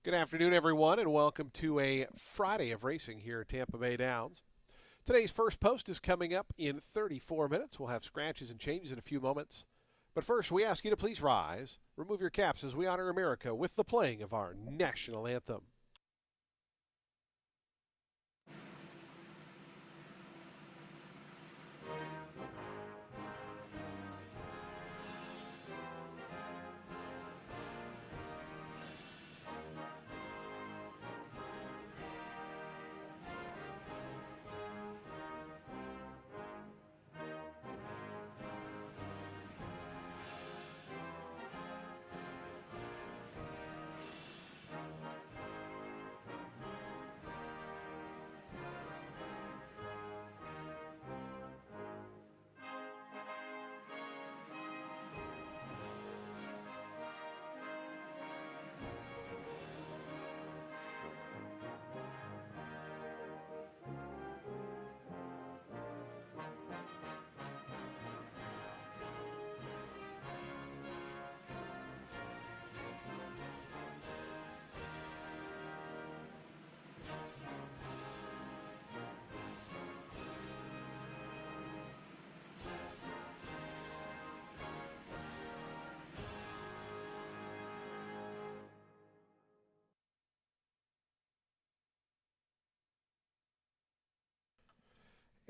Good afternoon, everyone, and welcome to a Friday of racing here at Tampa Bay Downs. Today's first post is coming up in 34 minutes. We'll have scratches and changes in a few moments. But first, we ask you to please rise, remove your caps as we honor America with the playing of our national anthem.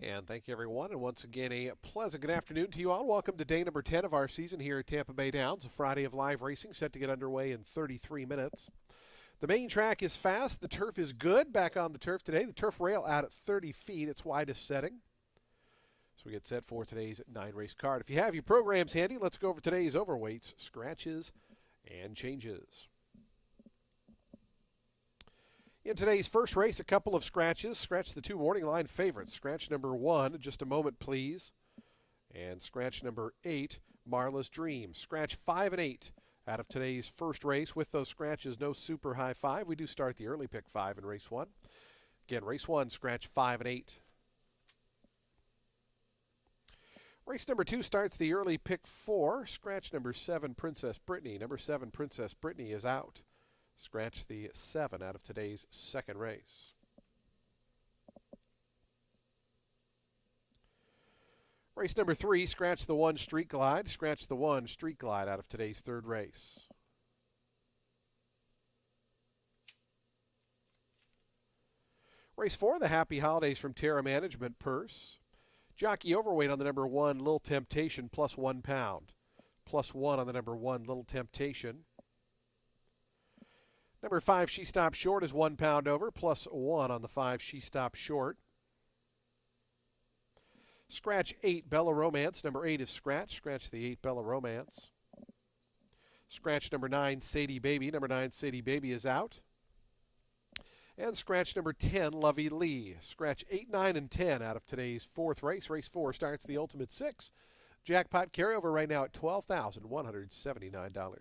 And thank you, everyone. And once again, a pleasant good afternoon to you all. Welcome to day number 10 of our season here at Tampa Bay Downs, a Friday of live racing set to get underway in 33 minutes. The main track is fast. The turf is good. Back on the turf today. The turf rail out at 30 feet, its widest setting. So we get set for today's 9-race card. If you have your programs handy, let's go over today's overweights, scratches, and changes. In today's first race, a couple of scratches. Scratch the two morning line favorites. Scratch number 1, just a moment, please. And scratch number 8, Marla's Dream. Scratch 5 and 8 out of today's first race. With those scratches, no super high 5. We do start the early pick 5 in race 1. Again, race 1, scratch 5 and 8. Race number 2 starts the early pick 4. Scratch number 7, Princess Brittany. Number 7, Princess Brittany is out. Scratch the 7 out of today's second race. Race number 3, scratch the 1, Street Glide. Scratch the 1, Street Glide out of today's third race. Race 4, the Happy Holidays from Terra Management Purse. Jockey overweight on the number 1, Little Temptation, plus 1 pound. Plus 1 on the number 1, Little Temptation. Number 5, She Stopped Short, is 1 pound over, plus 1 on the 5, She Stopped Short. Scratch 8, Bella Romance. Number 8 is scratch. Scratch the 8, Bella Romance. Scratch number 9, Sadie Baby. Number 9, Sadie Baby is out. And scratch number 10, Lovey Lee. Scratch 8, 9, and 10 out of today's fourth race. Race 4 starts the Ultimate 6. Jackpot carryover right now at $12,179.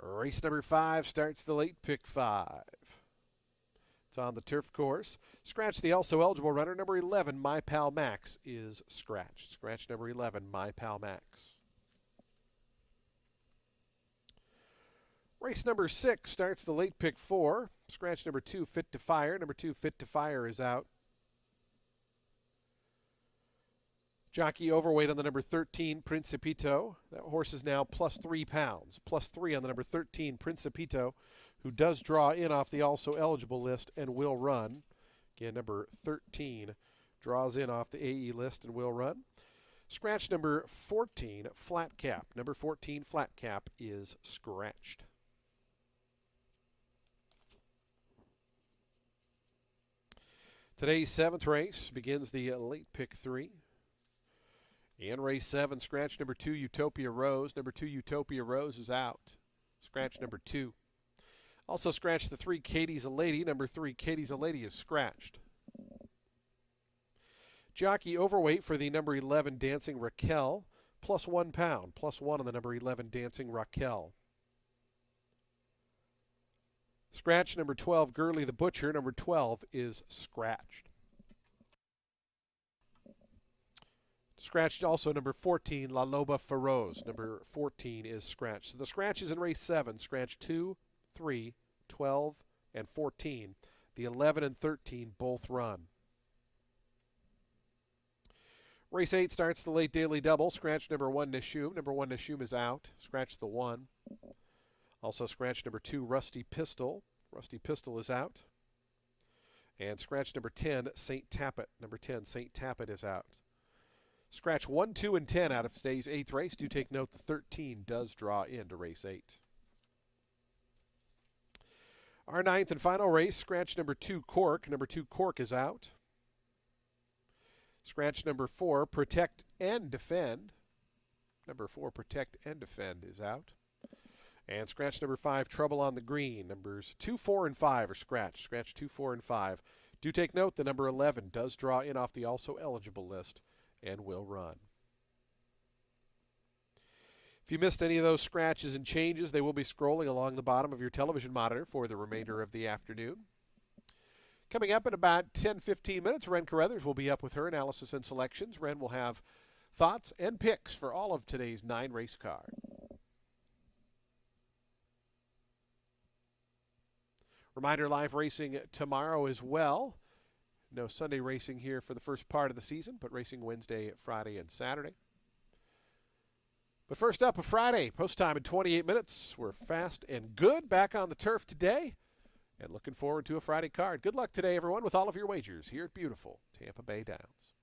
Race number 5 starts the late pick 5. It's on the turf course. Scratch the also eligible runner. Number 11, My Pal Max, is scratched. Scratch number 11, My Pal Max. Race number 6 starts the late pick 4. Scratch number 2, Fit to Fire. Number 2, Fit to Fire, is out. Jockey overweight on the number 13, Principito. That horse is now plus 3 pounds. Plus 3 on the number 13, Principito, who does draw in off the also eligible list and will run. Again, number 13 draws in off the AE list and will run. Scratch number 14, Flat Cap. Number 14, Flat Cap, is scratched. Today's 7th race begins the late pick 3. In race 7, scratch number 2, Utopia Rose. Number 2, Utopia Rose, is out. Scratch number 2. Also scratch the 3, Katie's a Lady. Number 3, Katie's a Lady, is scratched. Jockey overweight for the number 11, Dancing Raquel. Plus 1 pound. Plus 1 on the number 11, Dancing Raquel. Scratch number 12, Gurley the Butcher. Number 12 is scratched. Scratched also number 14, La Loba Feroz. Number 14 is scratched. So the scratches in race 7, scratch 2, 3, 12, and 14. The 11 and 13 both run. Race 8 starts the late daily double. Scratch number 1, Nishum. Number 1, Nishum is out. Scratch the 1. Also scratch number 2, Rusty Pistol. Rusty Pistol is out. And scratch number 10, St. Tappet. Number 10, St. Tappet is out. Scratch 1, 2, and 10 out of today's 8th race. Do take note the 13 does draw into race 8. Our 9th and final race, scratch number 2, Cork. Number 2, Cork is out. Scratch number 4, Protect and Defend. Number 4, Protect and Defend is out. And scratch number 5, Trouble on the Green. Numbers 2, 4, and 5 are scratched. Scratch 2, 4, and 5. Do take note the number 11 does draw in off the also eligible list and will run. If you missed any of those scratches and changes, they will be scrolling along the bottom of your television monitor for the remainder of the afternoon. Coming up in about 10-15 minutes, Ren Carruthers will be up with her analysis and selections. Ren will have thoughts and picks for all of today's 9-race card. Reminder, live racing tomorrow as well. No Sunday racing here for the first part of the season, but racing Wednesday, Friday, and Saturday. But first up, a Friday, post time in 28 minutes. We're fast and good back on the turf today and looking forward to a Friday card. Good luck today, everyone, with all of your wagers here at beautiful Tampa Bay Downs.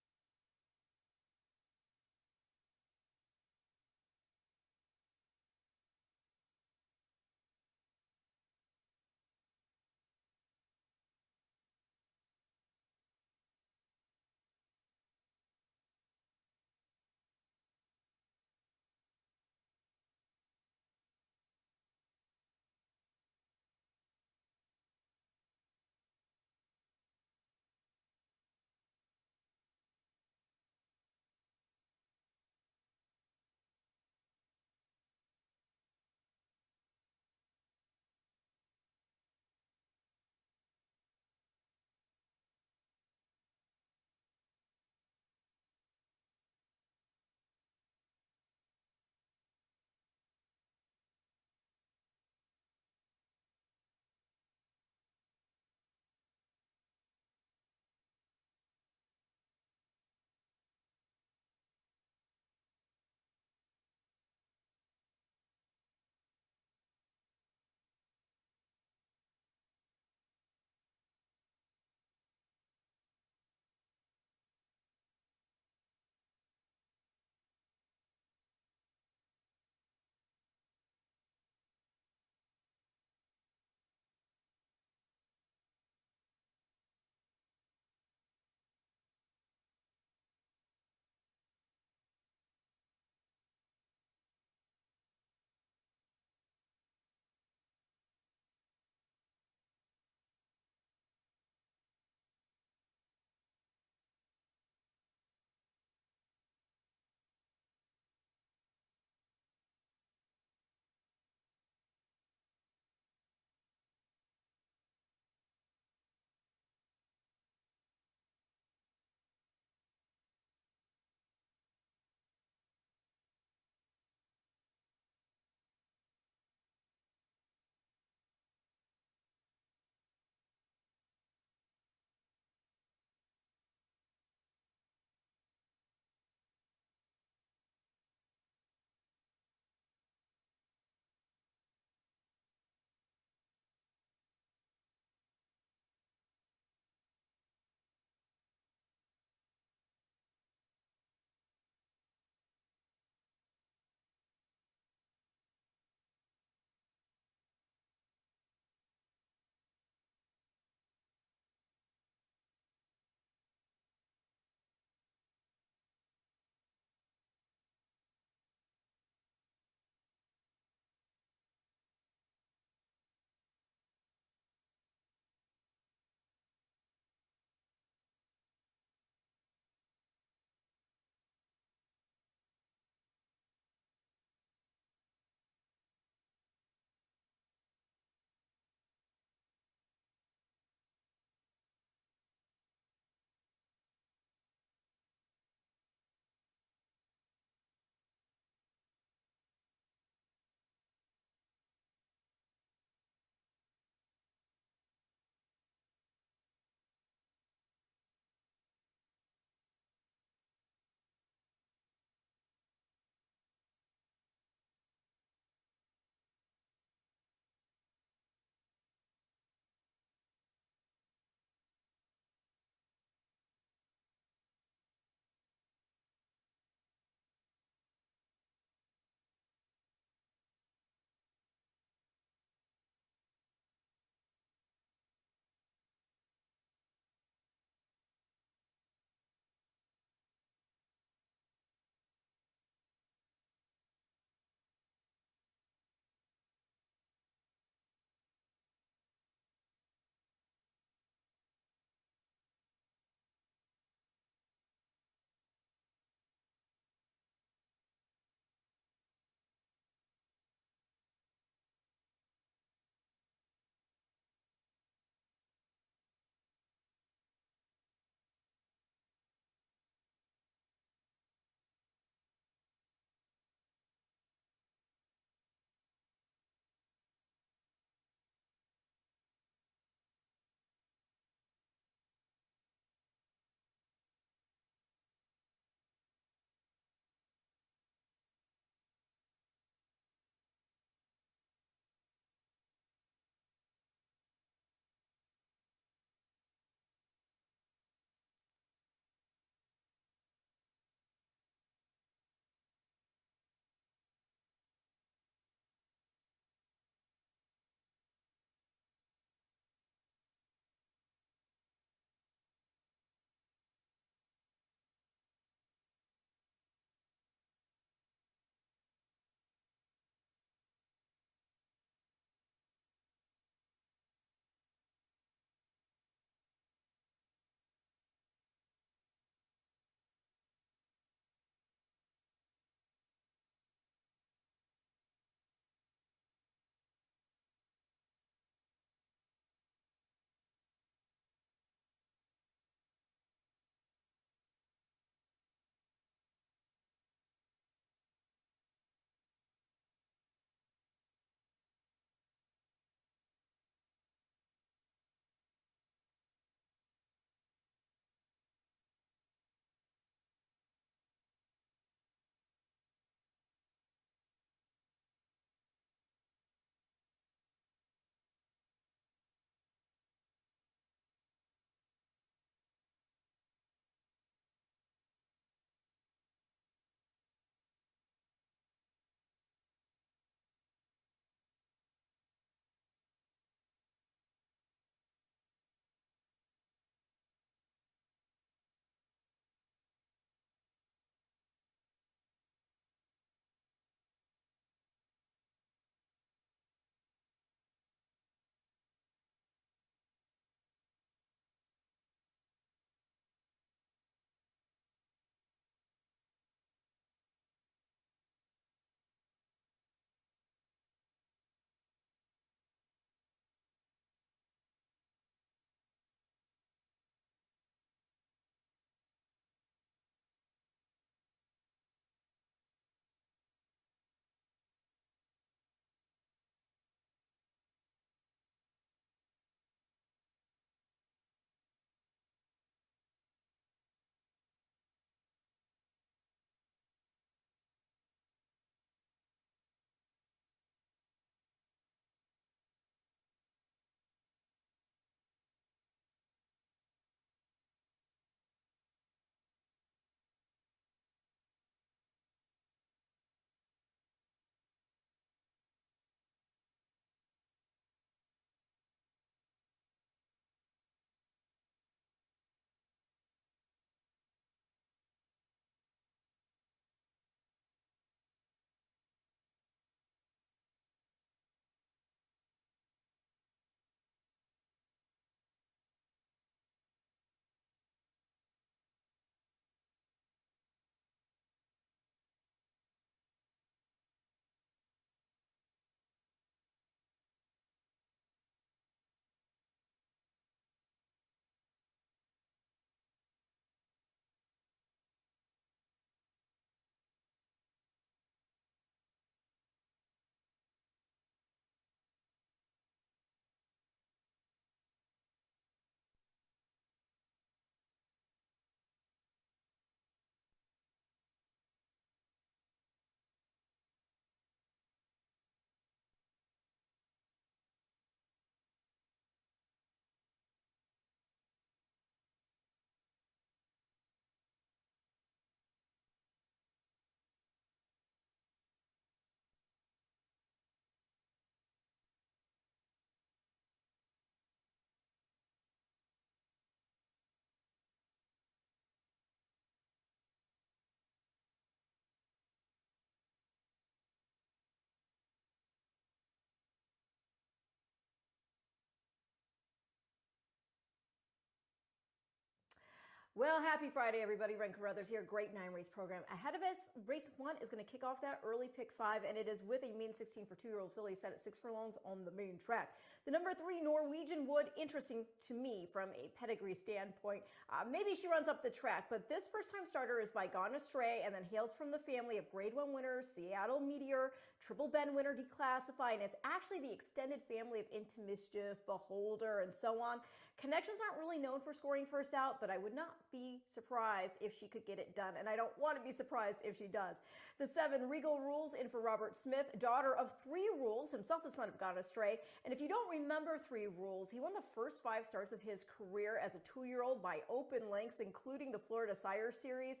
Well, happy Friday, everybody. Ren Carruthers here. Great 9-race program ahead of us. Race 1 is going to kick off that early pick 5, and it is with a mean 16 for 2-year-old filly set at 6 furlongs on the main track. The number 3 Norwegian Wood, interesting to me from a pedigree standpoint. Maybe she runs up the track, but this first-time starter is by Gone Astray and then hails from the family of Grade 1 winners, Seattle Meteor, Triple Bend winner Declassify, and it's actually the extended family of Into Mischief, Beholder, and so on. Connections aren't really known for scoring first out, but I would not be surprised if she could get it done, and I don't want to be surprised if she does. The 7 Regal Rules in for Robert Smith, daughter of 3 Rules, himself a son of Gone Astray. And if you don't remember 3 Rules, he won the first 5 starts of his career as a 2-year-old by open lengths, including the Florida Sire Series,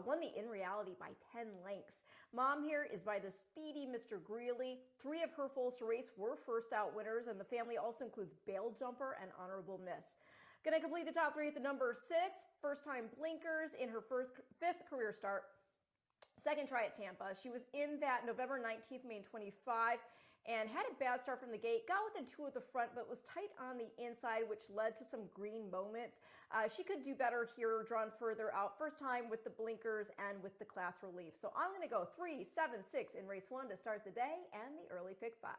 won the In Reality by 10 lengths. Mom here is by the speedy Mr. Greeley. 3 of her foals to race were first out winners, and the family also includes Bail Jumper and Honorable Miss. Going to complete the top 3 at the number 6, first-time blinkers in her 5th career start. Second try at Tampa. She was in that November 19th, main 25, and had a bad start from the gate. Got within 2 at the front, but was tight on the inside, which led to some green moments. She could do better here, drawn further out. First time with the blinkers and with the class relief. So I'm going to go 3, 7, 6 in race 1 to start the day and the early pick 5.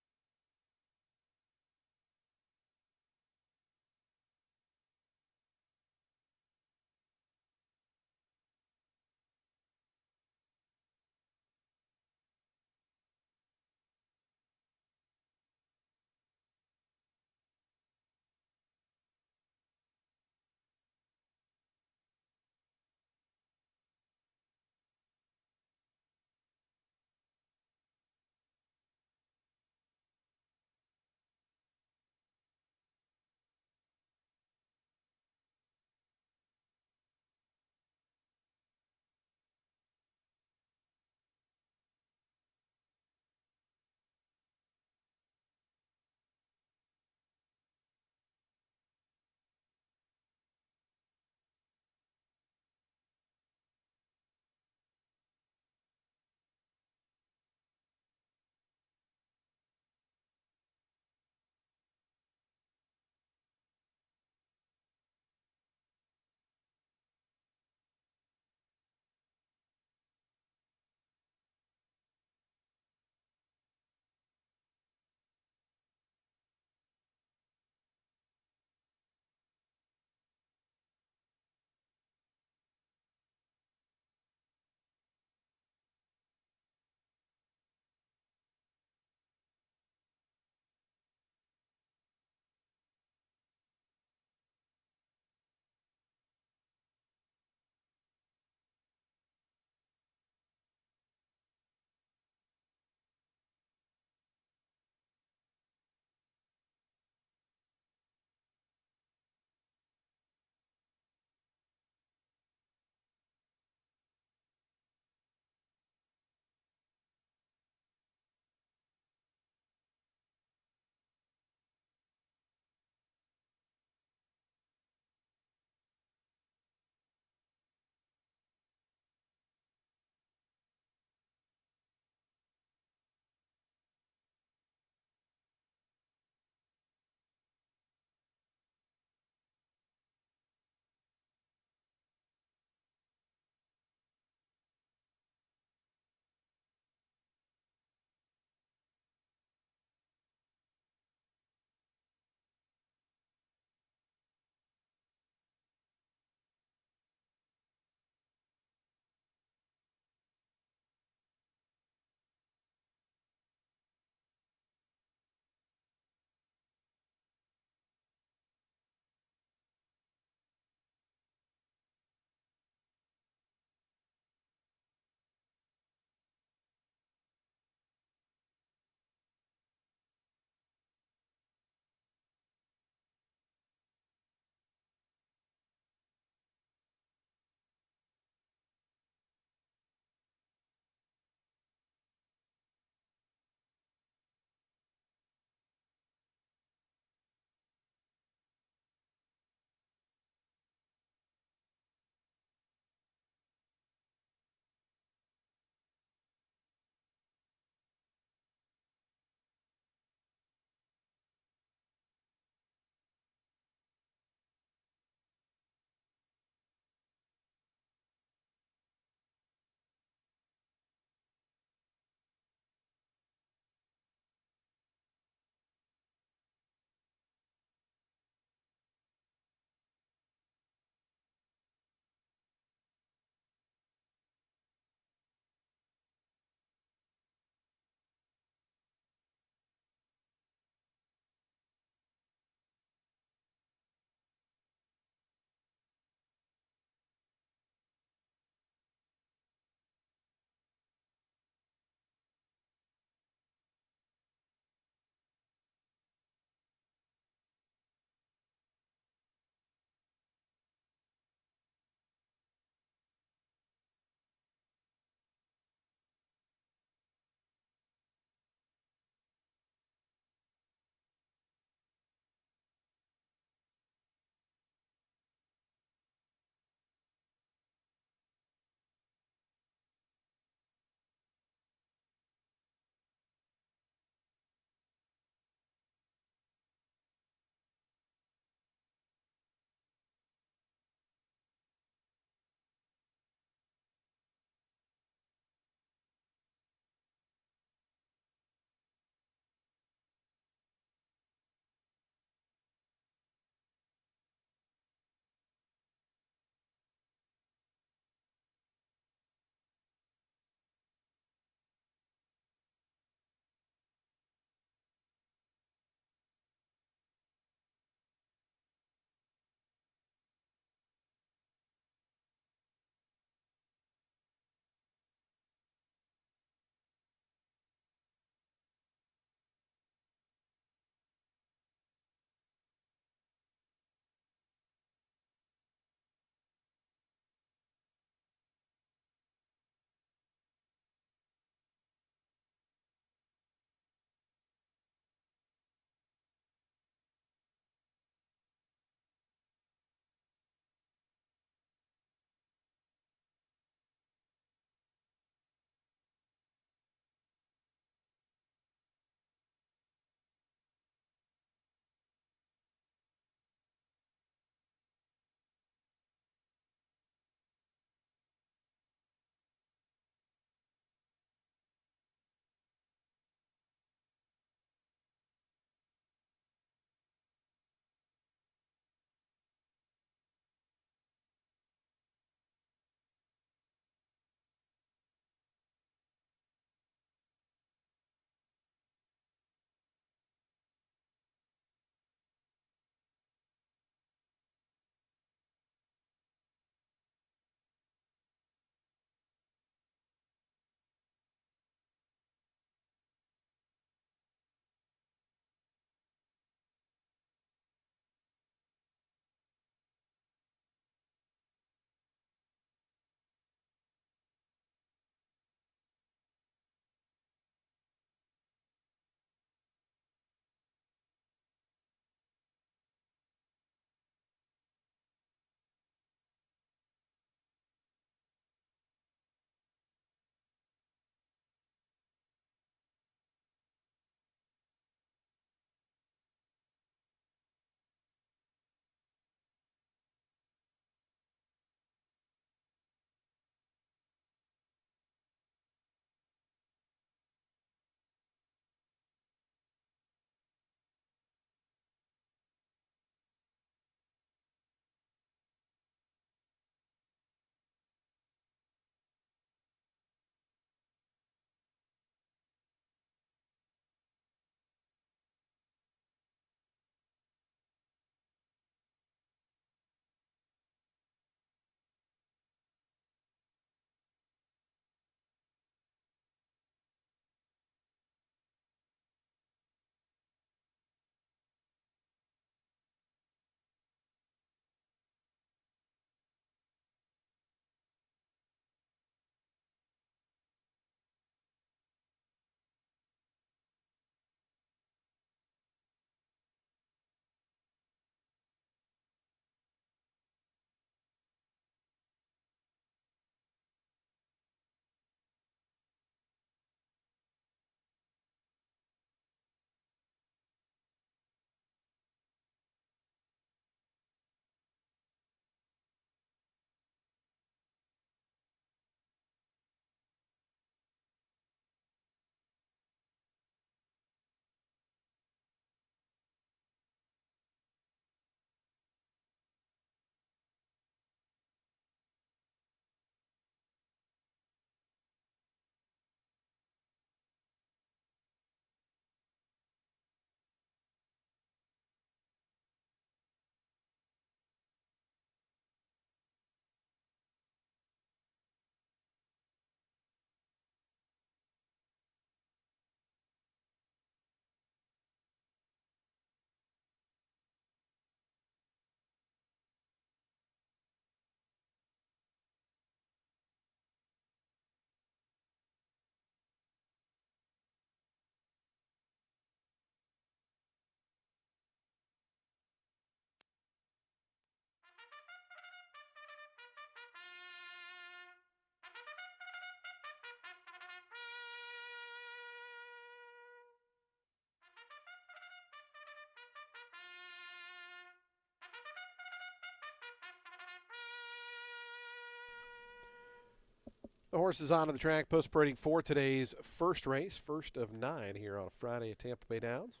The horse is onto the track, post parading for today's first race, first of 9 here on a Friday at Tampa Bay Downs.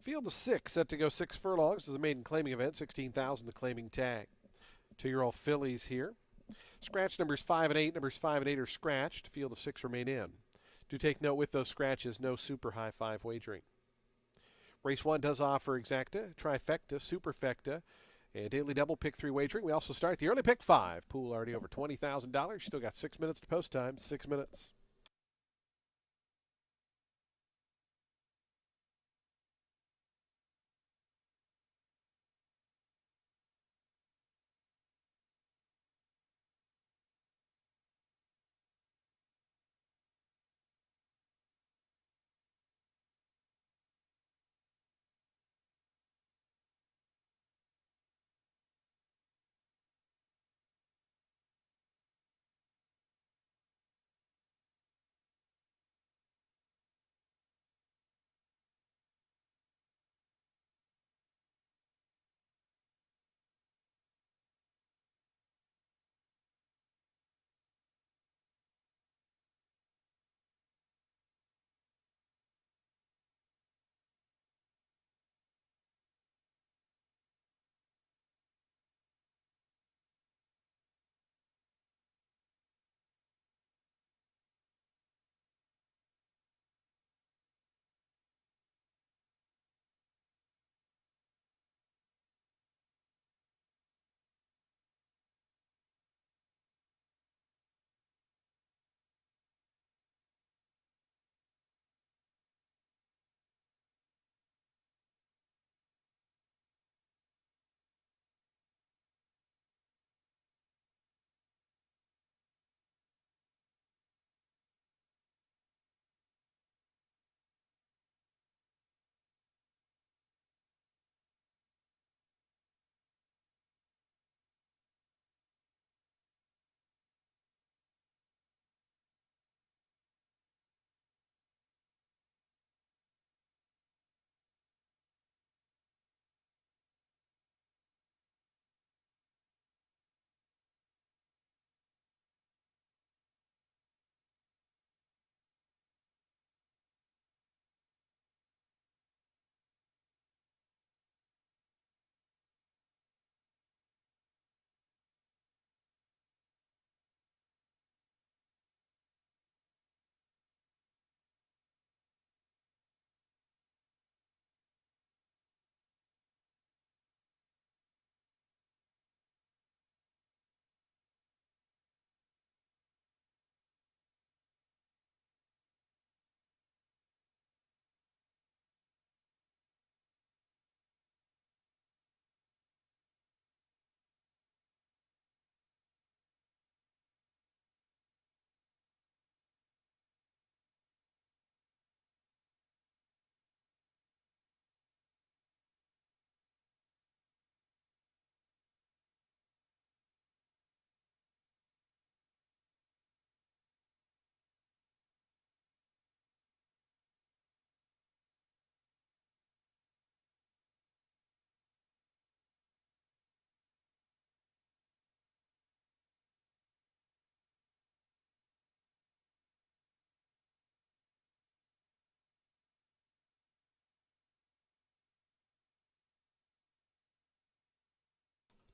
Field of 6, set to go 6 furlongs. This is a maiden claiming event, 16,000 the claiming tag. 2-year-old fillies here. Scratch numbers 5 and 8. Numbers 5 and 8 are scratched. Field of 6 remain in. Do take note with those scratches, no super high 5 wagering. Race 1 does offer exacta, trifecta, superfecta, and daily double pick 3 wagering. We also start the early pick 5. Pool already over $20,000. Still got 6 minutes to post time. 6 minutes.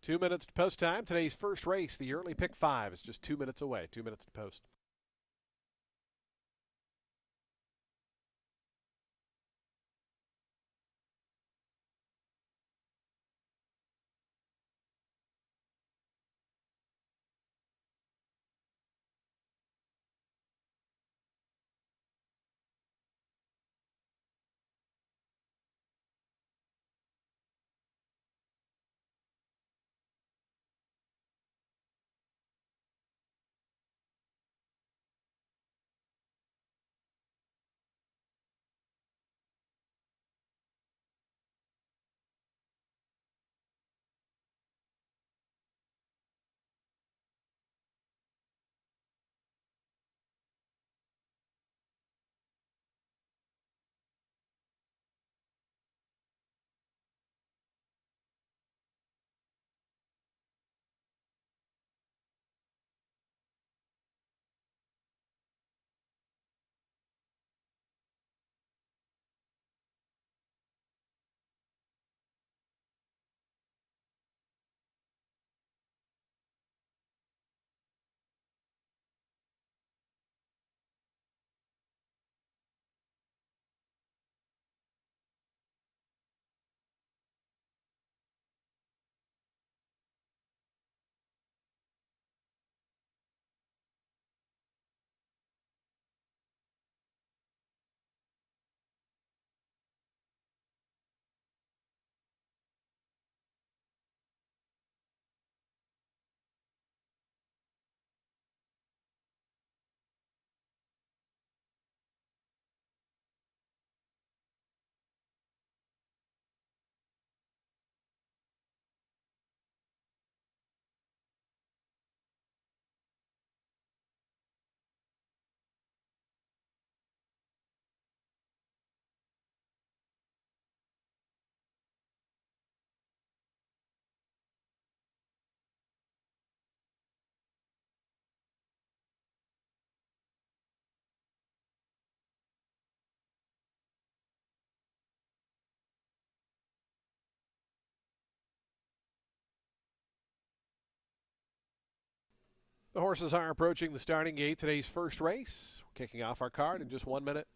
Two minutes to post time. Today's first race, the early pick 5, is just 2 minutes away. 2 minutes to post. The horses are approaching the starting gate. Today's first race. We're kicking off our card in just 1 minute.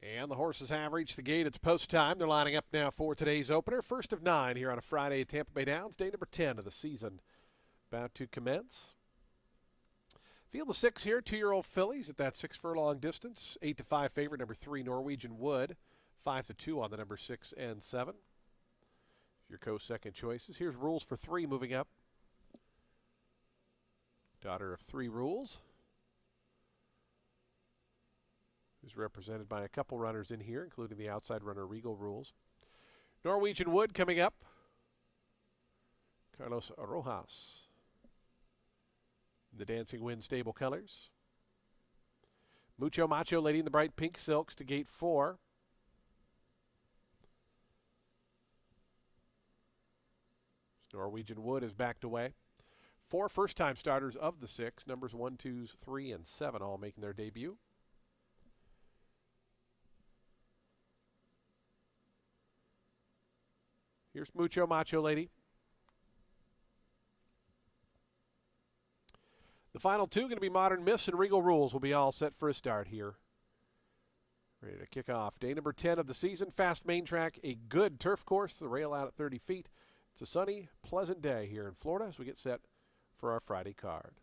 And the horses have reached the gate. It's post time. They're lining up now for today's opener. First of 9 here on a Friday at Tampa Bay Downs. Day number 10 of the season about to commence. Field of 6 here. 2-year-old fillies at that 6 furlong distance. 8-5 favorite, number 3, Norwegian Wood. 5-2 on the number 6 and 7. Your co-second choices. Here's Rules for 3 moving up. Daughter of 3 Rules. Who's represented by a couple runners in here, including the outside runner Regal Rules. Norwegian Wood coming up. Carlos Rojas. The Dancing Wind stable colors. Mucho Macho Lady in the bright pink silks to gate 4. Norwegian Wood is backed away. 4 first-time starters of the 6. Numbers 1, 2, 3, and 7 all making their debut. Here's Mucho Macho Lady. The final 2 going to be Modern Miss and Regal Rules will be all set for a start here. Ready to kick off. Day number 10 of the season. Fast main track, a good turf course. The rail out at 30 feet. It's a sunny, pleasant day here in Florida as we get set for our Friday card.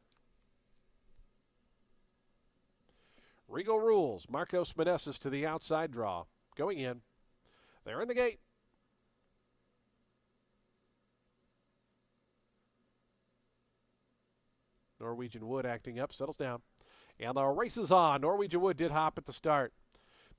Regal Rules. Marcos Meneses to the outside draw. Going in. They're in the gate. Norwegian Wood acting up, settles down. And the race is on. Norwegian Wood did hop at the start.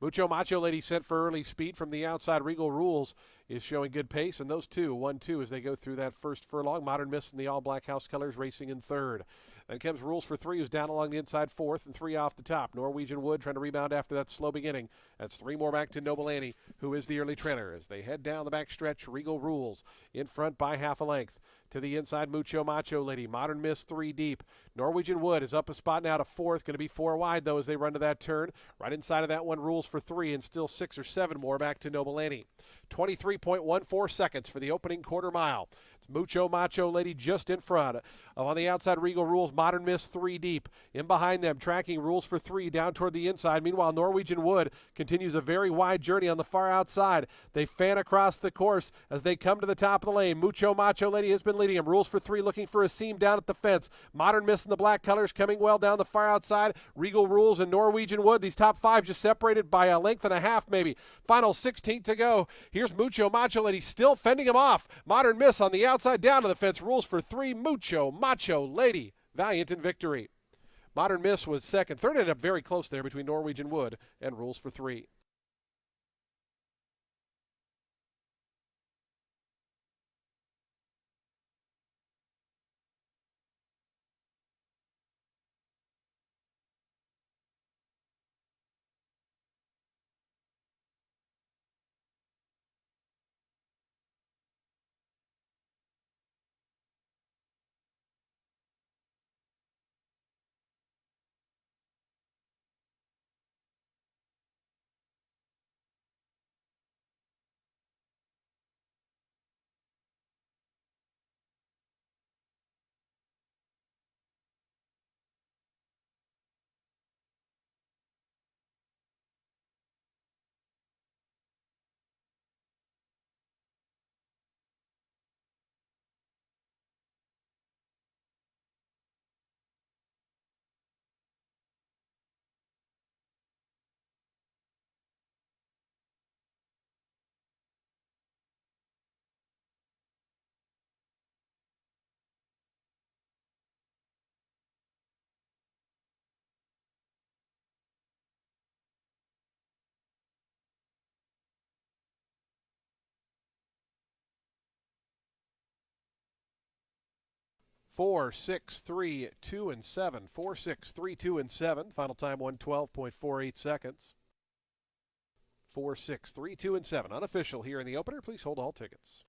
Mucho Macho Lady sent for early speed from the outside. Regal Rules is showing good pace. And those two, 1-2, as they go through that first furlong. Modern Miss in the all-black house colors racing in third. Then comes Rules for 3, who's down along the inside fourth, and 3 off the top. Norwegian Wood trying to rebound after that slow beginning. That's 3 more back to Noble Annie, who is the early trailer. As they head down the back stretch, Regal Rules in front by half a length. To the inside, Mucho Macho Lady. Modern Miss 3 deep. Norwegian Wood is up a spot now to 4th. Going to be 4 wide, though, as they run to that turn. Right inside of that one, Rules for 3, and still 6 or 7 more back to Noble Annie. 23.14 seconds for the opening quarter mile. It's Mucho Macho Lady just in front. On the outside, Regal Rules. Modern Miss 3 deep. In behind them, tracking Rules for 3 down toward the inside. Meanwhile, Norwegian Wood continues a very wide journey on the far outside. They fan across the course as they come to the top of the lane. Mucho Macho Lady has been leading him. Rules for 3 looking for a seam down at the fence. Modern Miss in the black colors coming well down the far outside. Regal Rules and Norwegian Wood. These top 5 just separated by a length and a half maybe. Final 16th to go. Here's Mucho Macho Lady still fending him off. Modern Miss on the outside down to the fence. Rules for 3. Mucho Macho Lady valiant in victory. Modern Miss was second. Third ended up very close there between Norwegian Wood and Rules for 3. 4, 6, 3, 2, and 7. 4, 6, 3, 2, and 7. Final time 112.48 seconds. 4, 6, 3, 2, and 7. Unofficial here in the opener. Please hold all tickets.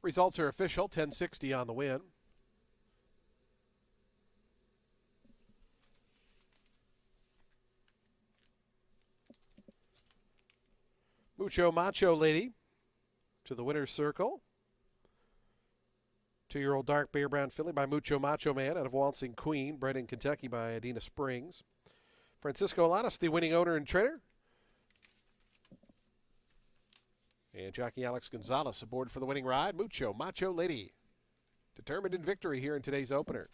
Results are official. 1060 on the win. Mucho Macho Lady to the winner's circle. 2-year-old dark bear brown filly by Mucho Macho Man out of Waltzing Queen, bred in Kentucky by Adina Springs. Francisco Alanis, the winning owner and trainer. And jockey Alex Gonzalez aboard for the winning ride. Mucho Macho Lady, determined in victory here in today's opener.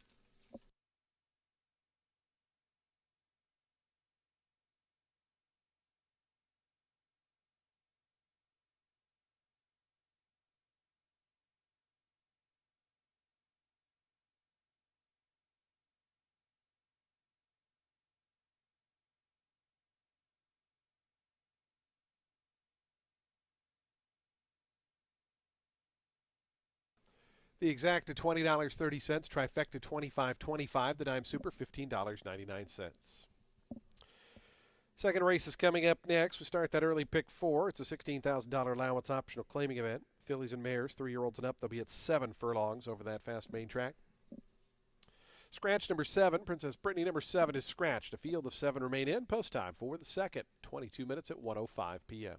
The exact to $20.30, trifecta $25.25, the dime super $15.99. Second race is coming up next. We start that early pick 4. It's a $16,000 allowance optional claiming event. Fillies and mares, 3-year-olds and up, they'll be at 7 furlongs over that fast main track. Scratch number 7, Princess Brittany number 7 is scratched. A field of 7 remain in. Post time for the second, 22 minutes at 1:05 p.m.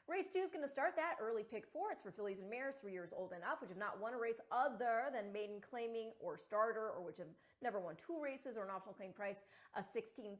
Race 2 is going to start that early pick 4. It's for fillies and mares 3 years old and up, which have not won a race other than maiden claiming or starter, or which have never won 2 races, or an optional claim price of $16,000.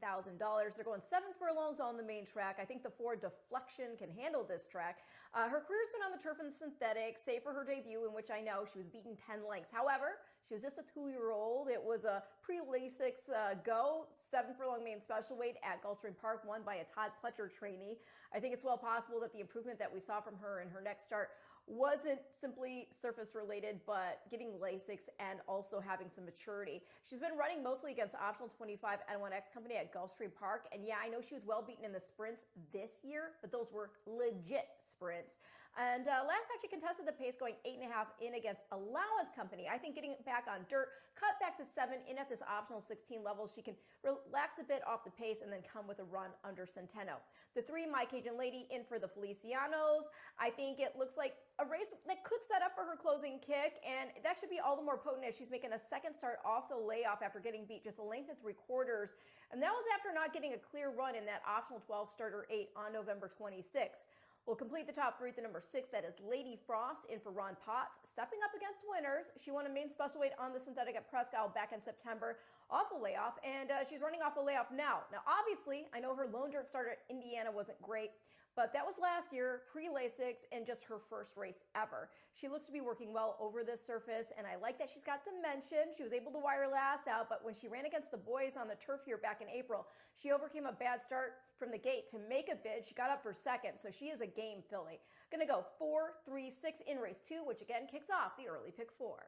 They're going 7 furlongs on the main track. I think the 4 Deflection can handle this track. Her career's been on the turf and synthetic, save for her debut, in which I know she was beaten 10 lengths. However, she was just a 2-year-old. It was a pre-Lasix go, 7 furlong main special weight at Gulfstream Park, won by a Todd Pletcher trainee. I think it's well possible that the improvement that we saw from her in her next start wasn't simply surface related, but getting Lasix and also having some maturity. She's been running mostly against optional 25 N1X company at Gulfstream Park. And yeah, I know she was well beaten in the sprints this year, but those were legit sprints. And last time she contested the pace, going 8.5 in against Allowance Company. I think getting back on dirt, cut back to 7 in at this optional 16 level, she can relax a bit off the pace and then come with a run under Centeno. The 3 My Cajun Lady in for the Felicianos. I think it looks like a race that could set up for her closing kick, and that should be all the more potent as she's making a second start off the layoff after getting beat just a length and 3/4. And that was after not getting a clear run in that optional 12 starter 8 on November 26th. We'll complete the top 3 at the number 6. That is Lady Frost in for Ron Potts. Stepping up against winners. She won a main special weight on the synthetic at Presque Isle back in September off a layoff, and she's running off a layoff now. Now, obviously, I know her lone dirt start at Indiana wasn't great, but that was last year, pre-Lasix, and just her first race ever. She looks to be working well over this surface, and I like that she's got dimension. She was able to wire last out, but when she ran against the boys on the turf here back in April, she overcame a bad start from the gate to make a bid. She got up for second, so she is a game filly. Gonna go 4, 3, 6 in race 2, which again kicks off the early pick 4.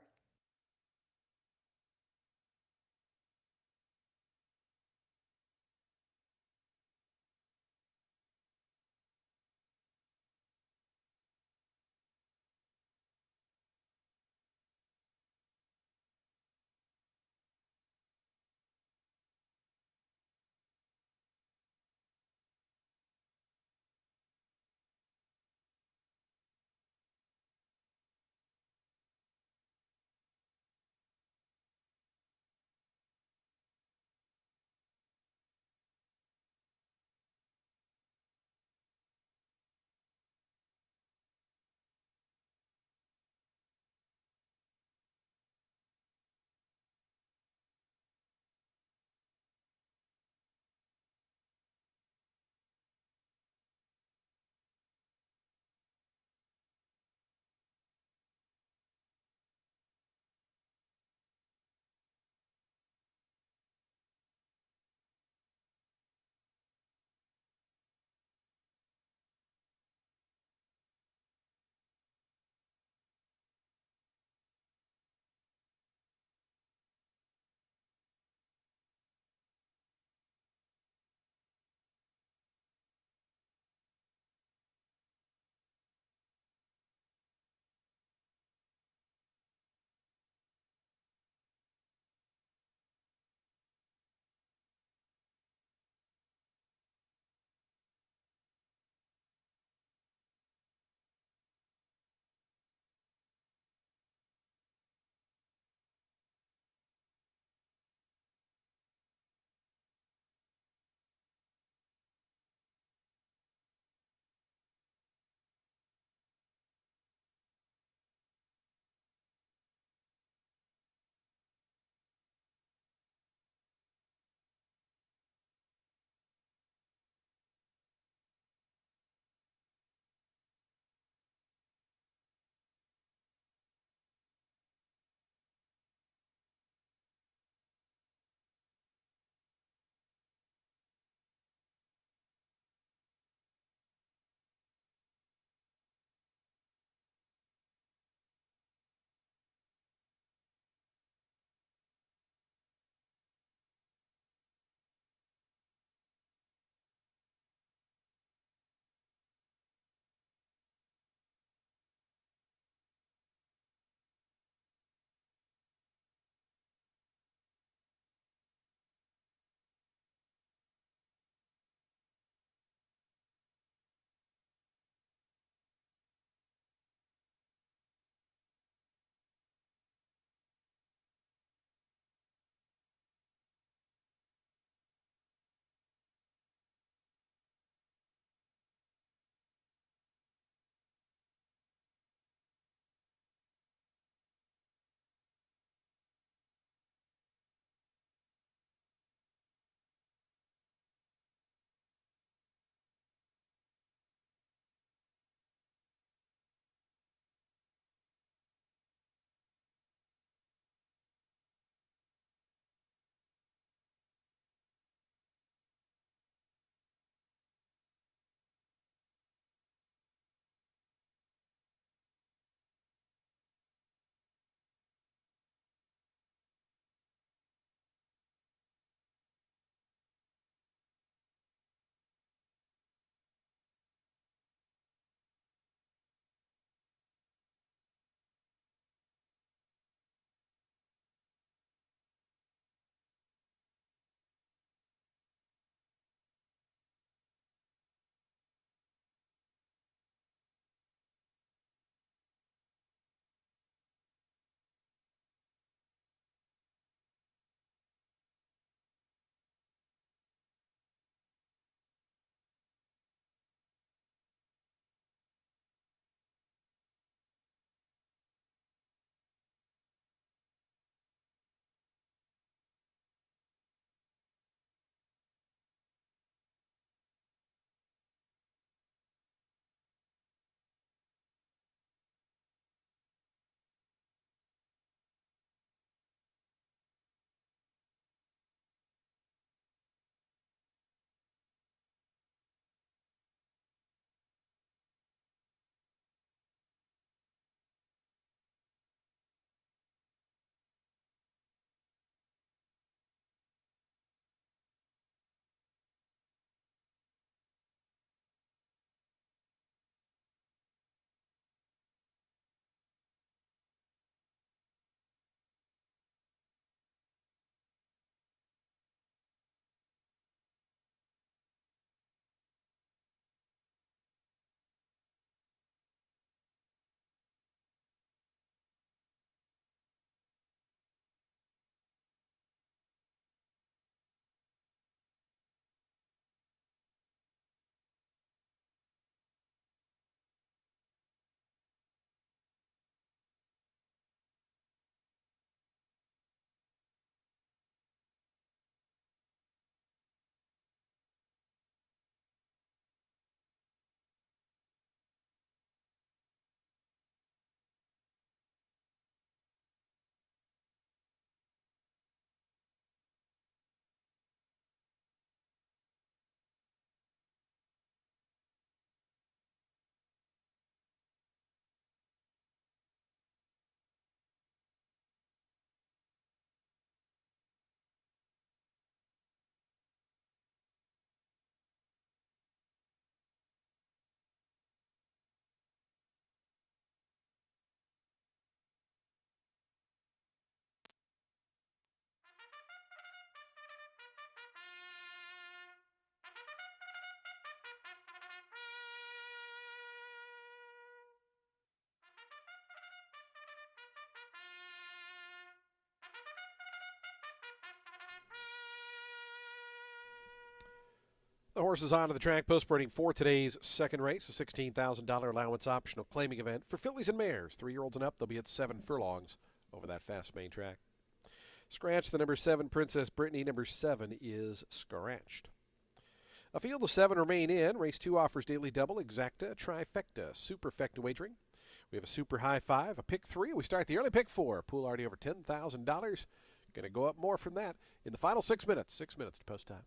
The horse is onto the track, post-sprinting for today's second race, a $16,000 allowance optional claiming event for fillies and mares, 3-year-olds and up. They'll be at 7 furlongs over that fast main track. Scratch the number 7, Princess Brittany. Number 7 is scratched. A field of 7 remain in. Race 2 offers daily double, exacta, trifecta, superfecta wagering. We have a super high 5, a pick 3. We start the early pick 4. Pool already over $10,000. Going to go up more from that in the final 6 minutes. 6 minutes to post time.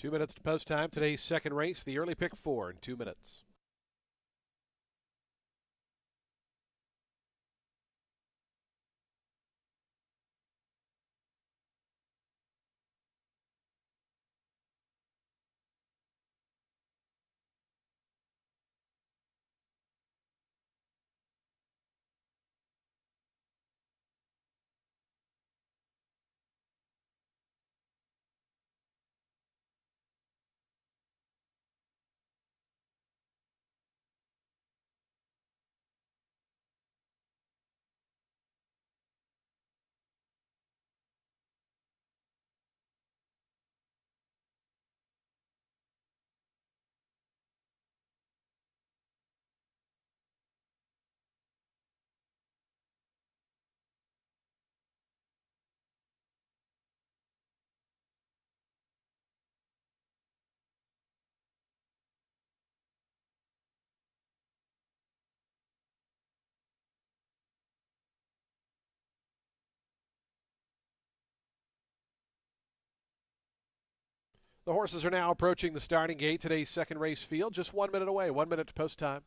2 minutes to post time. Today's second race, the early pick 4 in 2 minutes. The horses are now approaching the starting gate. Today's second race field, just 1 minute away. 1 minute to post time.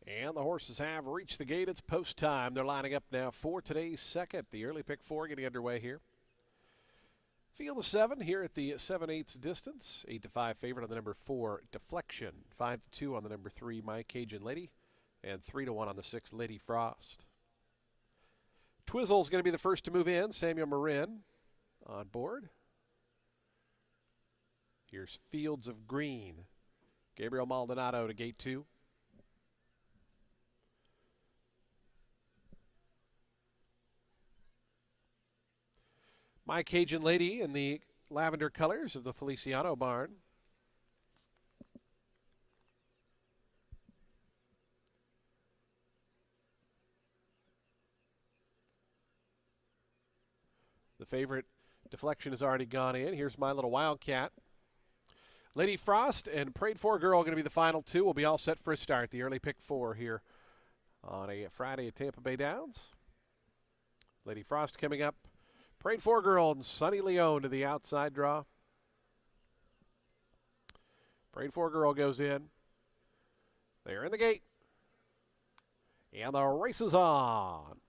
And the horses have reached the gate. It's post time. They're lining up now for today's second. The early pick 4 getting underway here. Field of 7 here at the 7/8 distance. 8-5 favorite on the number 4, Deflection. 5-2 on the number 3, My Cajun Lady. And 3-1 on the 6, Lady Frost. Twizzle's going to be the first to move in. Samuel Marin on board. Here's Fields of Green. Gabriel Maldonado to gate 2. My Cajun Lady in the lavender colors of the Feliciano barn. The favorite Deflection has already gone in. Here's My Little Wildcat. Lady Frost and Prayed For Girl going to be the final two. We'll be all set for a start. The early pick 4 here on a Friday at Tampa Bay Downs. Lady Frost coming up. Prayed For Girl and Sunny Leone to the outside draw. Prayed For Girl goes in. They're in the gate. And the race is on.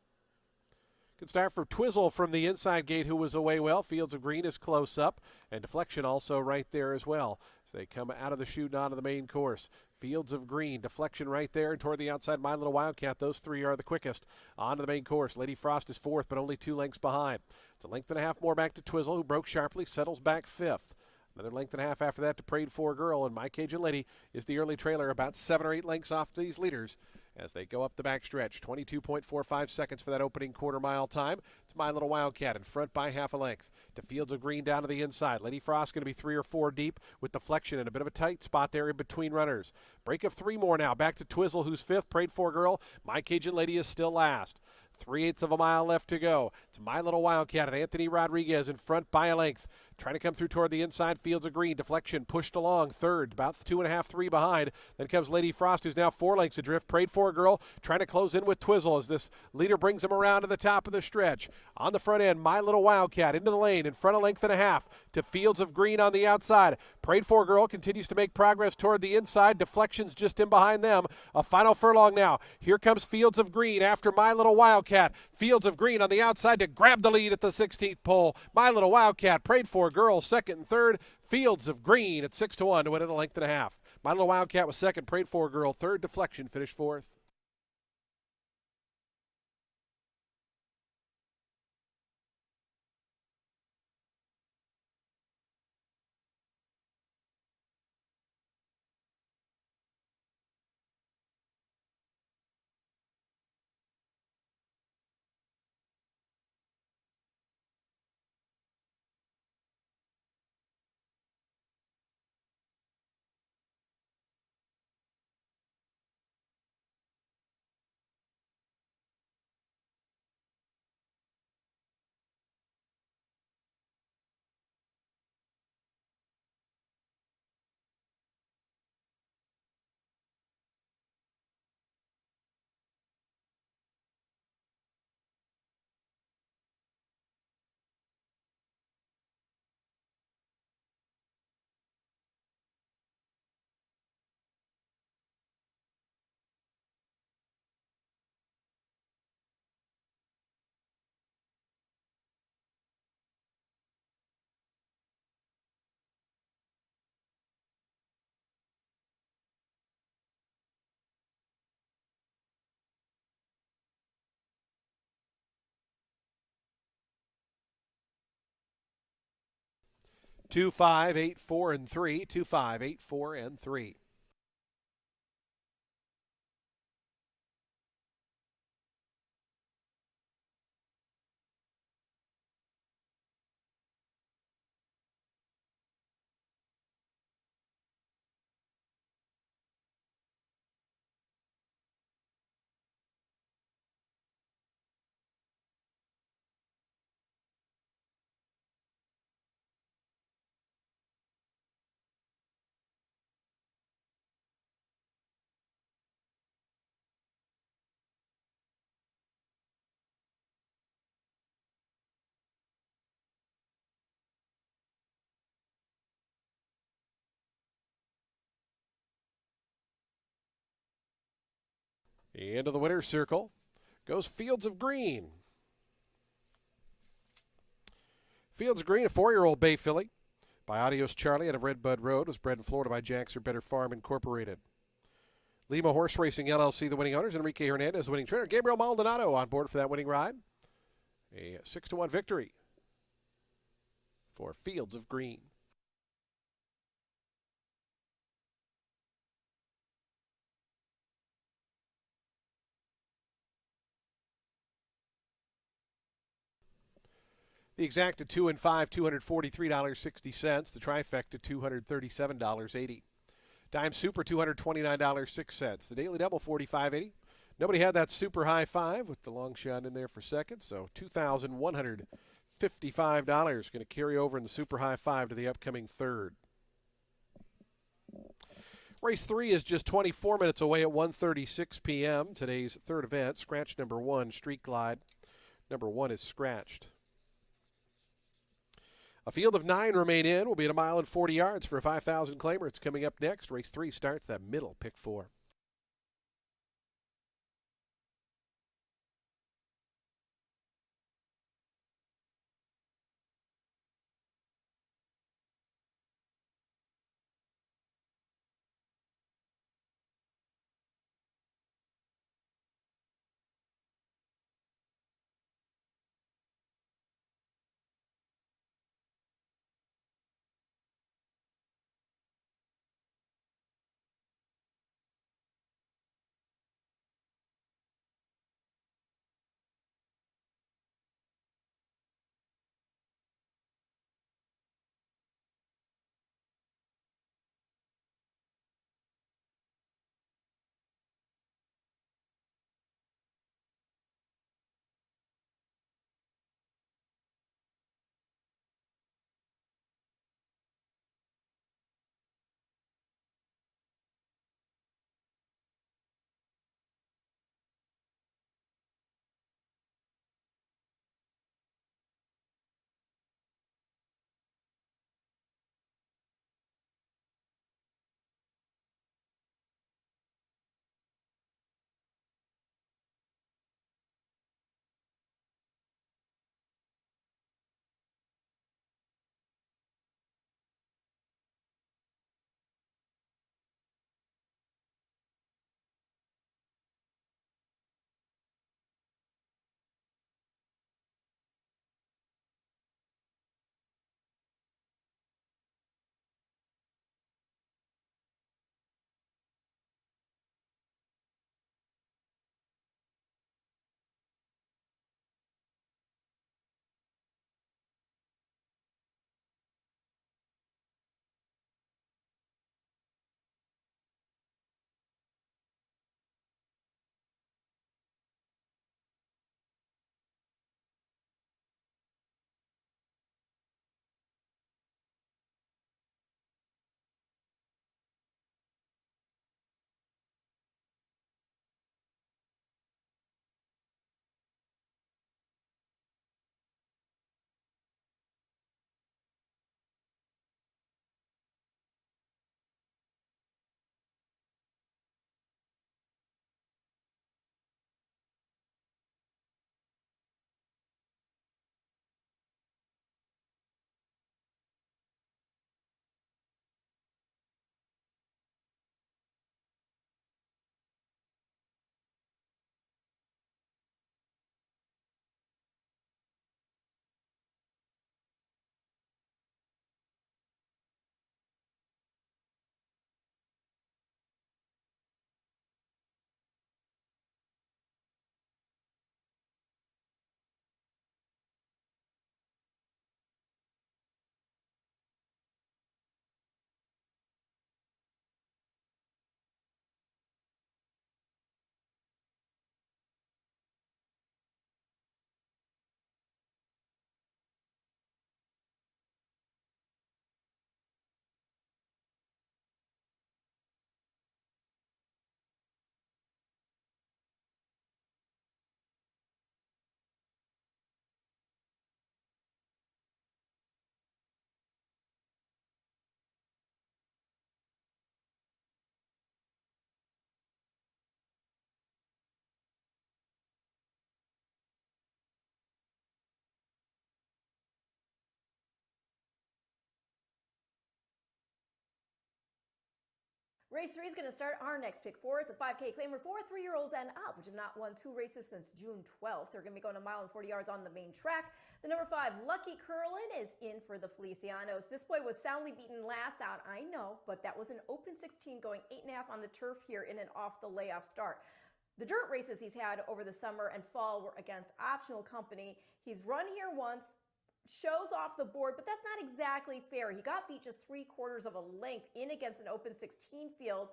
Good start for Twizzle from the inside gate, who was away well. Fields of Green is close up, and Deflection also right there as well. As they come out of the chute and onto the main course. Fields of Green, Deflection right there, and toward the outside, My Little Wildcat. Those three are the quickest. On to the main course. Lady Frost is 4th, but only 2 lengths behind. It's a length and a half more back to Twizzle, who broke sharply, settles back 5th. Another length and a half after that to Prayed For Girl, and My Cajun Lady is the early trailer, about 7 or 8 lengths off these leaders as they go up the backstretch. 22.45 seconds for that opening quarter-mile time. It's My Little Wildcat in front by half a length. To Fields of Green down to the inside. Lady Frost going to be 3 or 4 deep with Deflection in a bit of a tight spot there in between runners. Break of 3 more now. Back to Twizzle, who's 5th. Prayed For Girl. My Cajun Lady is still last. 3/8 of a mile left to go. It's My Little Wildcat and Anthony Rodriguez in front by a length. Trying to come through toward the inside. Fields of Green. Deflection pushed along. Third. About 2.5, 3 behind. Then comes Lady Frost, who's now 4 lengths adrift. Prayed For Girl trying to close in with Twizzle as this leader brings him around to the top of the stretch. On the front end, My Little Wildcat into the lane in front of 1.5 lengths to Fields of Green on the outside. Prayed For Girl continues to make progress toward the inside. Deflection's just in behind them. A final furlong now. Here comes Fields of Green after My Little Wildcat. Fields of Green on the outside to grab the lead at the 16th pole. My Little Wildcat, Prayed For Girl, second and third. Fields of Green at 6-1 to win it 1.5 lengths. My Little Wildcat was second. Prayed For Girl third. Deflection finished fourth. Two, 5, 8, 4, and 3. 2, 5, 8, 4, and 3. Into the winner's circle goes Fields of Green. Fields of Green, a 4-year-old bay filly by Adios Charlie out of Redbud Road, was bred in Florida by Jacks or Better Farm Incorporated. Lima Horse Racing LLC, the winning owners. Enrique Hernandez, the winning trainer. Gabriel Maldonado on board for that winning ride. A 6-1 victory for Fields of Green. The exact at 2 and 5, $243.60. The trifecta, $237.80. Dime Super, $229.06. The Daily Double, $45.80. Nobody had that super high five with the long shot in there for second, so $2,155 going to carry over in the super high five to the upcoming third. Race 3 is just 24 minutes away at 1:36 p.m. Today's third event, scratch number 1, Street Glide. Number 1 is scratched. A field of 9 remain in. We'll be at 1 mile and 40 yards for a 5,000 claimer. It's coming up next. Race 3 starts that middle, pick 4. Race 3 is going to start our next pick four. It's a 5K claimer for 3-year-olds and up, which have not won 2 races since June 12th. They're going to be going a mile and 40 yards on the main track. The number 5, Lucky Curlin, is in for the Felicianos. This boy was soundly beaten last out, I know, but that was an open 16 going 8.5 on the turf here in an off the layoff start. The dirt races he's had over the summer and fall were against optional company. He's run here once, shows off the board, but that's not exactly fair. He got beat just 3/4 of a length in against an open 16 field.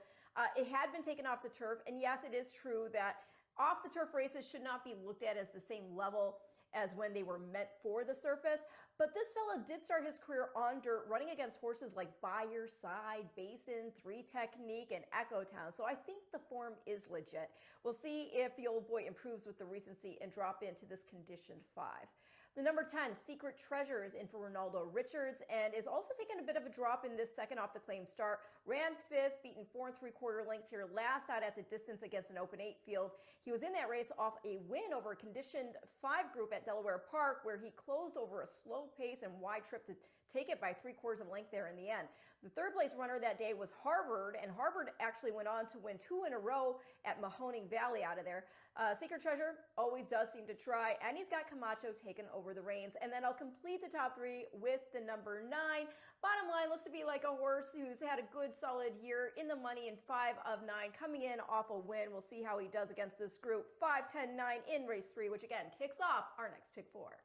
It had been taken off the turf, and yes, it is true that off the turf races should not be looked at as the same level as when they were meant for the surface. But this fellow did start his career on dirt, running against horses like By Your Side, Basin, 3 Technique, and Echo Town. So I think the form is legit. We'll see if the old boy improves with the recency and drop into this conditioned 5. The number 10, Secret Treasure, is in for Ronaldo Richards and is also taking a bit of a drop in this second off the claim start. Ran 5th, beaten 4 3/4 lengths here last out at the distance against an open 8 field. He was in that race off a win over a conditioned 5 group at Delaware Park, where he closed over a slow pace and wide trip to take it by 3/4 of a length there in the end. The third place runner that day was Harvard, and Harvard actually went on to win 2 in a row at Mahoning Valley out of there. Secret Treasure always does seem to try, and he's got Camacho taken over the reins. And then I'll complete the top 3 with the number 9. Bottom line, looks to be like a horse who's had a good solid year, in the money in 5 of 9, coming in off a win. We'll see how he does against this group. 5, 10, 9 in race 3, which again kicks off our next pick 4.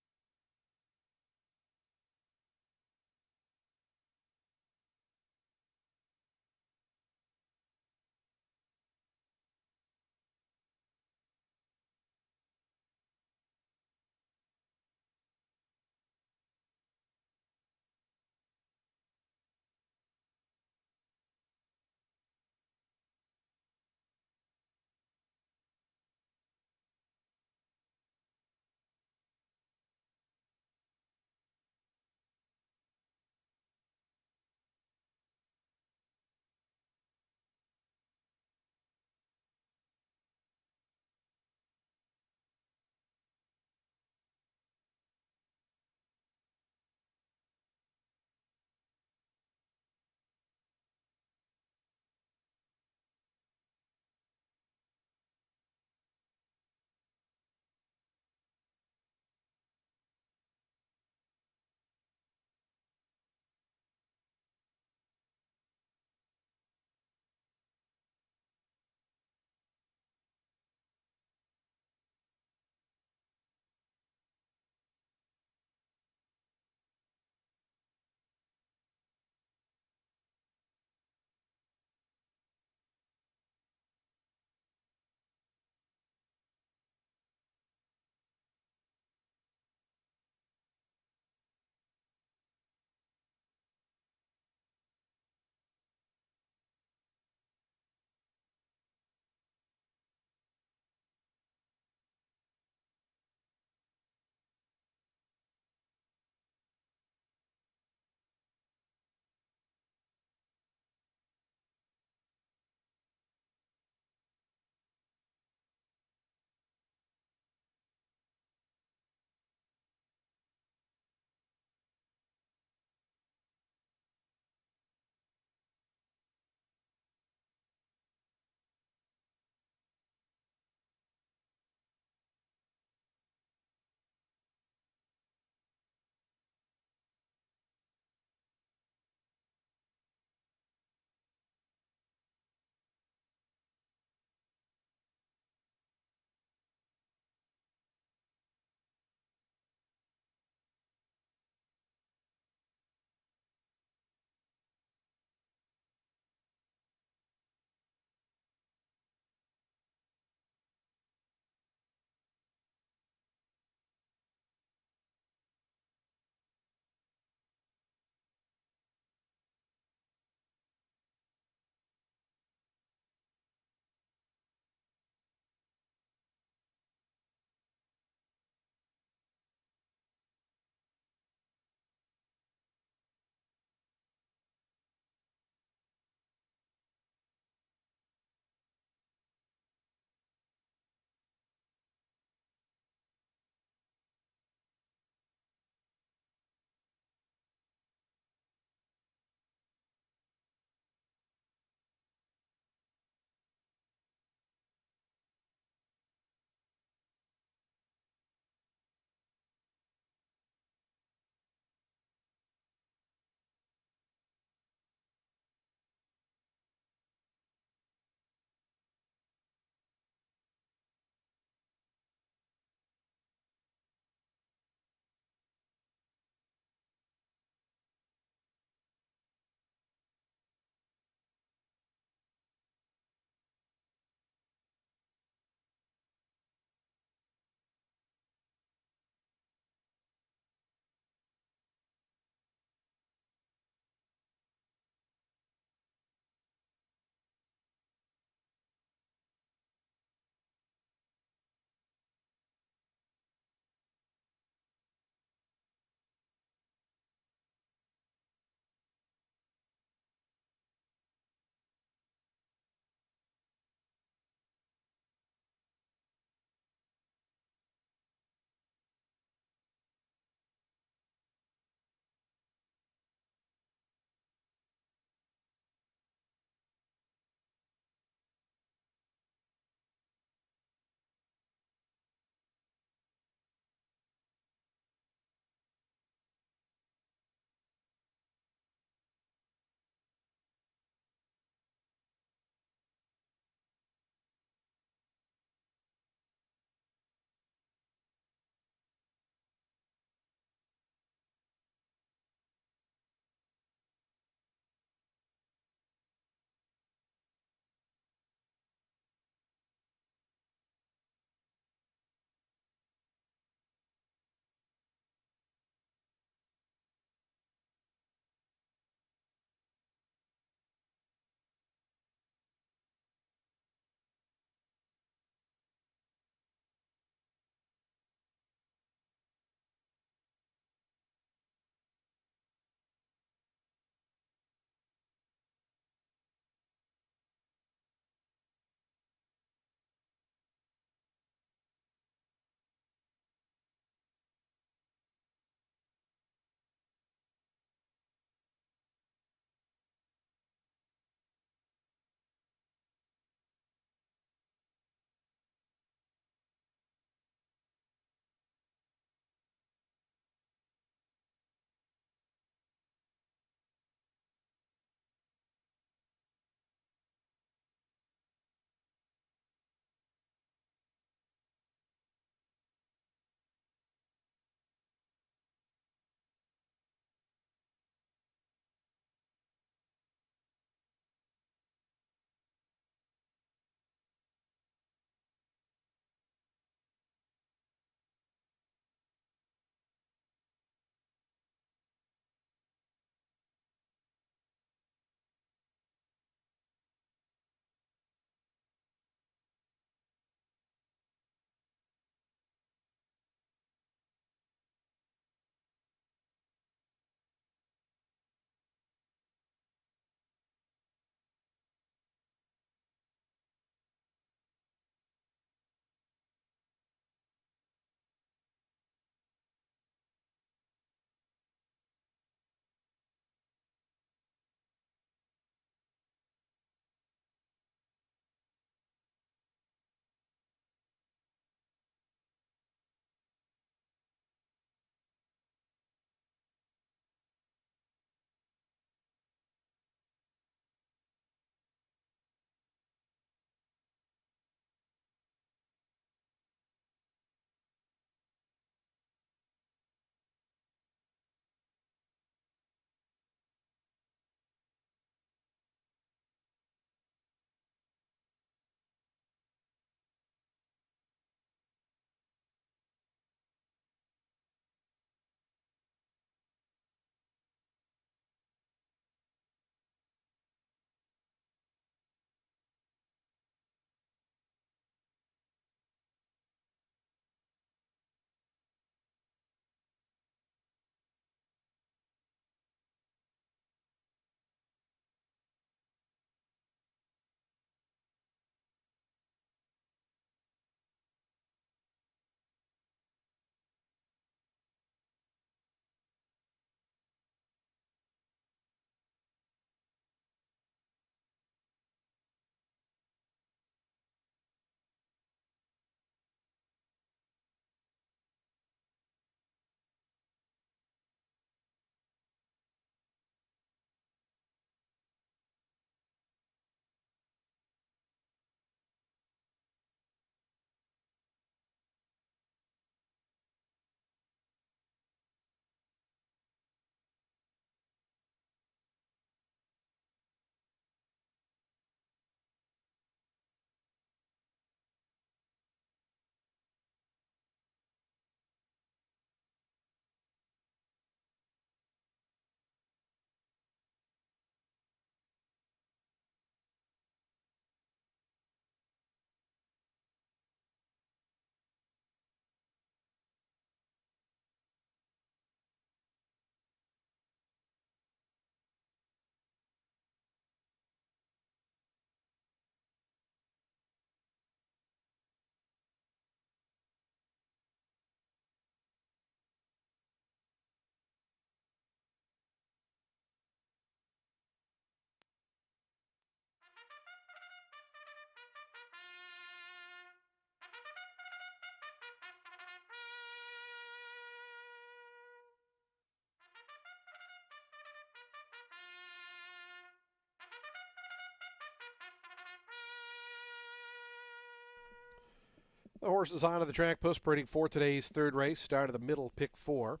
The horses onto the track post parading for today's third race. Start of the middle pick four.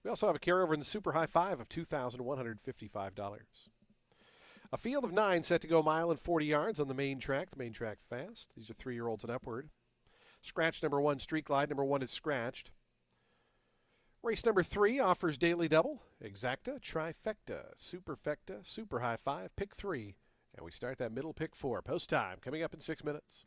We also have a carryover in the Super High Five of $2,155. A field of 9 set to go a mile and 40 yards on the main track. The main track fast. These are 3-year-olds and upward. Scratch number 1, Street Glide. Number 1 is scratched. Race number 3 offers daily double, exacta, trifecta, superfecta, super high 5, pick 3. And we start that middle pick 4. Post time coming up in 6 minutes.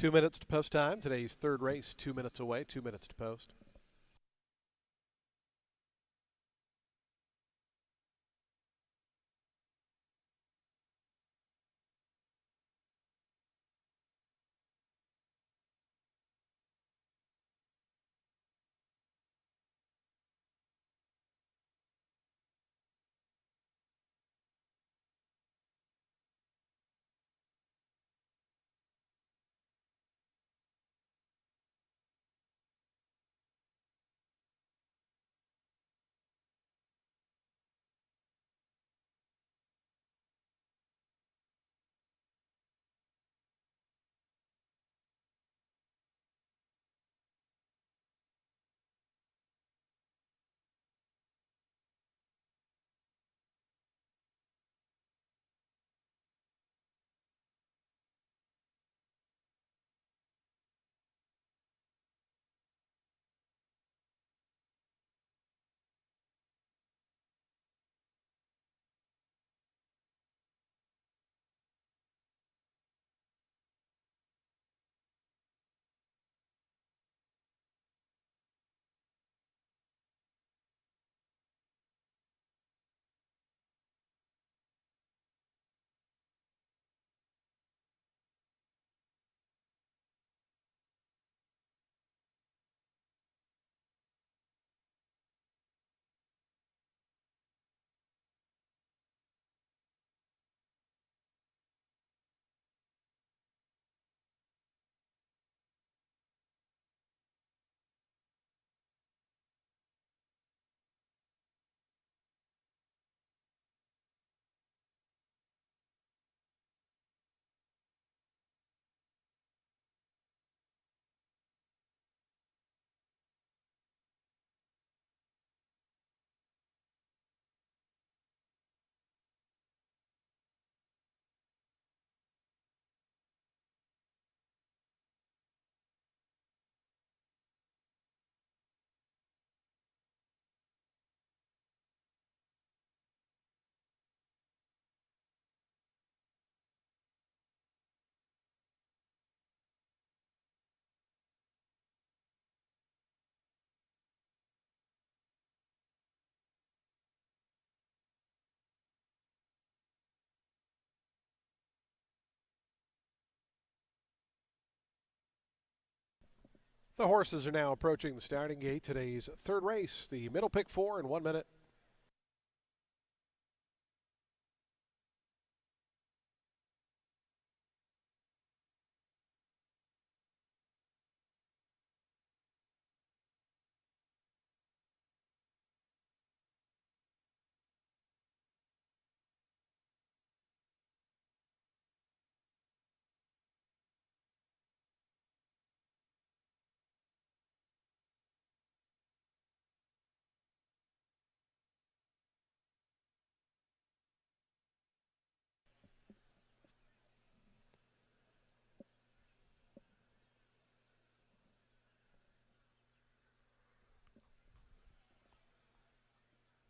Two minutes to post time. Today's third race, 2 minutes away, 2 minutes to post. The horses are now approaching the starting gate. Today's third race, the middle pick 4 in 1 minute.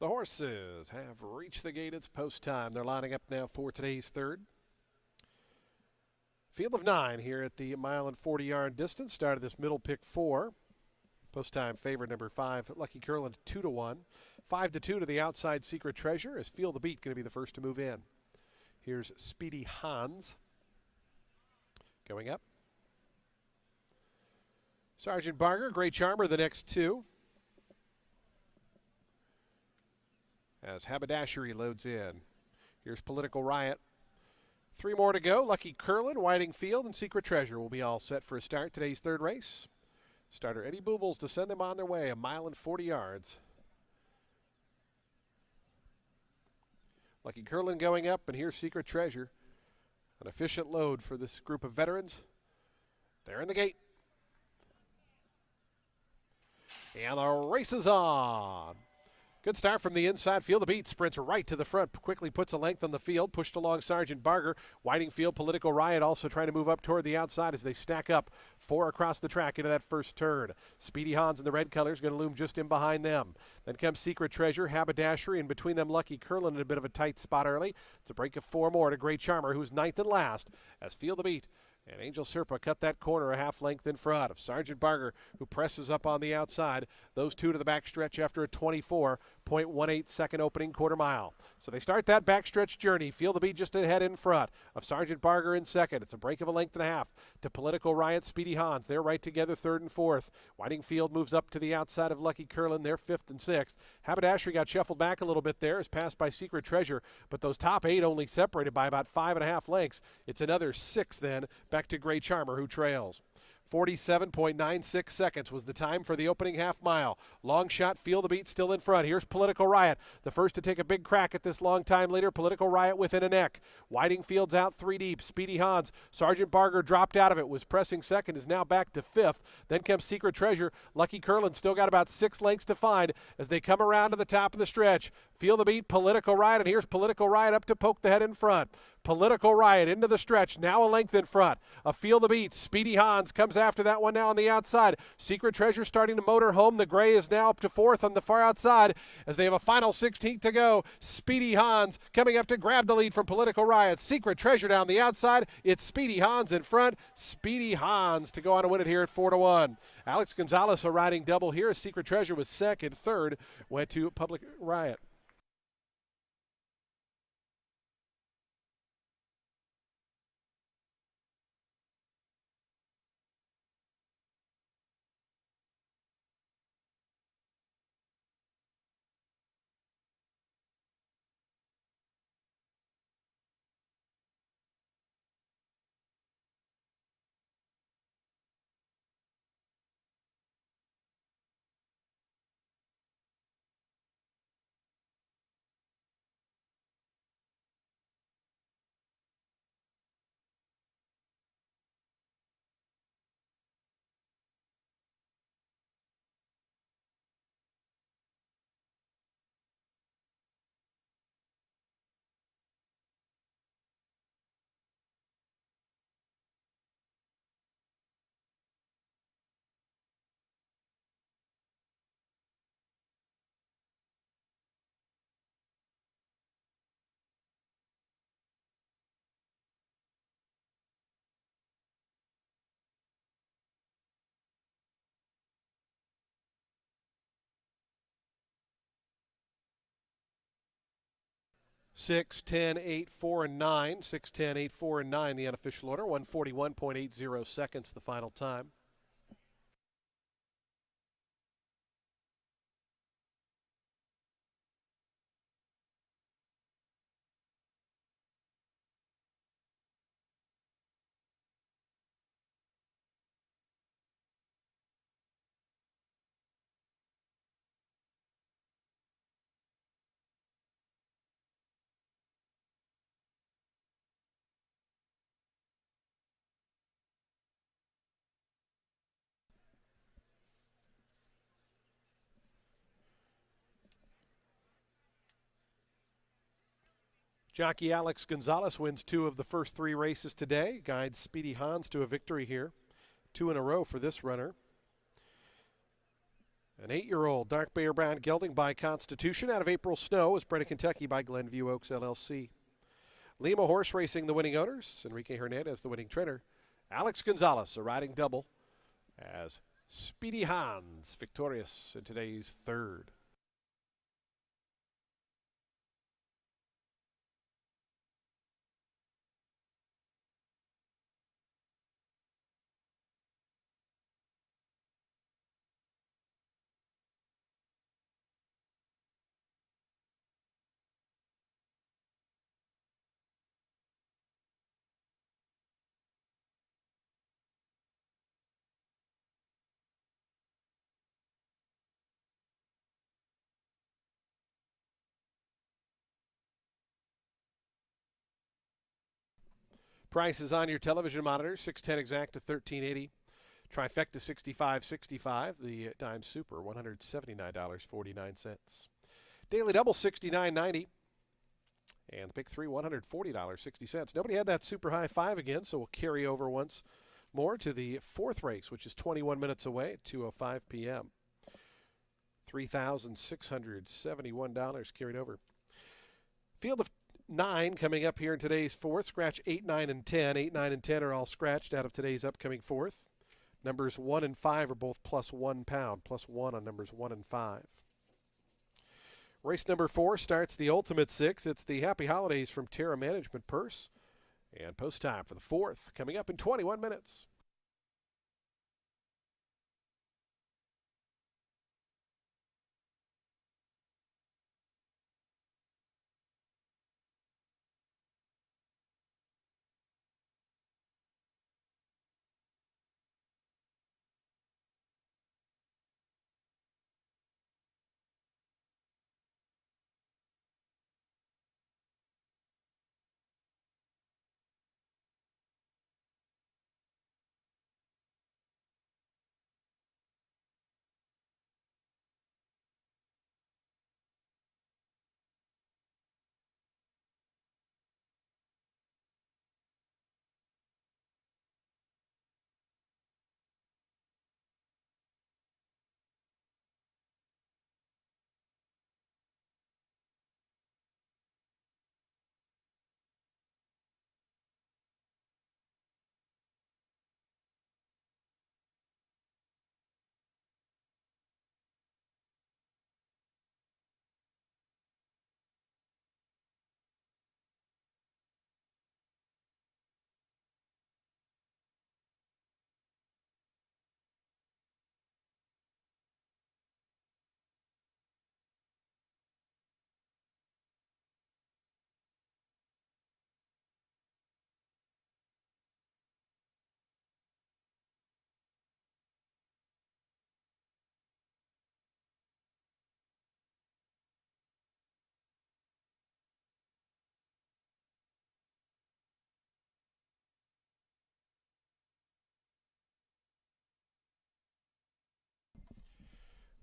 The horses have reached the gate. It's post time. They're lining up now for today's third. Field of 9 here at the 1.40-yard distance. Started this middle pick 4. Post time favorite number 5, Lucky Curlin, 2-1. 5-2 to the outside Secret Treasure. As Feel the Beat going to be the first to move in. Here's Speedy Hans going up. Sergeant Barger, Great Charmer, the next 2. As Haberdashery loads in. Here's Political Riot. 3 more to go. Lucky Curlin, Whiting Field, and Secret Treasure will be all set for a start. Today's third race. Starter Eddie Boobles to send them on their way, 1.40 miles. Lucky Curlin going up, and here's Secret Treasure. An efficient load for this group of veterans. They're in the gate. And the race is on. Good start from the inside. Feel the Beat sprints right to the front. Quickly puts a length on the field. Pushed along Sergeant Barger. Whiting Field, Political Riot also trying to move up toward the outside as they stack up 4 across the track into that first turn. Speedy Hans in the red colors going to loom just in behind them. Then comes Secret Treasure, Haberdashery, and between them Lucky Curlin in a bit of a tight spot early. It's a break of 4 more to Great Charmer, who's 9th and last as Feel the Beat and Angel Serpa cut that corner a half length in front of Sergeant Barger, who presses up on the outside. Those 2 to the backstretch after a 24.18 second opening quarter mile. So they start that backstretch journey. Feel the Beat just ahead in front of Sergeant Barger in second. It's a break of a length and a half to Political Riot, Speedy Hans. They're right together, 3rd and 4th. Whiting Field moves up to the outside of Lucky Curlin. They're 5th and 6th. Haberdashery got shuffled back a little bit there, is passed by Secret Treasure, but those top 8 only separated by about 5.5 lengths. It's another 6 then, back to Great Charmer, who trails. 47.96 seconds was the time for the opening half mile. Long shot, Feel the Beat still in front. Here's Political Riot, the first to take a big crack at this long time leader. Political Riot within a neck. Whiting Field's out 3 deep. Speedy Hans, Sergeant Barger dropped out of it, was pressing second, is now back to 5th. Then comes Secret Treasure. Lucky Curlin still got about 6 lengths to find as they come around to the top of the stretch. Feel the Beat, Political Riot, and here's Political Riot up to poke the head in front. Political Riot into the stretch, now a length in front. A Feel the Beat, Speedy Hans comes after that one now on the outside. Secret Treasure starting to motor home. The gray is now up to 4th on the far outside as they have a final 16th to go. Speedy Hans coming up to grab the lead from Political Riot. Secret Treasure down the outside. It's Speedy Hans in front. Speedy Hans to go on and win it here at 4-1. Alex Gonzalez a riding double here. Secret Treasure was second. 3rd went to Public Riot. Six, 10, 8, 4, and 9. 6, 10, 8, 4, and 9, the unofficial order. 141.80 seconds, the final time. Jockey Alex Gonzalez wins 2 of the first 3 races today. Guides Speedy Hans to a victory here. 2 in a row for this runner. An 8-year-old dark Bear Brown gelding by Constitution out of April Snow is bred in Kentucky by Glenview Oaks LLC. Lima Horse Racing, the winning owners. Enrique Hernandez, the winning trainer. Alex Gonzalez, a riding double, as Speedy Hans victorious in today's third. Prices on your television monitor, 610 exact to 1380. Trifecta 65.65. The Dime Super $179.49. Daily Double 69.90. And the Pick 3 $140.60. Nobody had that super high 5 again, so we'll carry over once more to the 4th race, which is 21 minutes away at 2:05 p.m. $3,671 carried over. Field of 9 coming up here in today's 4th. Scratch 8, 9, and 10. 8, 9, and 10 are all scratched out of today's upcoming 4th. Numbers 1 and 5 are both plus £1, +1 on numbers 1 and 5. Race number 4 starts the Ultimate 6. It's the Happy Holidays from Terra Management Purse. And post time for the 4th coming up in 21 minutes.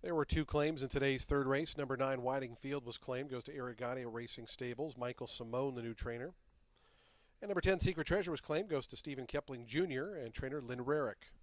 There were 2 claims in today's 3rd race. Number 9, Whiting Field was claimed. Goes to Aragonio Racing Stables. Michael Simone, the new trainer. And number 10, Secret Treasure was claimed. Goes to Stephen Kepling Jr. and trainer Lynn Rarick.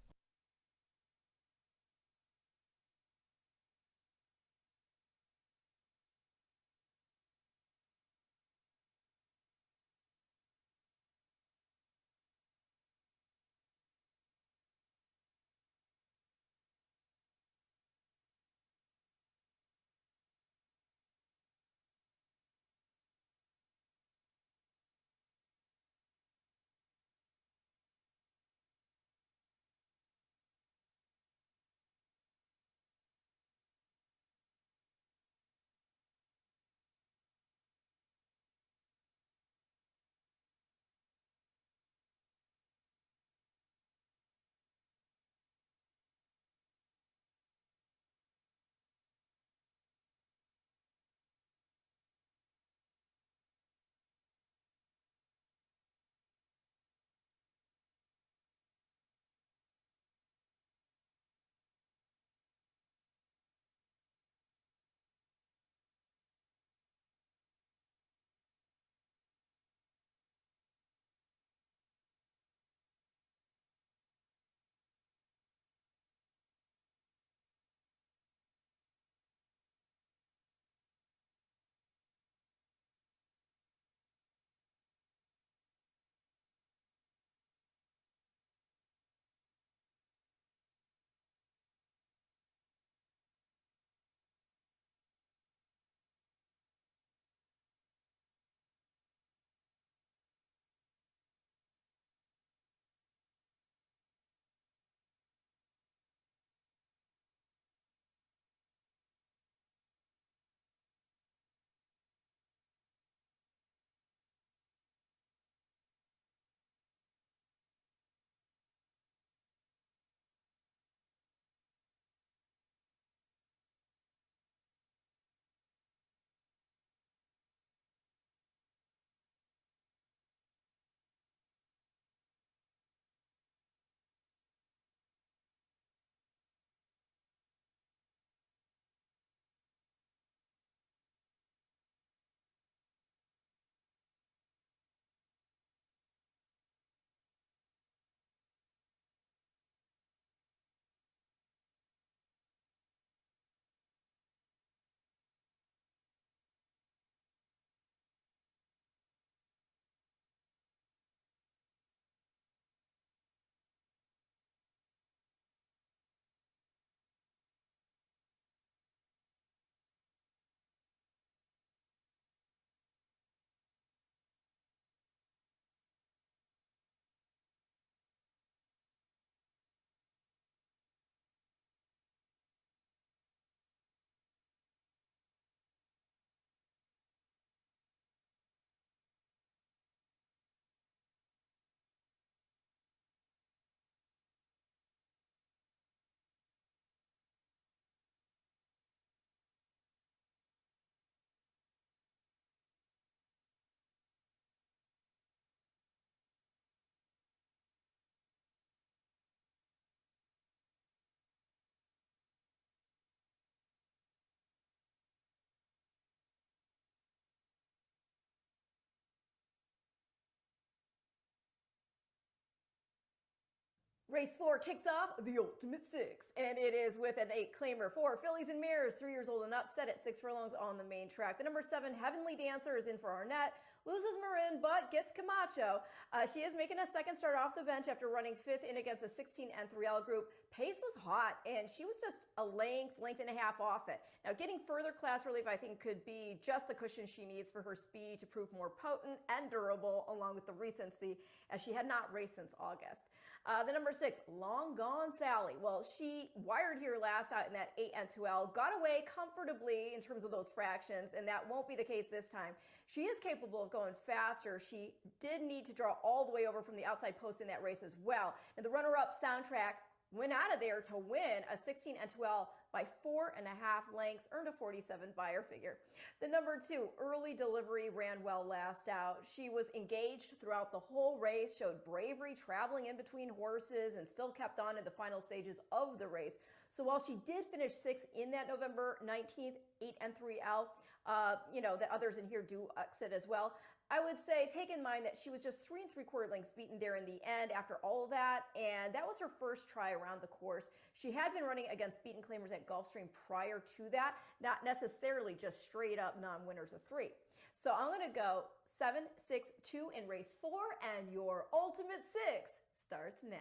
Race 4 kicks off the Ultimate Six, and it is with an 8-claimer for Fillies and Mares, 3 years old and up, set at 6 furlongs on the main track. The number 7 Heavenly Dancer is in for Arnett, loses Marin, but gets Camacho. She is making a second start off the bench after running 5th in against a 16 N3L group. Pace was hot, and she was just a length and a half off it. Now, getting further class relief, I think, could be just the cushion she needs for her speed to prove more potent and durable, along with the recency, as she had not raced since August. The number 6, Long Gone Sally. Well, she wired here last out in that 8 N2L, got away comfortably in terms of those fractions, and that won't be the case this time. She is capable of going faster. She did need to draw all the way over from the outside post in that race as well. And the runner-up Soundtrack went out of there to win a 16 N2L by 4.5 lengths, earned a 47 buyer figure. The number 2, Early Delivery, ran well last out. She was engaged throughout the whole race, showed bravery traveling in between horses, and still kept on in the final stages of the race. So while she did finish 6th in that November 19th 8 N3L, that others in here do exit as well, I would say take in mind that she was just 3 3/4 lengths beaten there in the end after all of that, and that was her first try around the course. She had been running against beaten claimers at Gulfstream prior to that, not necessarily just straight up non-winners of 3. So I'm going to go 7, 6, 2 in race 4, and your Ultimate Six starts now.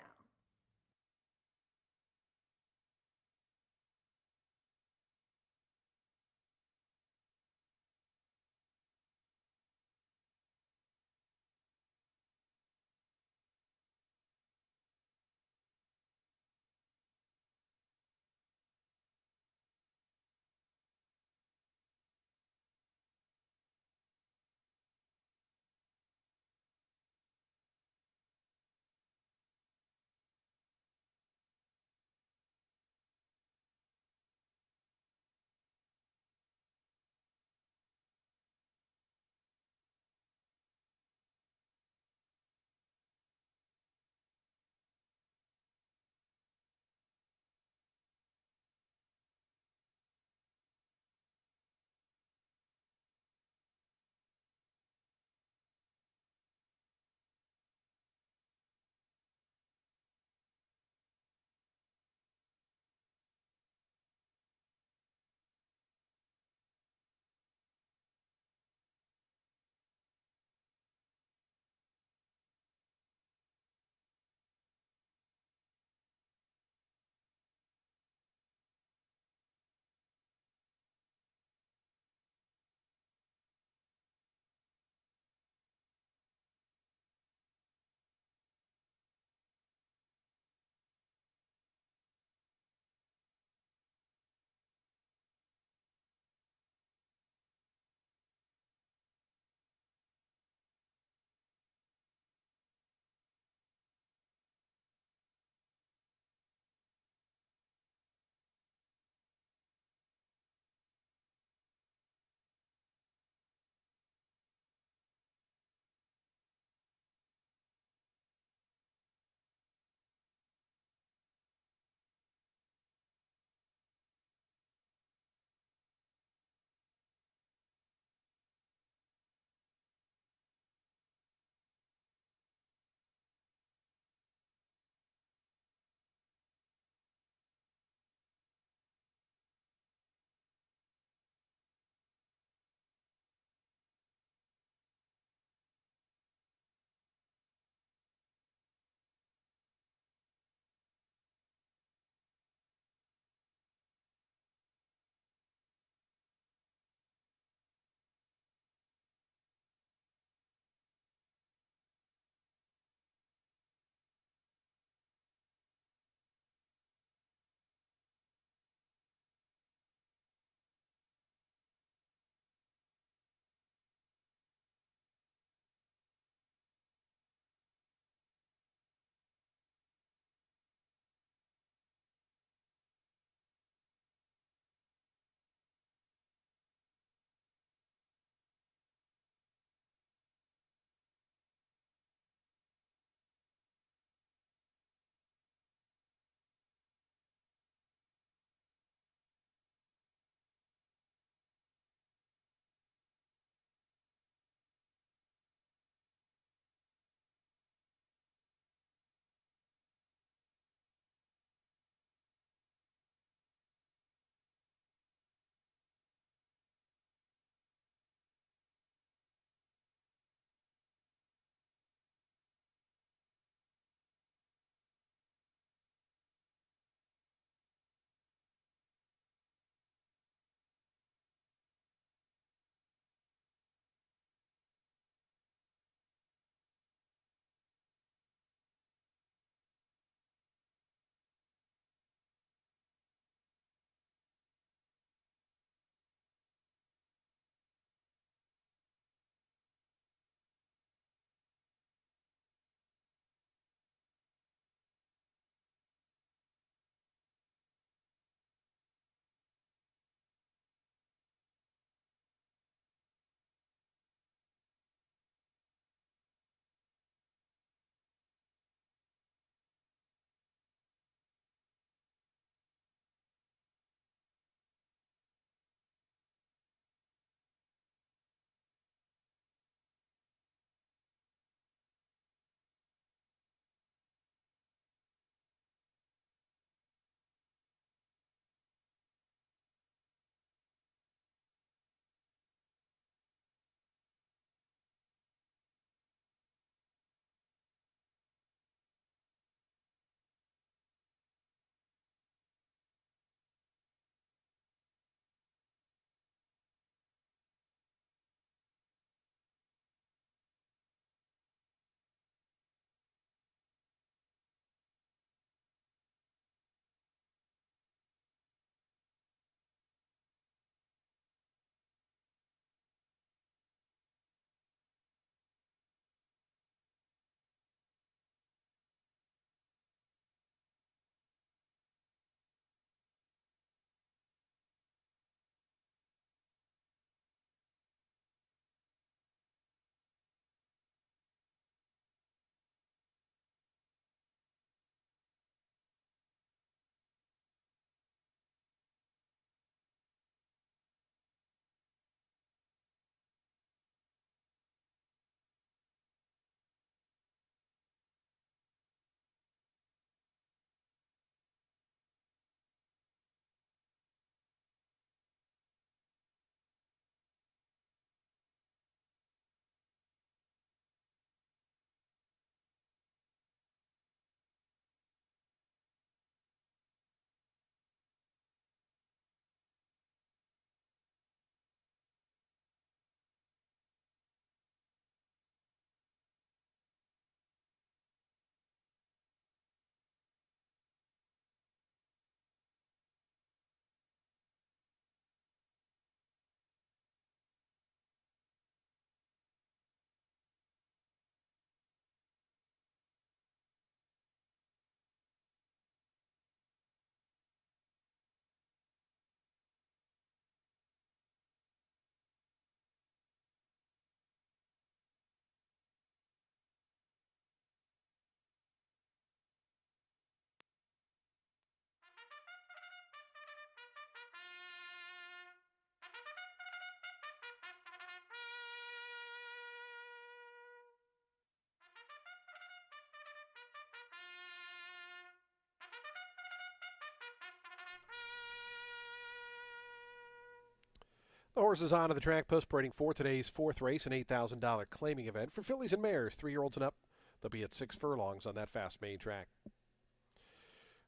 The horses onto the track post parading for today's fourth race, an $8,000 claiming event for fillies and mares, 3-year-olds and up. They'll be at 6 furlongs on that fast main track.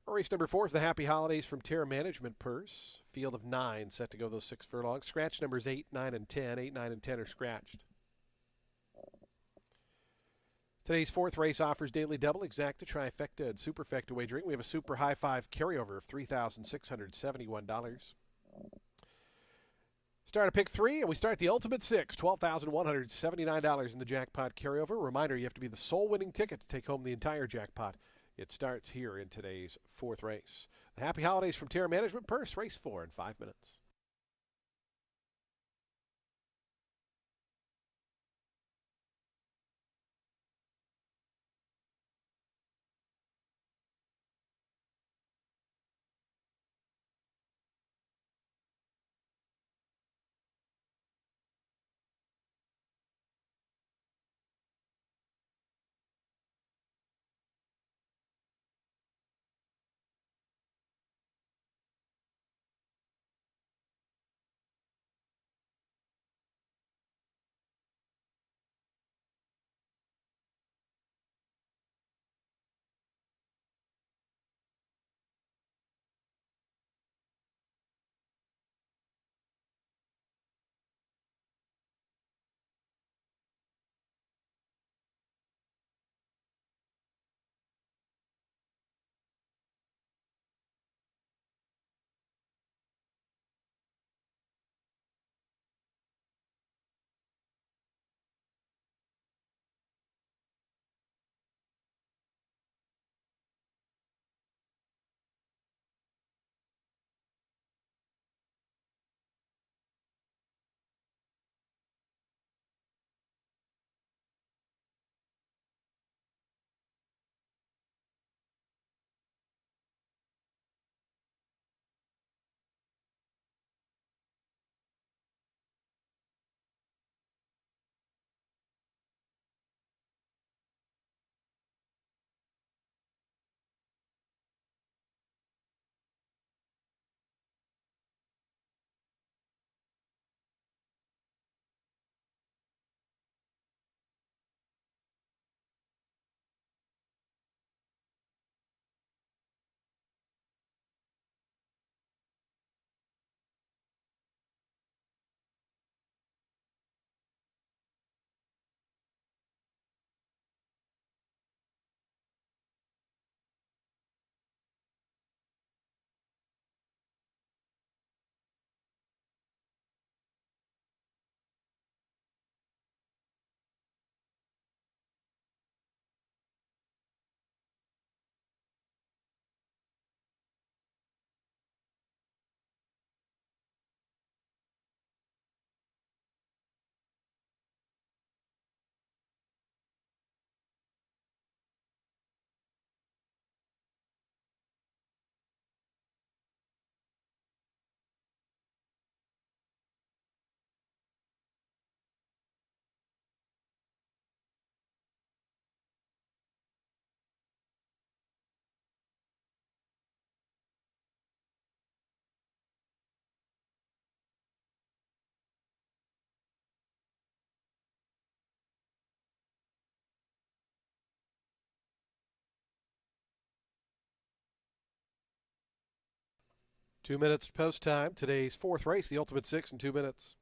Race number 4 is the Happy Holidays from Terra Management Purse. Field of 9 set to go those 6 furlongs. Scratch numbers 8, 9, and 10. 8, 9, and 10 are scratched. Today's fourth race offers daily double, exacta, trifecta, and superfecta wagering. We have a super high five carryover of $3,671. Start at pick 3, and we start the ultimate 6, $12,179 in the jackpot carryover. Reminder, you have to be the sole winning ticket to take home the entire jackpot. It starts here in today's fourth race. The Happy Holidays from Terra Management Purse, race 4 in 5 minutes. Two minutes post time. Today's fourth race, the Ultimate 6 in 2 minutes.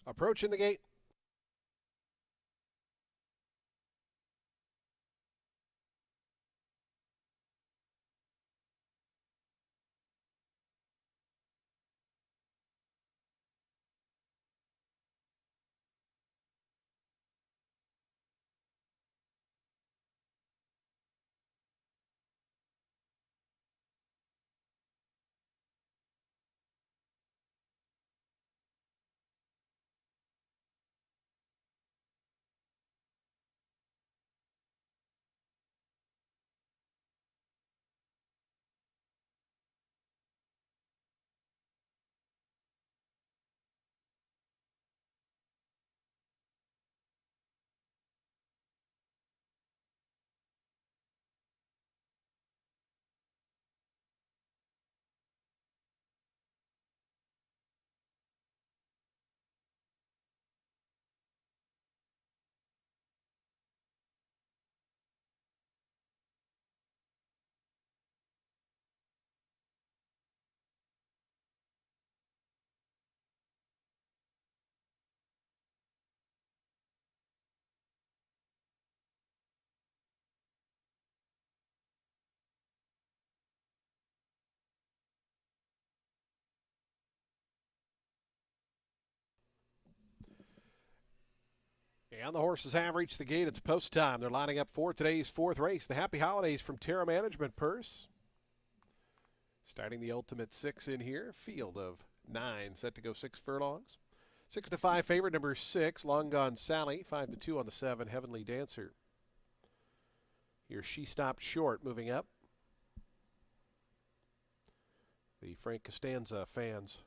Approaching the gate. And the horses have reached the gate. It's post time. They're lining up for today's fourth race. The Happy Holidays from Terra Management Purse. Starting the ultimate 6 in here. Field of 9 set to go 6 furlongs. 6-5 favorite number 6, Long Gone Sally. 5-2 on the 7, Heavenly Dancer. Here She Stopped Short moving up. The Frank Costanza fans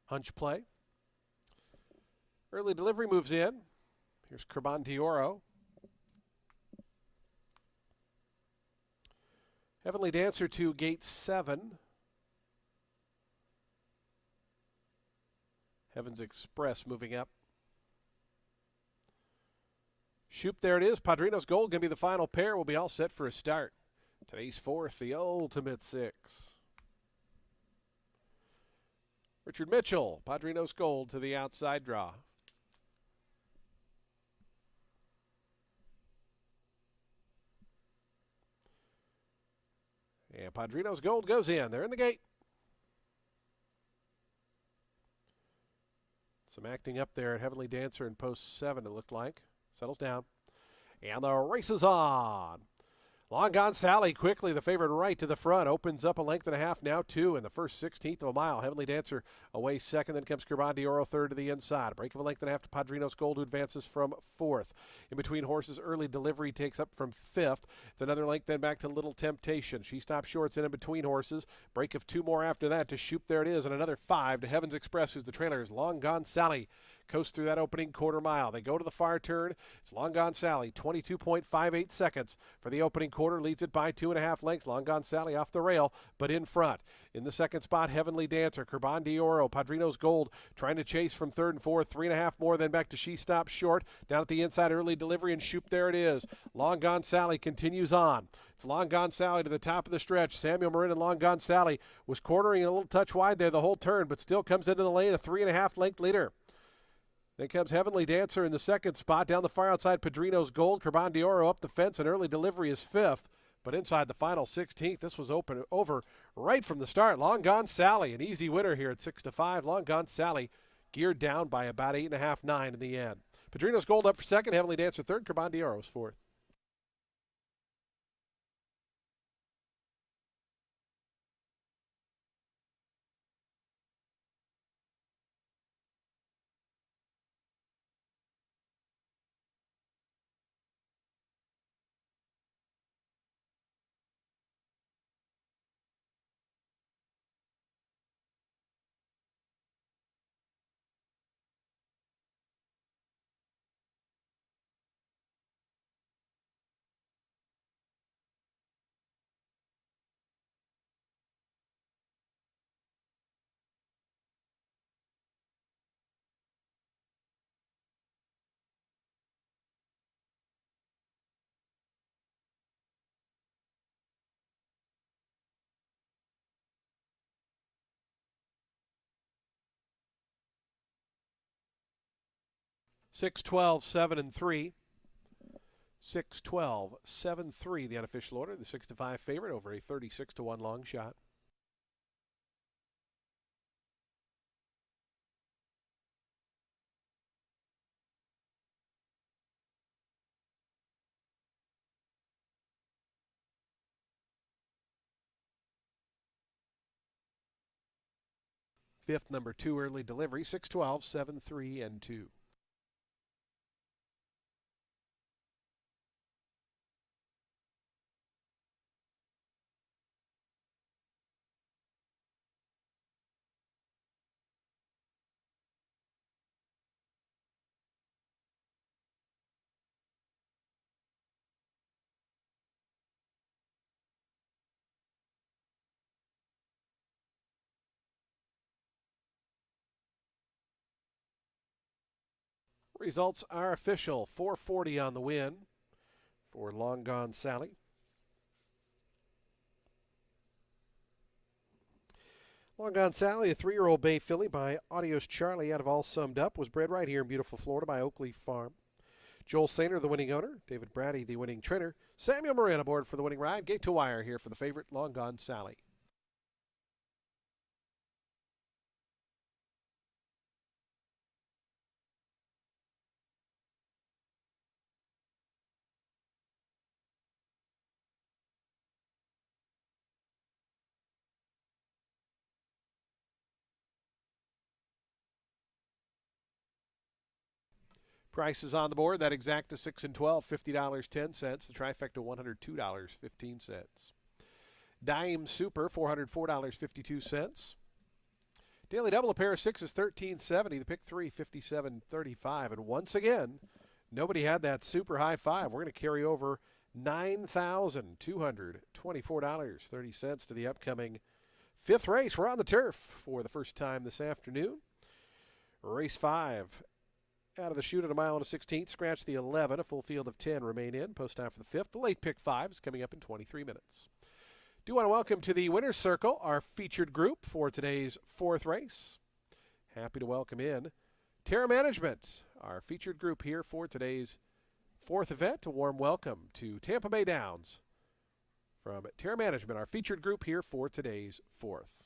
hunch play. Early delivery moves in. Here's Curban Dioro. Heavenly Dancer to gate 7. Heavens Express moving up. Shoop, there it is. Padrino's Gold going to be the final pair. We'll be all set for a start. Today's fourth, the ultimate 6. Richard Mitchell, Padrino's Gold to the outside draw. And Padrino's Gold goes in. They're in the gate. Some acting up there at Heavenly Dancer in post 7, it looked like. Settles down. And the race is on. Long Gone Sally quickly, the favorite right to the front. Opens up a length and a half, now 2 in the first 16th of a mile. Heavenly Dancer away second, then comes Curban Dioro third to the inside. A break of a length and a half to Padrino's Gold, who advances from 4th. In between horses, Early Delivery takes up from 5th. It's another length then back to Little Temptation. She Stopped Short's in between horses. Break of 2 more after that to Shoop, there it is, and another 5 to Heavens Express, who's the trailer is Long Gone Sally. Coast through that opening quarter mile. They go to the far turn. It's Long Gone Sally, 22.58 seconds for the opening quarter. Leads it by 2.5 lengths. Long Gone Sally off the rail, but in front. In the second spot, Heavenly Dancer, Curban Dioro, Padrino's Gold trying to chase from 3rd and 4th. 3.5 more, then back to She Stopped Short. Down at the inside, Early Delivery, and Shoop, there it is. Long Gone Sally continues on. It's Long Gone Sally to the top of the stretch. Samuel Marin and Long Gone Sally was cornering a little touch wide there the whole turn, but still comes into the lane, a 3.5 length leader. Then comes Heavenly Dancer in the second spot. Down the far outside, Padrino's Gold. Curban Dioro up the fence, and Early Delivery is 5th. But inside the final 16th, this was over right from the start. Long Gone Sally, an easy winner here at 6-5. Long Gone Sally geared down by about 8.5, 9 in the end. Padrino's Gold up for second. Heavenly Dancer third. Curban Dioro was 4th. 6-12, 7 and 3. 6-12, 7-3, the unofficial order. The 6-5 favorite over a 36-1 long shot. Fifth, number 2, early delivery. 6-12, 7-3 and 2. Results are official. 440 on the win for Long Gone Sally. Long Gone Sally, a 3-year-old bay filly by Audios Charlie out of All Summed Up, was bred right here in beautiful Florida by Oakley Farm. Joel Sainer, the winning owner. David Brady, the winning trainer. Samuel Moran aboard for the winning ride. Gate to wire here for the favorite, Long Gone Sally. Prices on the board. That exact to 6 and 12, $50.10. The trifecta, $102.15. Dime Super, $404.52. Daily double, a pair of sixes, $13.70. The pick three, $57.35. And once again, nobody had that super high five. We're going to carry over $9,224.30 to the upcoming fifth race. We're on the turf for the first time this afternoon. Race 5. Out of the chute at a mile and a 16th. Scratch the 11. A full field of 10 remain in. Post time for the fifth. The late pick 5 is coming up in 23 minutes. Do want to welcome to the winner's circle our featured group for today's fourth race. Happy to welcome in Terra Management, our featured group here for today's fourth event. A warm welcome to Tampa Bay Downs from Terra Management, our featured group here for today's fourth.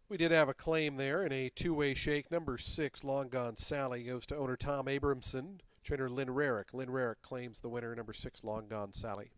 We did have a claim there in a two-way shake. Number 6, Long Gone Sally, goes to owner Tom Abramson. Trainer Lynn Rarick. Lynn Rarick claims the winner, number 6, Long Gone Sally.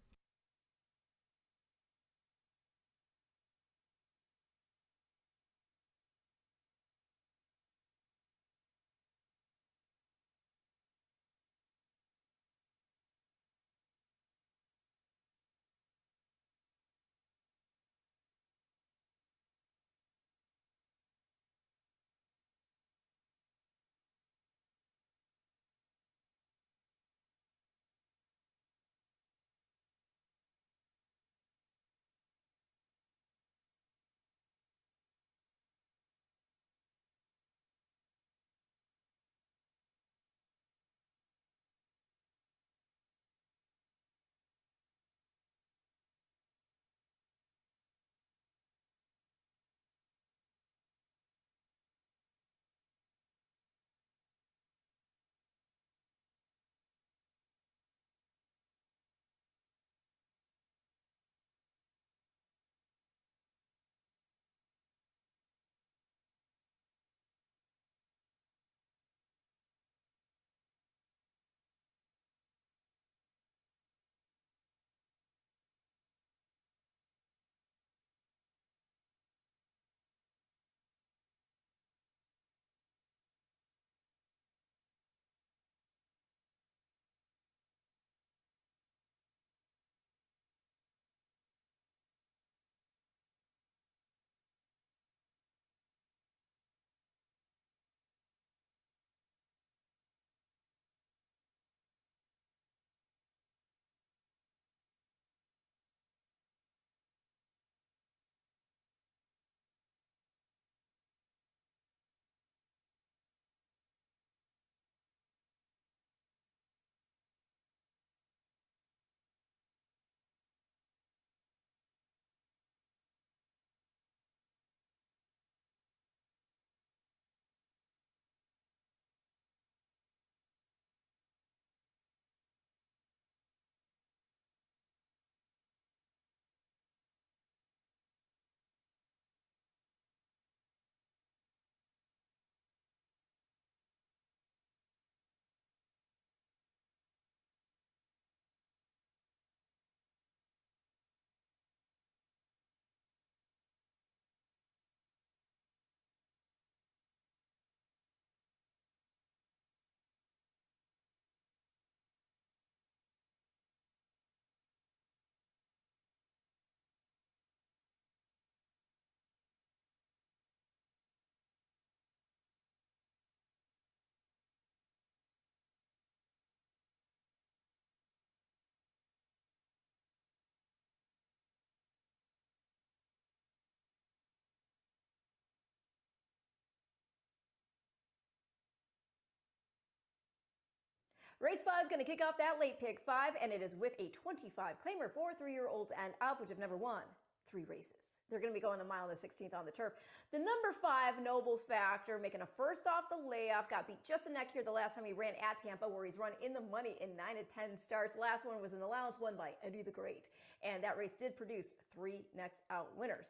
Race 5 is going to kick off that late pick 5, and it is with a 25 claimer for 3-year-olds and up, which have never won 3 races. They're going to be going a mile on the 16th on the turf. The number 5, Noble Factor, making a first off the layoff, got beat just a neck here the last time he ran at Tampa, where he's run in the money in 9 of 10 starts. Last one was an allowance won by Eddie the Great, and that race did produce 3 next out winners.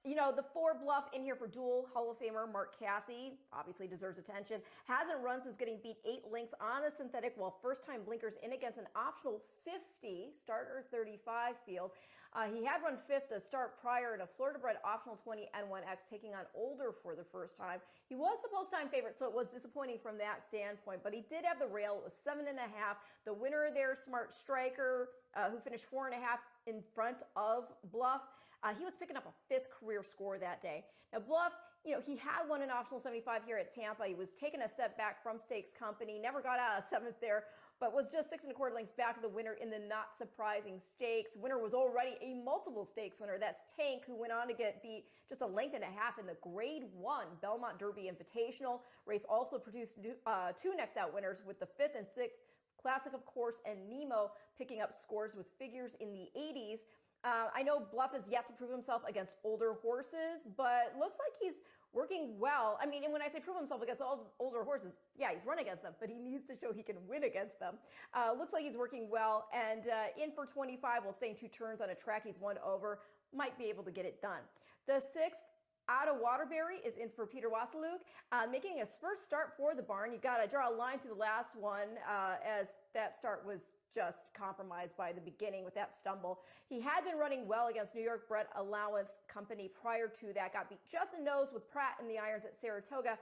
You know, the 4 bluff in here for dual Hall of Famer Mark Casse obviously deserves attention. Hasn't run since getting beat 8 lengths on the synthetic, while first-time blinkers in against an optional 50 starter 35 field. He had run 5th to start prior in a Florida-bred optional 20 N1X, taking on Older for the first time. He was the post-time favorite, so it was disappointing from that standpoint, but he did have the rail. It was 7.5. The winner there, Smart Striker, who finished 4.5 in front of Bluff. He was picking up a 5th career score that day. Now, Bluff, you know, he had won an optional 75 here at Tampa. He was taking a step back from Stakes Company, never got out of 7th there, but was just 6 1/4 lengths back of the winner in the not surprising stakes. Winner was already a multiple stakes winner. That's Tank, who went on to get beat just 1.5 lengths in the Grade 1 Belmont Derby Invitational. Race also produced 2 next out winners, with the 5th and 6th Classic, of course, and Nemo picking up scores with figures in the 80s. I know Bluff has yet to prove himself against older horses, but looks like he's working well. I mean, and when I say prove himself against older horses, yeah, he's run against them, but he needs to show he can win against them. Looks like he's working well, and in for 25 while staying 2 turns on a track he's won over, might be able to get it done. The 6th, Out of Waterbury, is in for Peter Wasiluk, making his first start for the barn. You got to draw a line through the last one, as that start was just compromised by the beginning with that stumble. He had been running well against New York bred Allowance Company prior to that. Got beat just in nose with Pratt in the irons at Saratoga.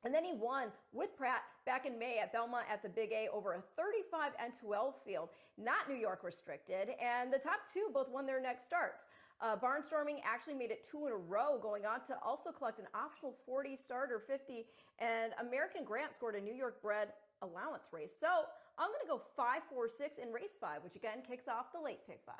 And then he won with Pratt back in May at Belmont at the Big A over a 35 N2L field, not New York restricted. And the top 2 both won their next starts. Barnstorming actually made it 2 in a row, going on to also collect an optional 40 starter 50. And American Grant scored a New York bred allowance race. So I'm going to go 5, 4, 6 in race 5, which again kicks off the late pick 5.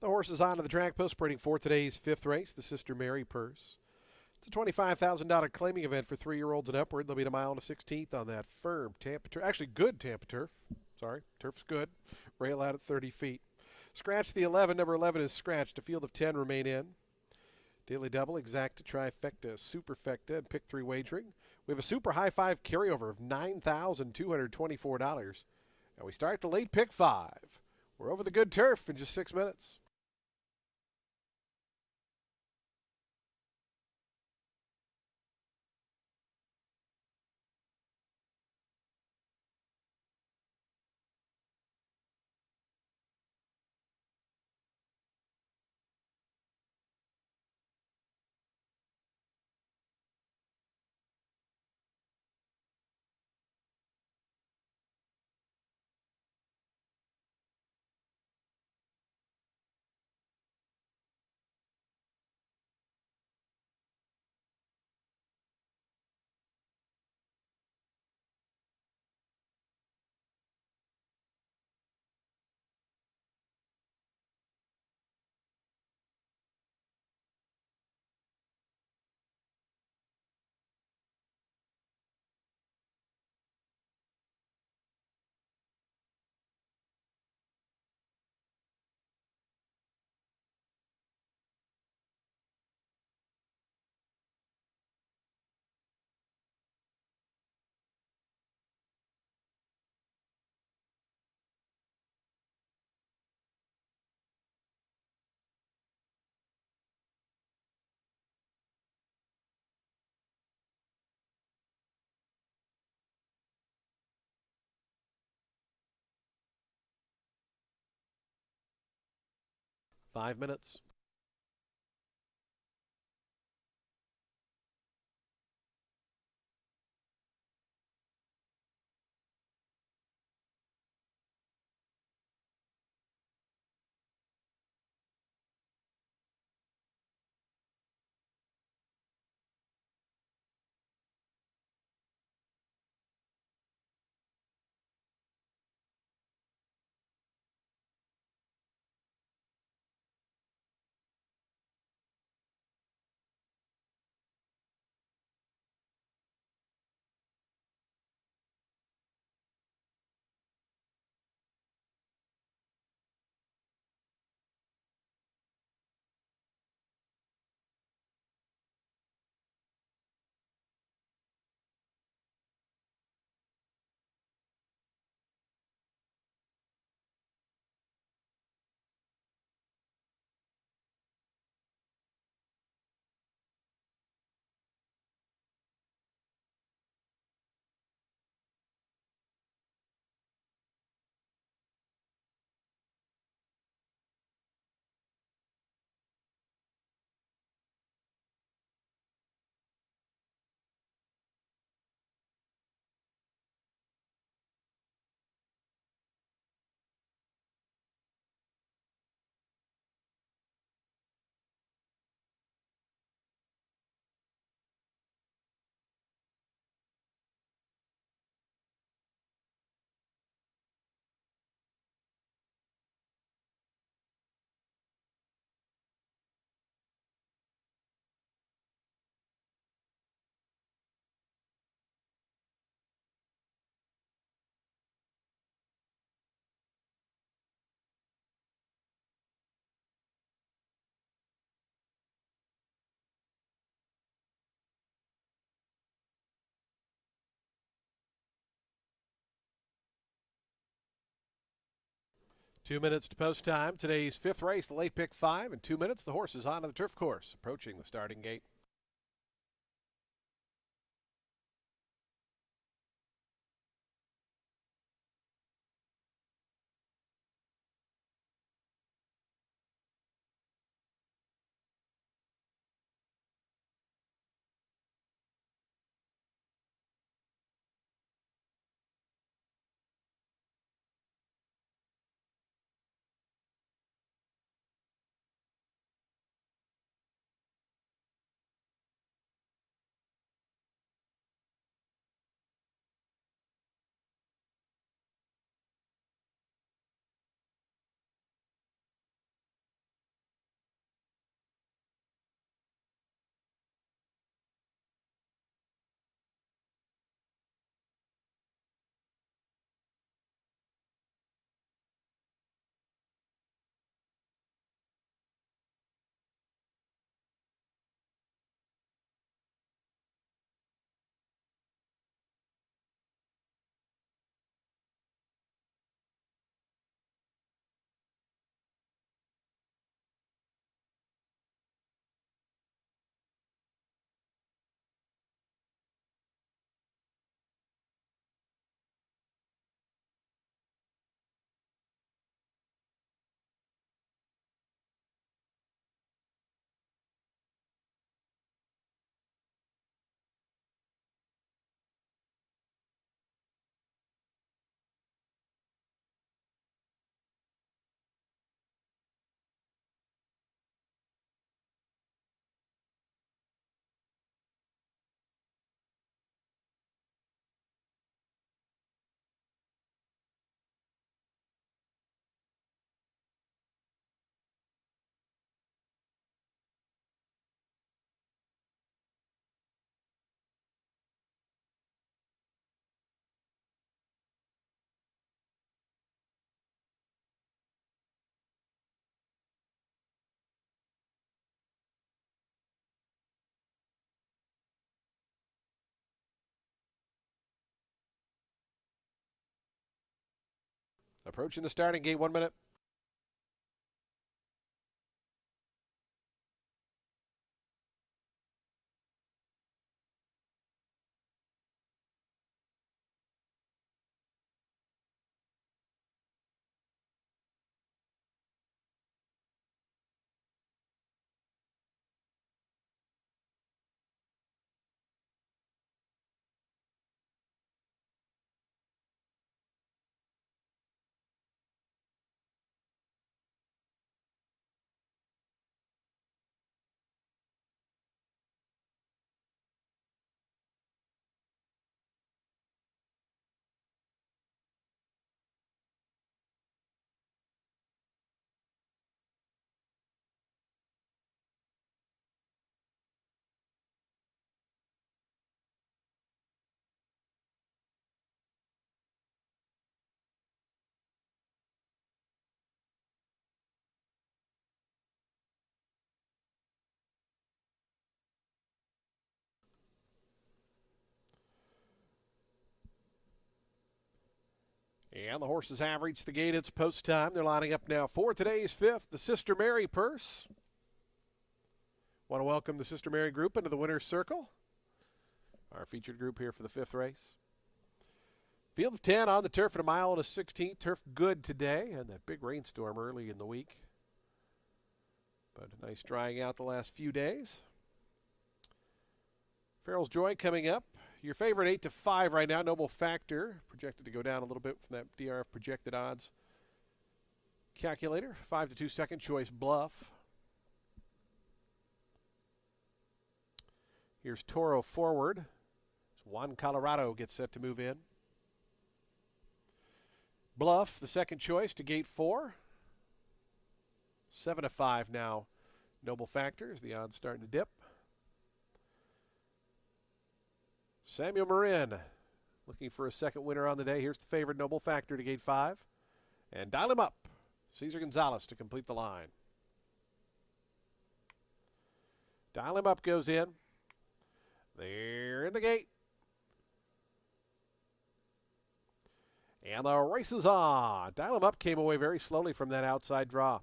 The horses onto the track post sprinting for today's fifth race, the Sister Mary Purse. It's a $25,000 claiming event for 3-year-olds and upward. They'll be a mile and a 16th on that firm Tampa turf. Actually, good Tampa turf. Sorry, turf's good. Rail out at 30 feet. Scratch the 11. Number 11 is scratched. A field of 10 remain in. Daily double, exacta, trifecta, superfecta, and pick 3 wagering. We have a super high 5 carryover of $9,224. And we start the late pick 5. We're over the good turf in just 6 minutes. Five minutes. Two minutes to post time. Today's fifth race, the late pick 5. In 2 minutes, the horse is onto the turf course, approaching the starting gate. Approaching the starting gate, 1 minute. And the horses have reached the gate. It's post time. They're lining up now for today's fifth, the Sister Mary Purse. Want to welcome the Sister Mary group into the winner's circle. Our featured group here for the fifth race. Field of 10 on the turf at a mile and a 16th. Turf good today, and that big rainstorm early in the week. But a nice drying out the last few days. Farrell's Joy coming up. Your favorite 8 to 5 right now, Noble Factor, projected to go down a little bit from that DRF projected odds calculator. 5 to 2 second choice Bluff. Here's Toro Forward. Juan Colorado gets set to move in. Bluff, the second choice to gate 4. 7 to 5 now. Noble Factor as the odds starting to dip. Samuel Marin looking for a second winner on the day. Here's the favorite Noble Factor to gate 5. And dial him up. Cesar Gonzalez to complete the line. Dial him up goes in. They're in the gate. And the race is on. Dial him up came away very slowly from that outside draw.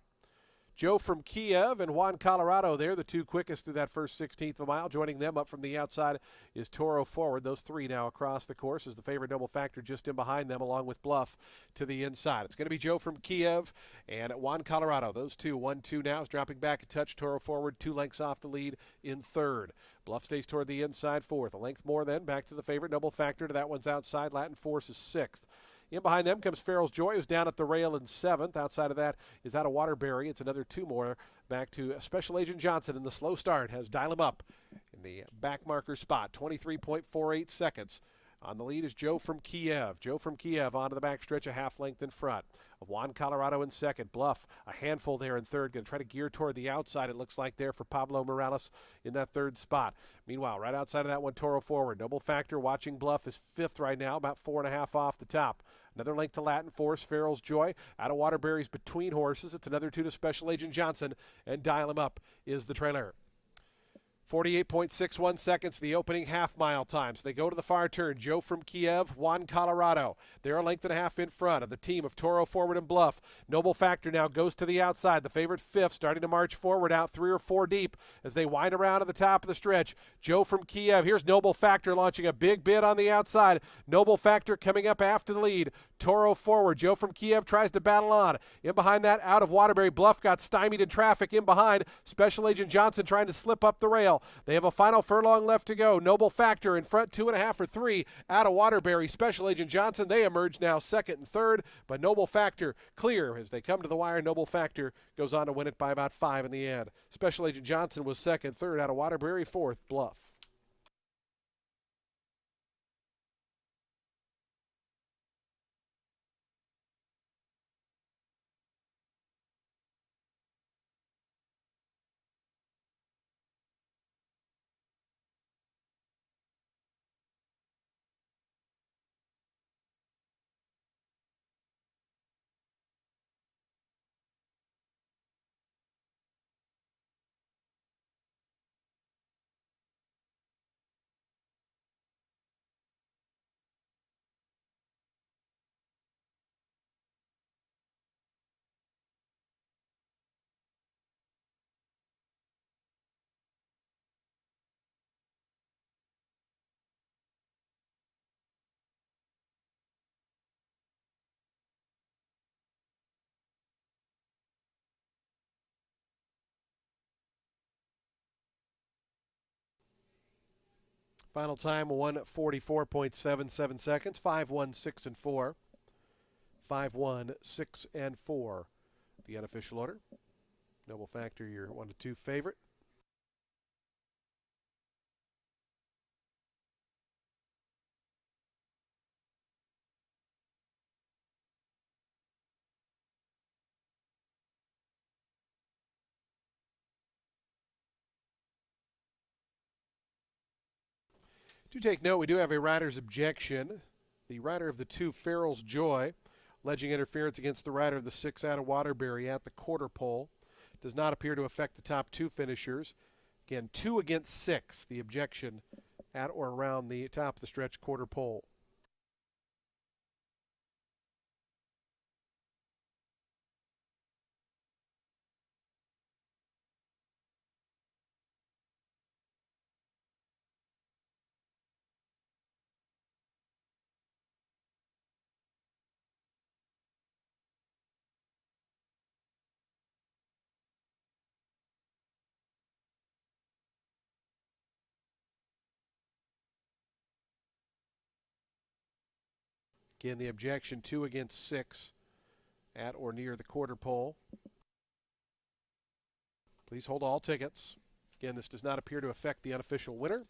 Joe from Kiev and Juan Colorado there, the two quickest through that first 16th of a mile. Joining them up from the outside is Toro Forward. Those three now across the course as the favorite Noble Factor just in behind them along with Bluff to the inside. It's going to be Joe from Kiev and Juan Colorado. Those two, 1-2 now is dropping back a touch. Toro Forward 2 lengths off the lead in third. Bluff stays toward the inside fourth. A length more then back to the favorite Noble Factor. To that one's outside. Latin Force is sixth. In behind them comes Farrell's Joy, who's down at the rail in seventh. Outside of that is Out of Waterbury. It's another 2 more back to Special Agent Johnson. In the slow start has Dial Him Up in the back marker spot. 23.48 seconds. On the lead is Joe from Kiev. Joe from Kiev onto the back stretch, a half length in front. Juan Colorado in second. Bluff, a handful there in third. Going to try to gear toward the outside, it looks like there for Pablo Morales in that third spot. Meanwhile, right outside of that one, Toro Forward. Noble Factor watching Bluff is fifth right now, about 4.5 off the top. Another length to Latin Force, Farrell's Joy. Out of Waterbury's between horses. It's another 2 to Special Agent Johnson. And Dial Him Up is the trailer. 48.61 seconds, the opening half-mile time. So they go to the far turn. Joe from Kiev, Juan Colorado. They're a length and a half in front of the team of Toro Forward and Bluff. Noble Factor now goes to the outside. The favorite fifth starting to march forward out 3 or 4 deep as they wind around at the top of the stretch. Joe from Kiev. Here's Noble Factor launching a big bid on the outside. Noble Factor coming up after the lead. Toro Forward. Joe from Kiev tries to battle on. In behind that, Out of Waterbury. Bluff got stymied in traffic in behind. Special Agent Johnson trying to slip up the rail. They have a final furlong left to go. Noble Factor in front, 2.5 or 3. Out of Waterbury, Special Agent Johnson. They emerge now second and third, but Noble Factor clear as they come to the wire. Noble Factor goes on to win it by about 5 in the end. Special Agent Johnson was second, third. Out of Waterbury, fourth. Bluff. Final time 1:44.77 seconds. 5-1, 6 and 4. 5-1, 6 and 4. The unofficial order. Noble Factor, your 1-2 favorite. Do take note, we do have a rider's objection. The rider of the 2, Farrell's Joy, alleging interference against the rider of the 6 out of Waterbury at the quarter pole. Does not appear to affect the top 2 finishers. Again, 2 against 6, the objection at or around the top of the stretch quarter pole. Again, the objection 2 against 6 at or near the quarter pole. Please hold all tickets. Again, this does not appear to affect the unofficial winner.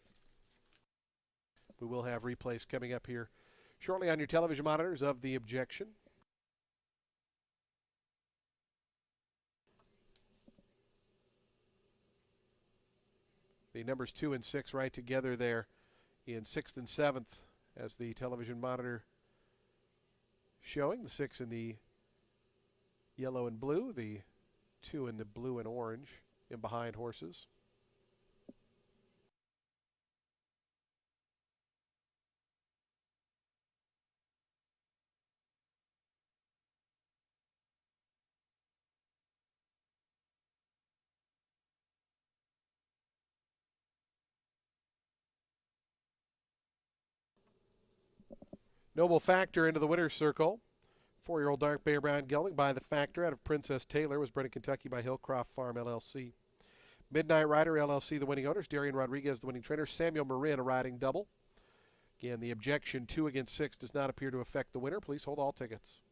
We will have replays coming up here shortly on your television monitors of the objection. The numbers 2 and 6 right together there in 6th and 7th as the television monitor showing. The 6 in the yellow and blue, the 2 in the blue and orange in behind horses. Noble Factor into the winner's circle. 4-year-old dark bay brown gelding by the Factor out of Princess Taylor was bred in Kentucky by Hillcroft Farm LLC. Midnight Rider LLC, the winning owners. Darian Rodriguez, the winning trainer. Samuel Marin, a riding double. Again, the objection 2 against 6 does not appear to affect the winner. Please hold all tickets.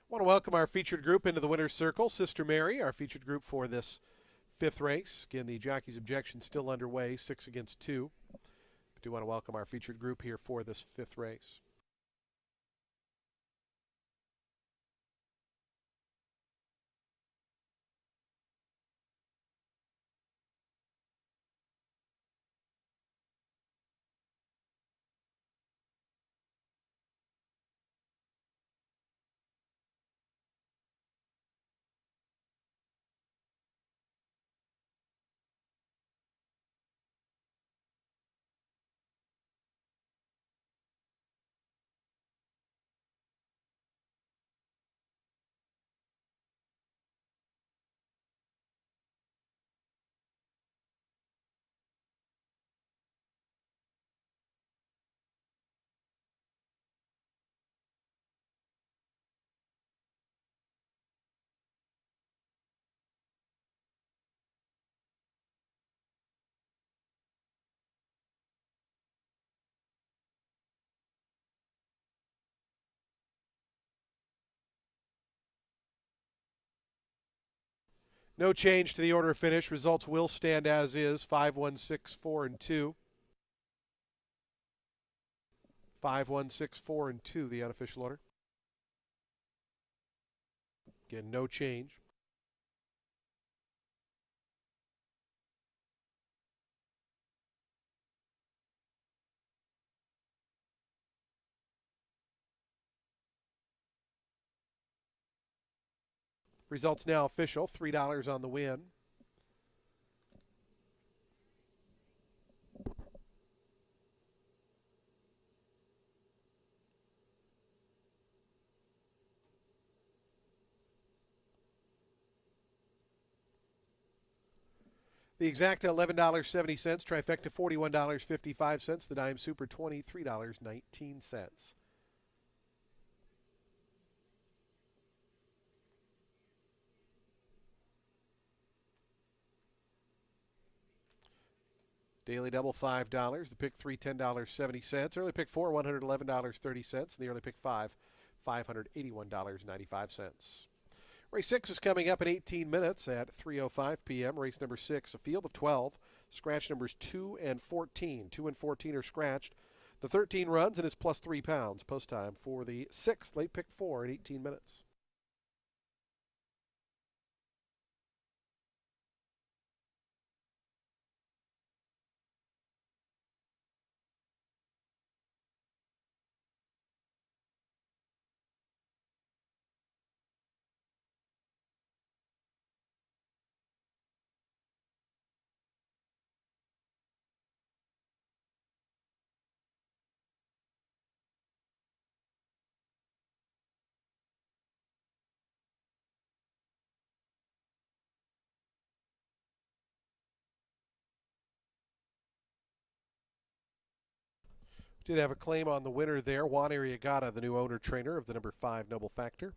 I want to welcome our featured group into the winner's circle. Sister Mary, our featured group for this 5th race. Again, the jockey's objection still underway, 6 against 2. I do want to welcome our featured group here for this 5th race. No change to the order of finish. Results will stand as is, 5, 1, 6, 4, and 2. 5, 1, 6, 4, and 2, the unofficial order. Again, no change. Results now official. $3 on the win. The exacta $11.70. Trifecta $41.55. The dime super $23.19. Daily double $5. The pick three $10.70. Early pick four $111.30. And the early pick five $581.95. Race 6 is coming up in 18 minutes at 3:05 p.m. Race number 6, a field of 12. Scratch numbers 2 and 14. 2 and 14 are scratched. The 13 runs and is plus 3 pounds. Post time for the 6th, late pick 4 in 18 minutes. Did have a claim on the winner there. Juan Arriagada, the new owner trainer of the number 5 Noble Factor.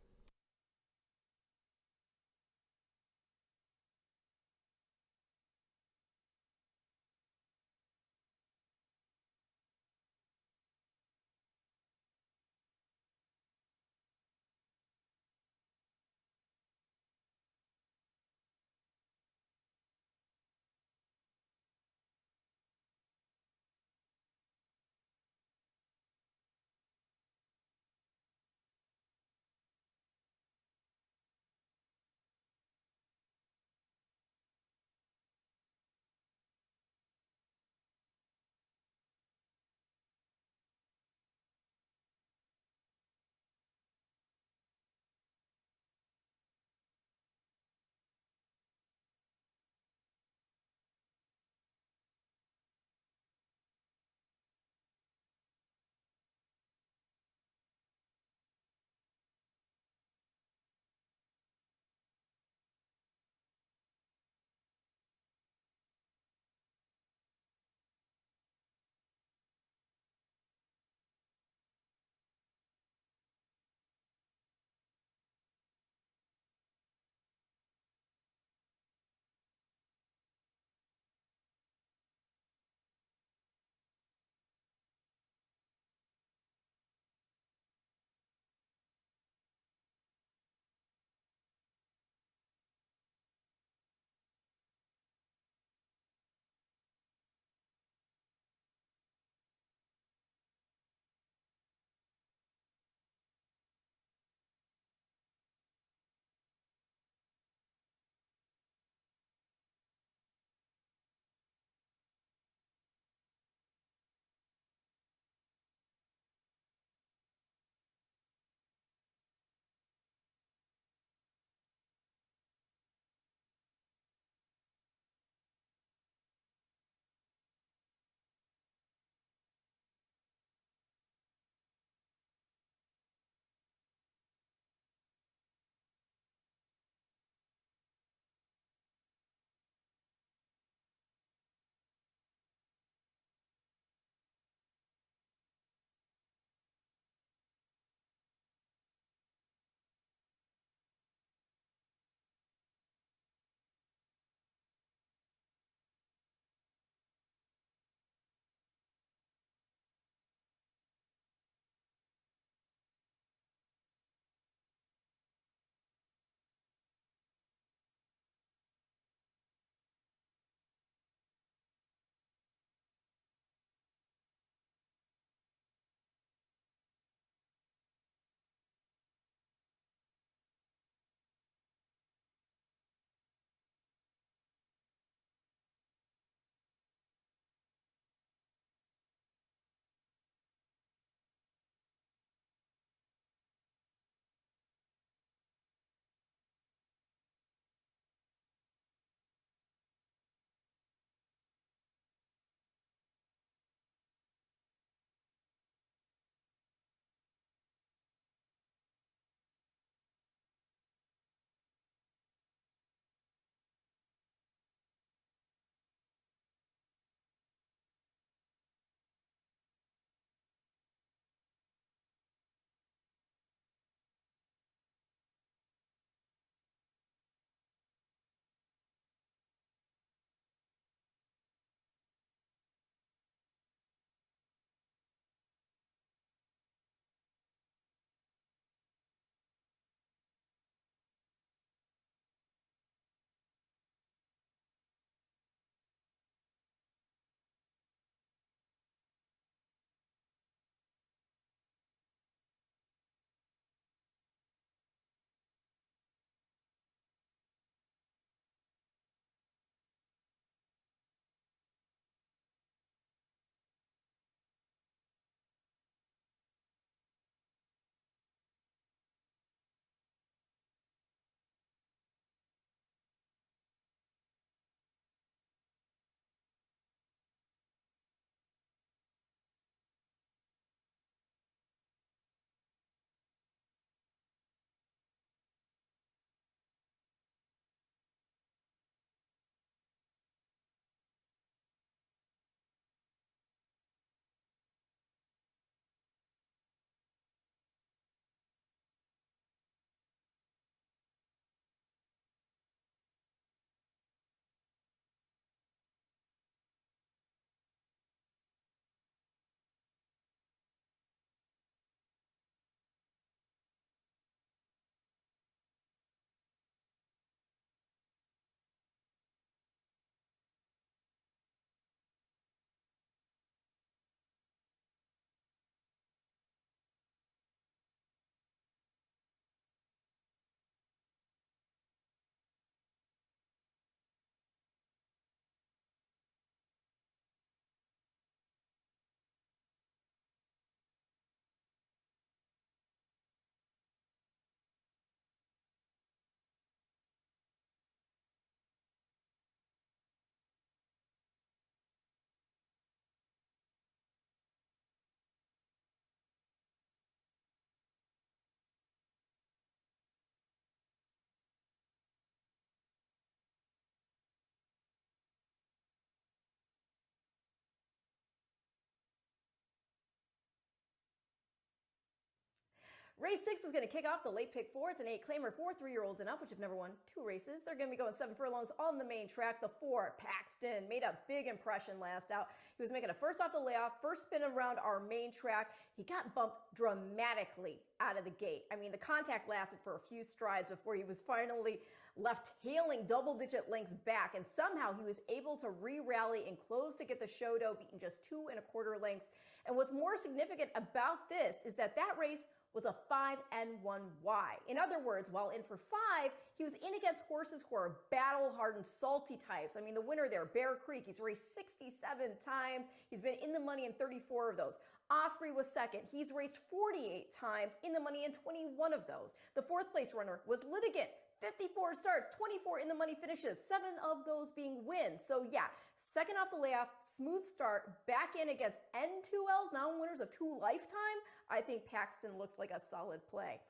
Race 6 is going to kick off the late pick 4. It's an 8-claimer for 3-year-olds and up, which have never won 2 races. They're going to be going 7 furlongs on the main track. The 4, Paxton, made a big impression last out. He was making a first off the layoff, first spin around our main track. He got bumped dramatically out of the gate. I mean, the contact lasted for a few strides before he was finally left tailing double-digit lengths back, and somehow he was able to re-rally and close to get the show dough, beating just 2 1/4 lengths. And what's more significant about this is that race was a 5-1Y. In other words, while in for 5, he was in against horses who are battle-hardened, salty types. I mean, the winner there, Bear Creek, he's raced 67 times. He's been in the money in 34 of those. Osprey was second. He's raced 48 times, in the money in 21 of those. The 4th place runner was Litigant. 54 starts, 24 in the money finishes, 7 of those being wins. So yeah, second off the layoff, smooth start, back in against N2Ls, now winners of 2 Lifetime. I think Paxton looks like a solid play.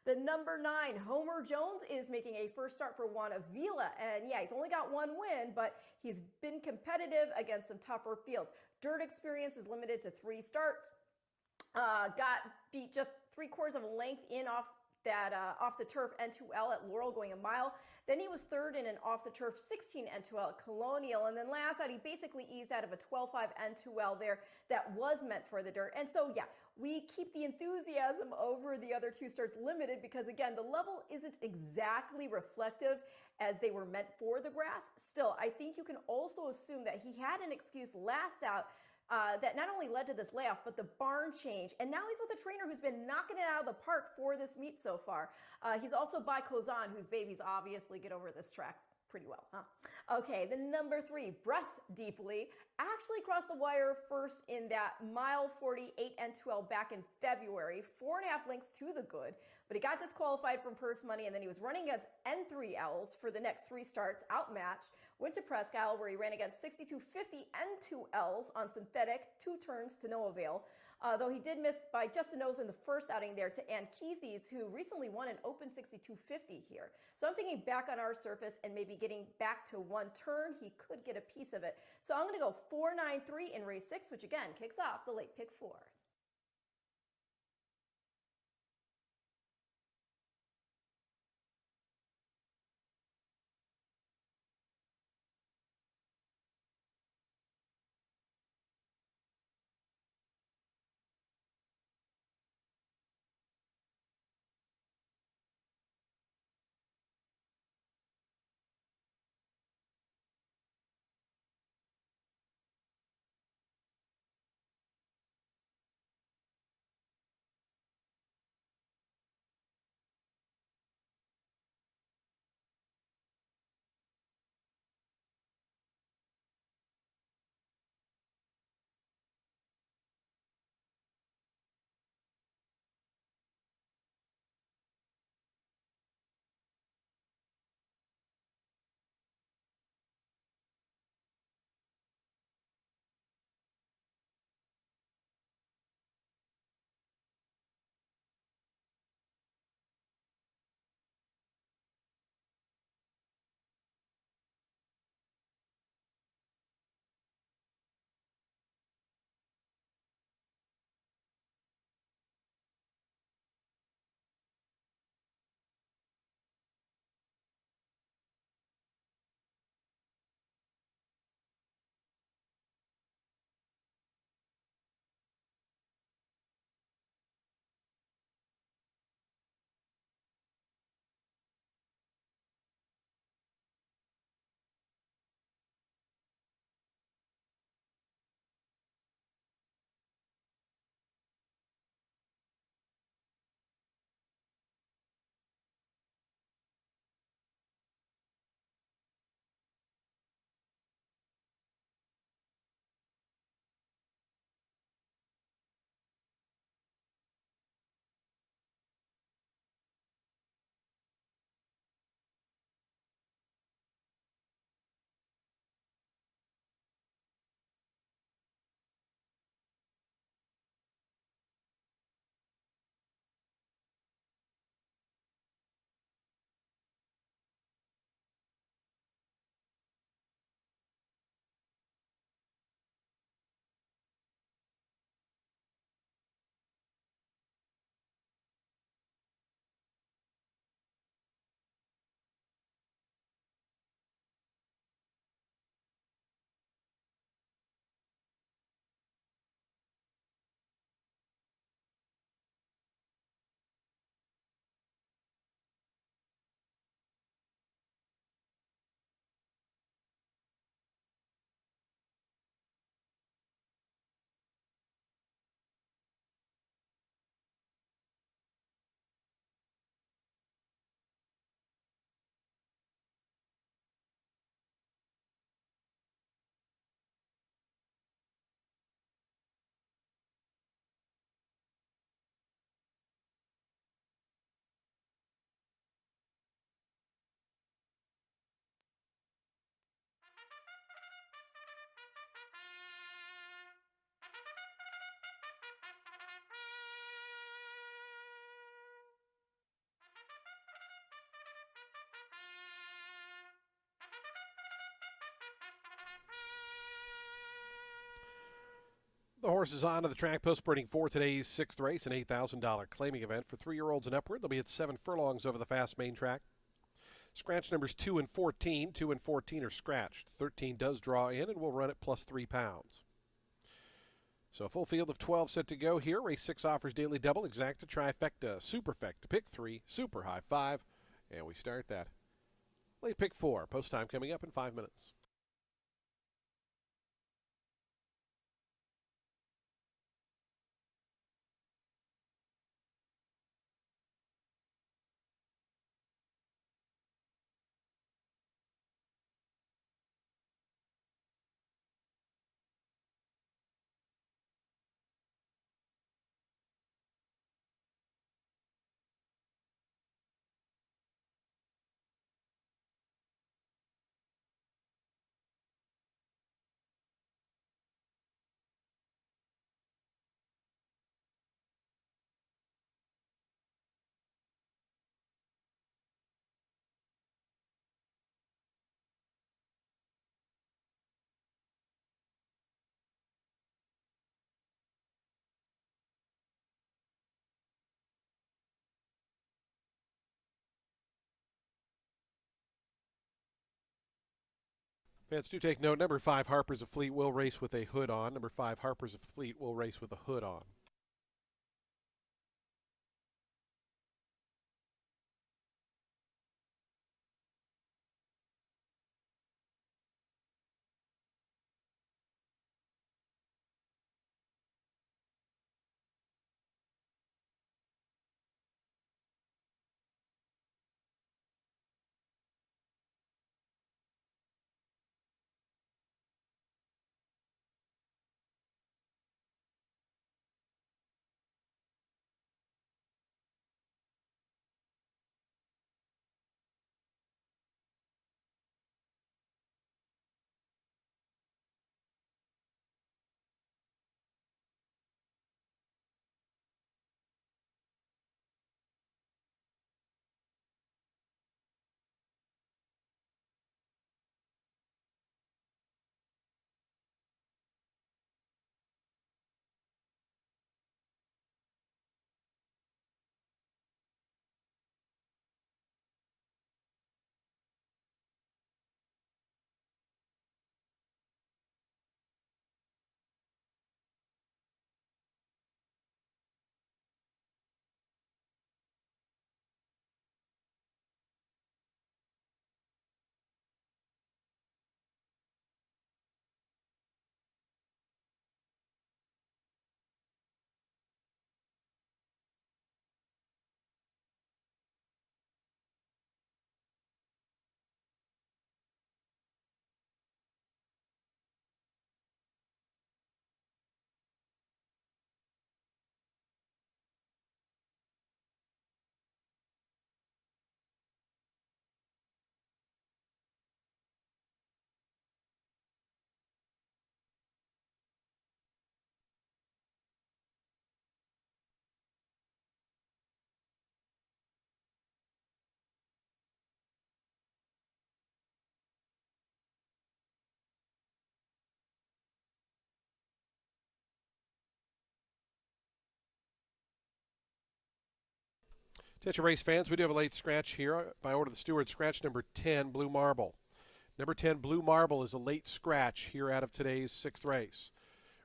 The number 9, Homer Jones, is making a first start for Juan Avila. And yeah, he's only got 1 win, but he's been competitive against some tougher fields. Dirt experience is limited to 3 starts. Got beat just 3/4 of a length in off the turf N2L at Laurel going a mile. Then he was third in an off the turf 16 N2L at Colonial. And then last out, he basically eased out of a 12-5 N2L there that was meant for the dirt. And so, yeah, we keep the enthusiasm over the other 2 starts limited because, again, the level isn't exactly reflective as they were meant for the grass. Still, I think you can also assume that he had an excuse last out that not only led to this layoff, but the barn change. And now he's with a trainer who's been knocking it out of the park for this meet so far. He's also by Kozan, whose babies obviously get over this track pretty well, huh? Okay, the number 3, Breath Deeply, actually crossed the wire first in that mile 48 N2L back in February, 4.5 lengths to the good, but he got disqualified from purse money, and then he was running against N3Ls for the next 3 starts, outmatched, went to Presque Isle where he ran against 6250 N2Ls on synthetic, 2 turns to no avail. Though he did miss by just a nose in the first outing there to Anchises, who recently won an open 6250 here. So I'm thinking back on our surface and maybe getting back to 1 turn, he could get a piece of it. So I'm going to go 4-9-3 in race 6, which again kicks off the late pick 4. The horse is on to the track post sprinting for today's sixth race, an $8,000 claiming event for 3-year-olds and upward. They'll be at 7 furlongs over the fast main track. Scratch numbers 2 and 14. 2 and 14 are scratched. 13 does draw in and will run at plus 3 pounds. So a full field of 12 set to go here. Race 6 offers daily double, exacta, trifecta, superfecta, pick 3, super high 5. And we start that late pick 4. Post time coming up in 5 minutes. Fans do take note. Number 5, Harper's of Fleet, will race with a hood on. Number 5, Harper's of Fleet, will race with a hood on. Attention race fans, we do have a late scratch here by order of the steward. Scratch number 10, Blue Marble. Number 10, Blue Marble, is a late scratch here out of today's sixth race.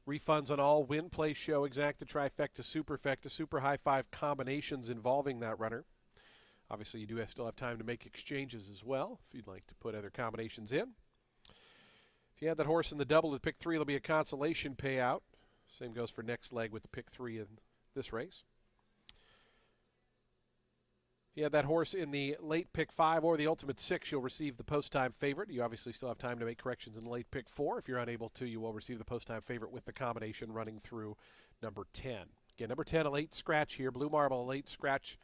Refunds on all win, play, show, exacta, trifecta, superfecta, super high 5 combinations involving that runner. Obviously, you do still have time to make exchanges as well if you'd like to put other combinations in. If you had that horse in the double at pick 3, it'll be a consolation payout. Same goes for next leg with the pick 3 in this race. If you had that horse in the late pick 5 or the ultimate 6, you'll receive the post-time favorite. You obviously still have time to make corrections in the late pick 4. If you're unable to, you will receive the post-time favorite with the combination running through number 10. Again, number 10, a late scratch here. Blue Marble, a late scratch.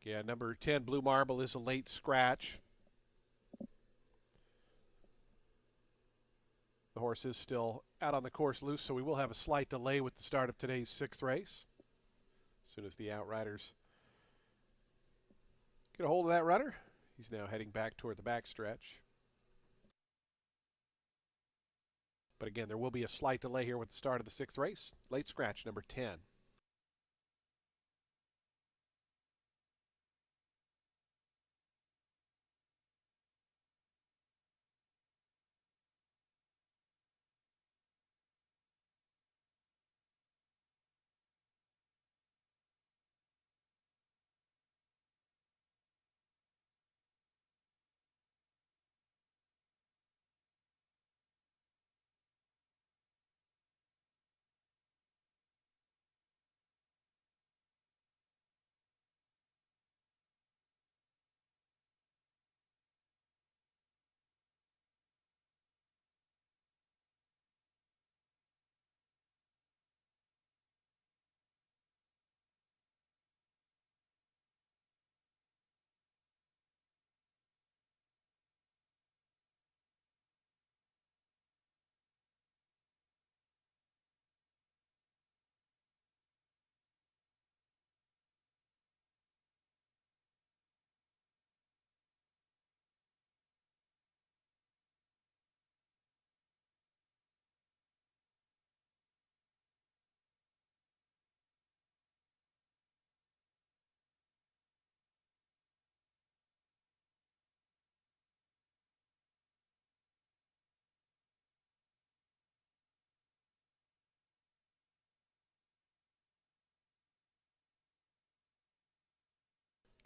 Yeah, number 10, Blue Marble, is a late scratch. The horse is still out on the course loose, so we will have a slight delay with the start of today's 6th race. As soon as the outriders get a hold of that runner, he's now heading back toward the backstretch. But again, there will be a slight delay here with the start of the 6th race. Late scratch, number 10.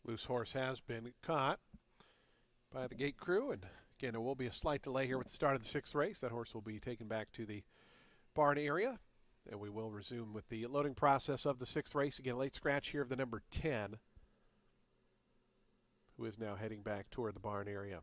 Loose horse has been caught by the gate crew, and again, there will be a slight delay here with the start of the 6th race. That horse will be taken back to the barn area, and we will resume with the loading process of the 6th race. Again, late scratch here of the number 10, who is now heading back toward the barn area.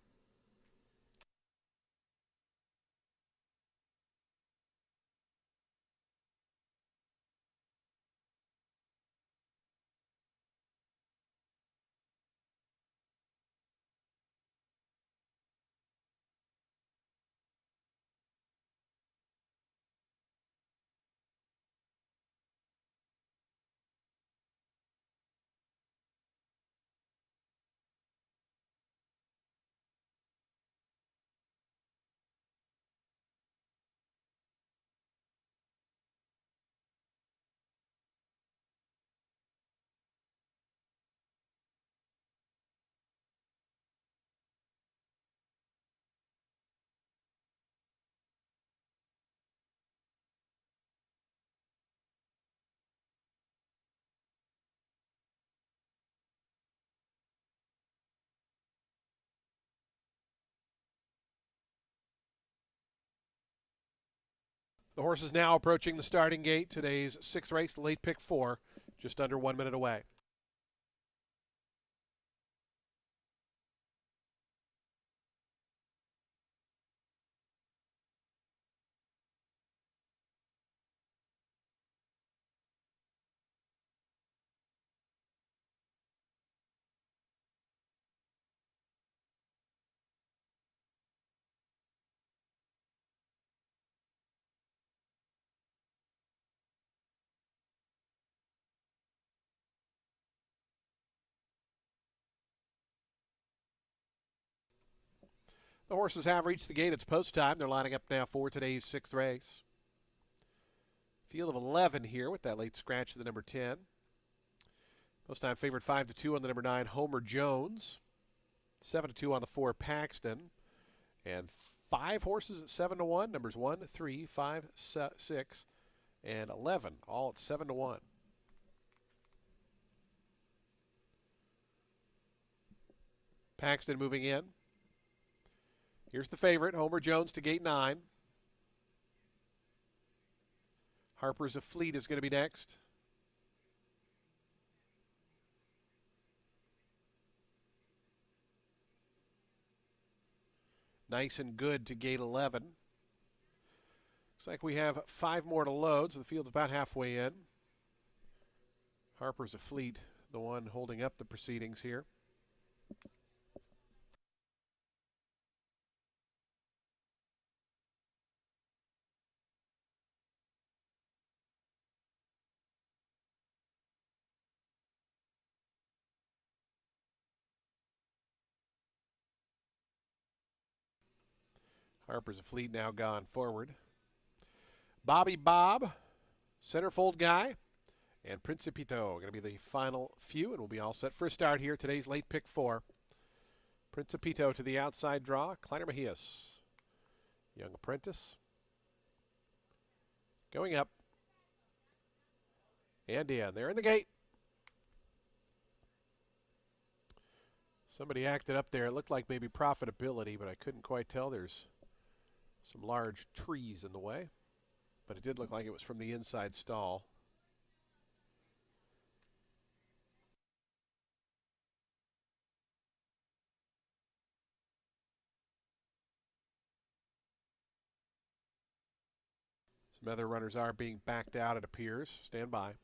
The horse is now approaching the starting gate. Today's 6th race, the late pick 4, just under 1 minute away. The horses have reached the gate. It's post time. They're lining up now for today's 6th race. Field of 11 here with that late scratch of the number 10. Post time favored 5-2 on the number 9, Homer Jones. 7-2 on the 4, Paxton. And 5 horses at 7-1. Numbers 1, 3, 5, 6, and 11, all at 7-1. Paxton moving in. Here's the favorite, Homer Jones, to gate 9. Harper's a Fleet is going to be next. Nice and Good to gate 11. Looks like we have 5 more to load, so the field's about halfway in. Harper's a Fleet, the one holding up the proceedings here. Harper's a Fleet now gone forward. Bobby Bob, centerfold guy, and Principito going to be the final few, and we'll be all set for a start here. Today's late pick 4. Principito to the outside draw. Kleiner Mejias, young apprentice. Going up. And in. They're in the gate. Somebody acted up there. It looked like maybe profitability, but I couldn't quite tell. There's some large trees in the way, but it did look like it was from the inside stall. Some other runners are being backed out, it appears. Stand by.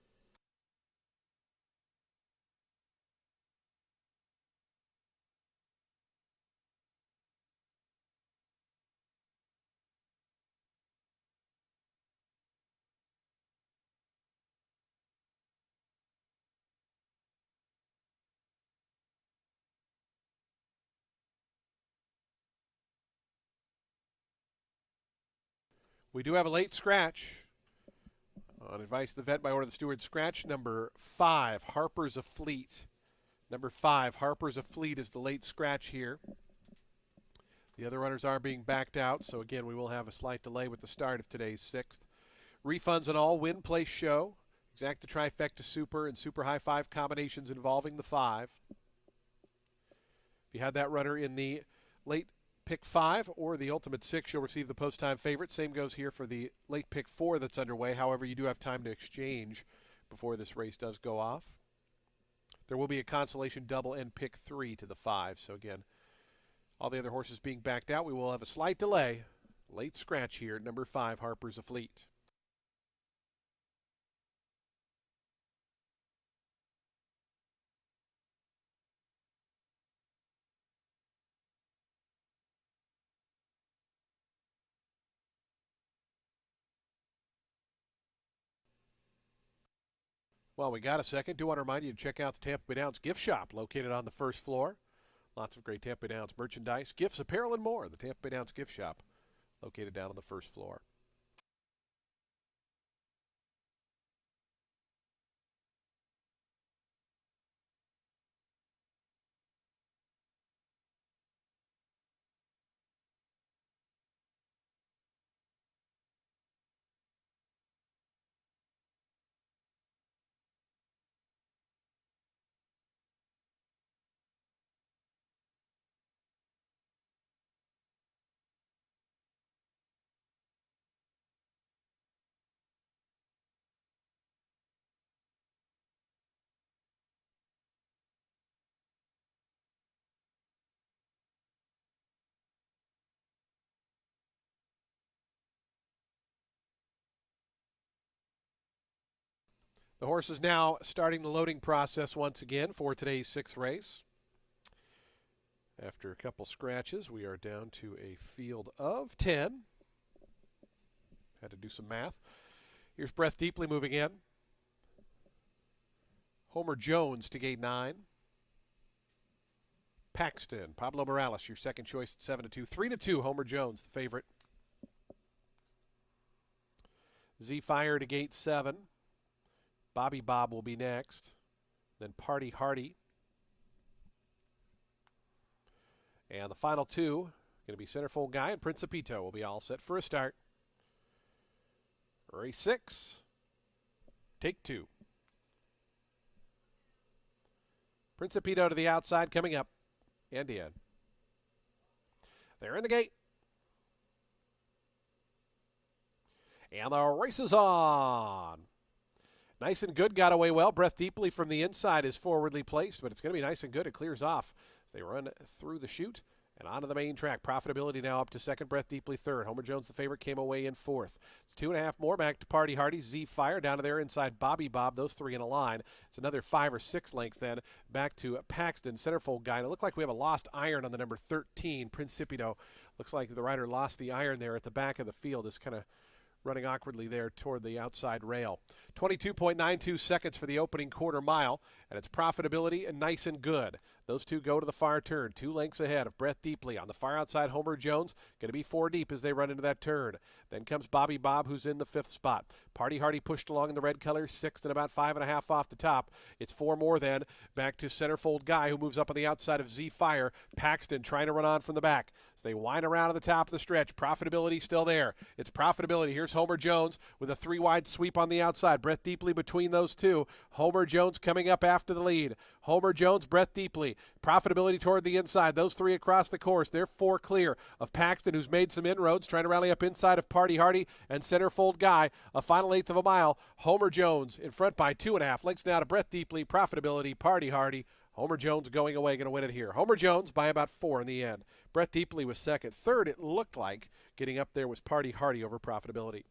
We do have a late scratch. On advice of the vet, by order of the steward, scratch number 5, Harper's a Fleet. Number 5, Harper's a Fleet is the late scratch here. The other runners are being backed out, so again, we will have a slight delay with the start of today's 6th. Refunds on all win, place, show. Exacta trifecta super and super high 5 combinations involving the 5. If you had that runner in the late pick 5 or the ultimate 6, you'll receive the post-time favorite. Same goes here for the late pick 4 that's underway. However, you do have time to exchange before this race does go off. There will be a consolation double and pick 3 to the 5. So again, all the other horses being backed out. We will have a slight delay. Late scratch here at number 5, Harper's a Fleet. Well, we got a second. Do want to remind you to check out the Tampa Bay Downs gift shop located on the first floor. Lots of great Tampa Bay Downs merchandise, gifts, apparel, and more. The Tampa Bay Downs gift shop located down on the first floor. The horse is now starting the loading process once again for today's 6th race. After a couple scratches, we are down to a field of 10. Had to do some math. Here's Breath Deeply moving in. Homer Jones to gate 9. Paxton, Pablo Morales, your second choice at 7-2. 3-2, Homer Jones, the favorite. Z-Fire to gate 7. Bobby Bob will be next. Then Party Hardy. And the final 2, going to be Centerfold Guy and Principito will be all set for a start. Race 6. Take 2. Principito to the outside coming up. And in. They're in the gate. And the race is on. Nice and Good got away well. Breath Deeply from the inside is forwardly placed, but it's going to be Nice and Good. It clears off as they run through the chute And onto the main track. Profitability now up to second, Breath Deeply third. Homer Jones, the favorite, came away in fourth. It's 2.5 more back to Party Hardy. Z Fire down to there inside Bobby Bob. Those three in a line. It's another 5 or 6 lengths then back to Paxton, centerfold guy. And it looked like we have a lost iron on the number 13, Principito. Looks like the rider lost the iron there at the back of the field. Is kind of running awkwardly there toward the outside rail. 22.92 seconds for the opening quarter mile, and it's profitability and nice and good. Those two go to the far turn, 2 lengths ahead of Breath Deeply. On the far outside, Homer Jones, going to be 4 deep as they run into that turn. Then comes Bobby Bob, who's in the 5th spot. Party Hardy pushed along in the red colors, 6th and about 5.5 off the top. It's 4 more then, back to centerfold guy, who moves up on the outside of Z Fire. Paxton trying to run on from the back. So they wind around at the top of the stretch. Profitability still there. It's profitability. Here's Homer Jones with a 3-wide sweep on the outside. Breath Deeply between those two. Homer Jones coming up after the lead. Homer Jones, Breath Deeply. Profitability toward the inside. Those 3 across the course. They're 4 clear of Paxton, who's made some inroads, trying to rally up inside of Party Hardy and centerfold guy. A final 1/8 of a mile. Homer Jones in front by 2.5 lengths now to Breath Deeply. Profitability, Party Hardy. Homer Jones going away, going to win it here. Homer Jones by about 4 in the end. Breath Deeply was second. Third, it looked like, getting up there was Party Hardy over profitability.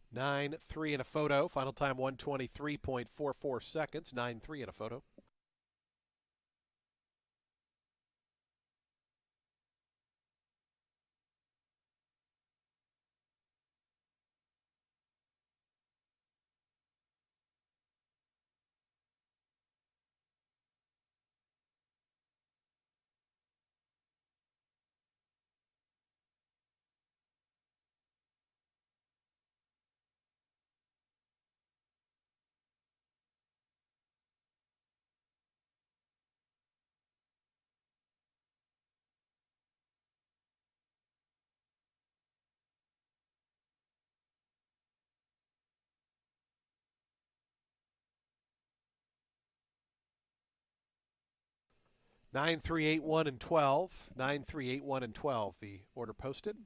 Nine three in a photo. Final time 123.44 seconds. 9-3 in a photo. Nine three 8 1 and 12. 9 3 8 1 and 12. The order posted.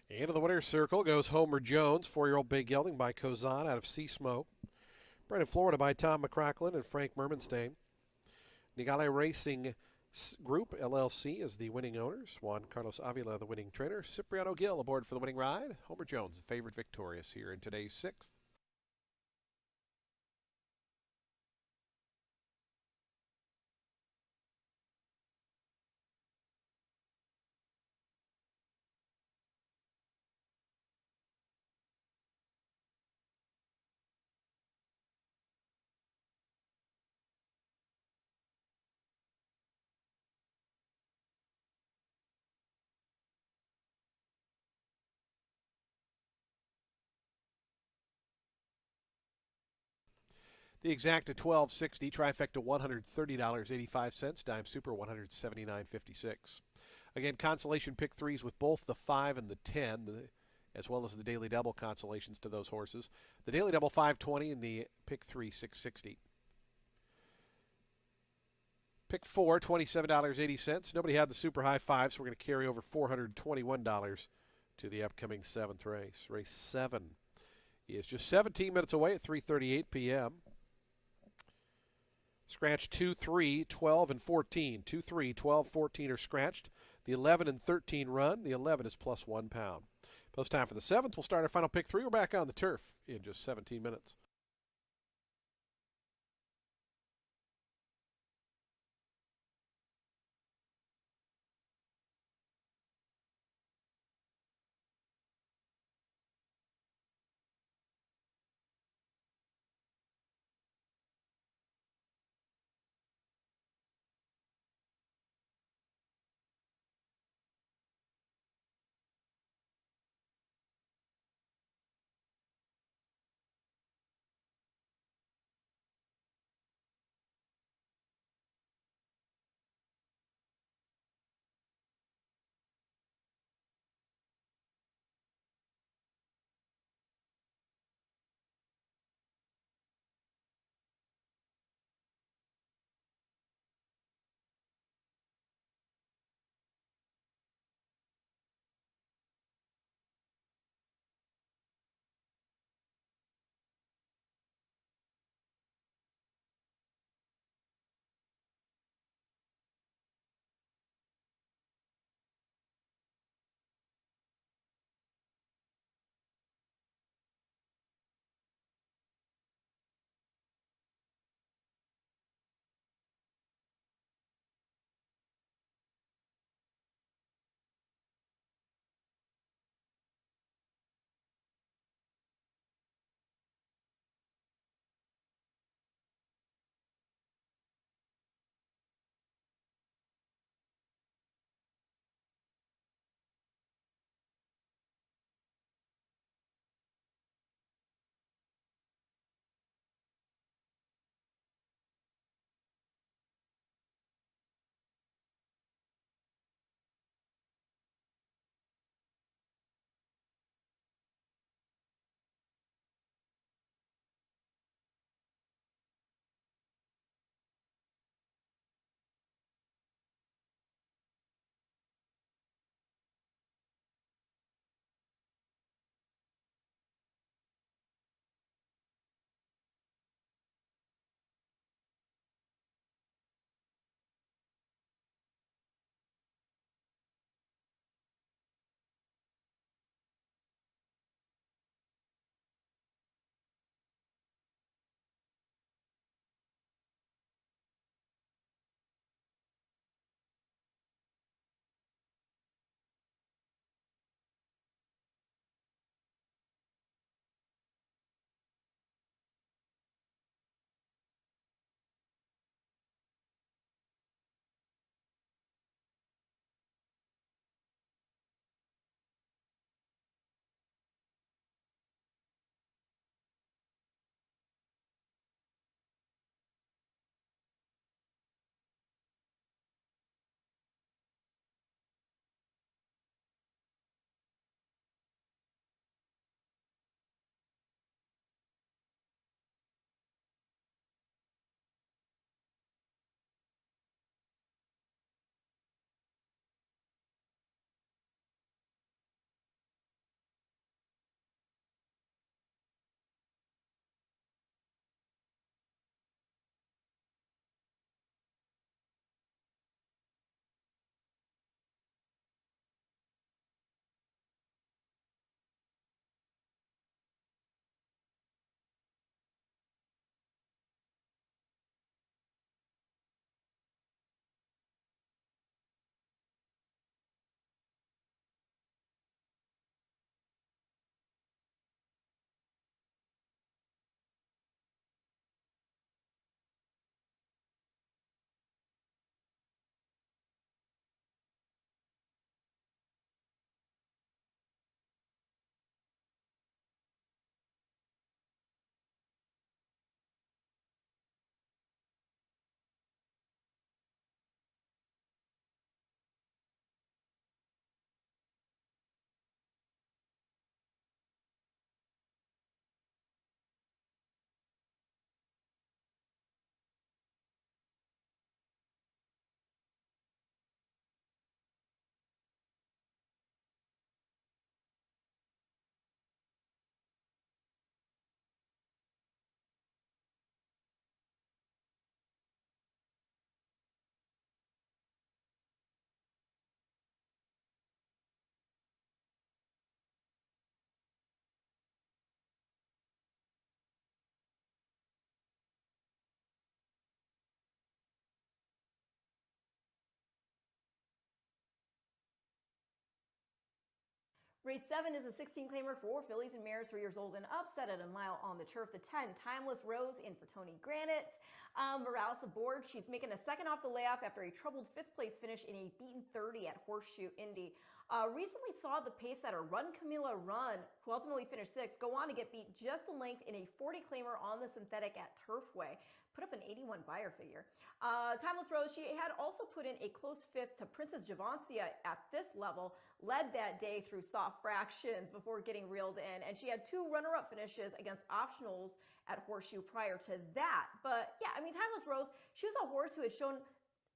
Into the winner's circle goes Homer Jones, 4-year-old Big Gelding by Kozan out of Sea Smoke. Bred in Florida by Tom McCracklin and Frank Mermenstein. Nigale Racing Group, LLC, is the winning owners. Juan Carlos Avila, the winning trainer. Cipriano Gill aboard for the winning ride. Homer Jones, the favorite, victorious here in today's 6th. The exacta 1260, trifecta $130.85, dime super $179.56. Again, consolation pick threes with both the 5 and the 10, as well as the daily double consolations to those horses. The daily double 520 and the pick 3 660. Pick 4 $27.80. Nobody had the super high 5, so we're going to carry over $421 to the upcoming 7th race. Race 7 is just 17 minutes away at 3:38 p.m. Scratch 2, 3, 12, and 14. 2, 3, 12, 14 are scratched. The 11 and 13 run. The 11 is plus £1. Post time for the 7th. We'll start our final pick 3. We're back on the turf in just 17 minutes. Race 7 is a 16 claimer for fillies and mares 3 years old and up, set at a mile on the turf. The 10, Timeless Rose, in for Tony Granite. Morales aboard. She's making a second off the layoff after a troubled 5th place finish in a beaten 30 at Horseshoe Indy. Recently saw the pace setter Run Camilla Run, who ultimately finished 6th, go on to get beat just a length in a 40 claimer on the synthetic at Turfway. Put up an 81 buyer figure. Timeless Rose, she had also put in a close 5th to Princess Javancia at this level, led that day through soft fractions before getting reeled in, and she had 2 runner-up finishes against optionals at Horseshoe prior to that. But yeah, I mean, Timeless Rose, she was a horse who had shown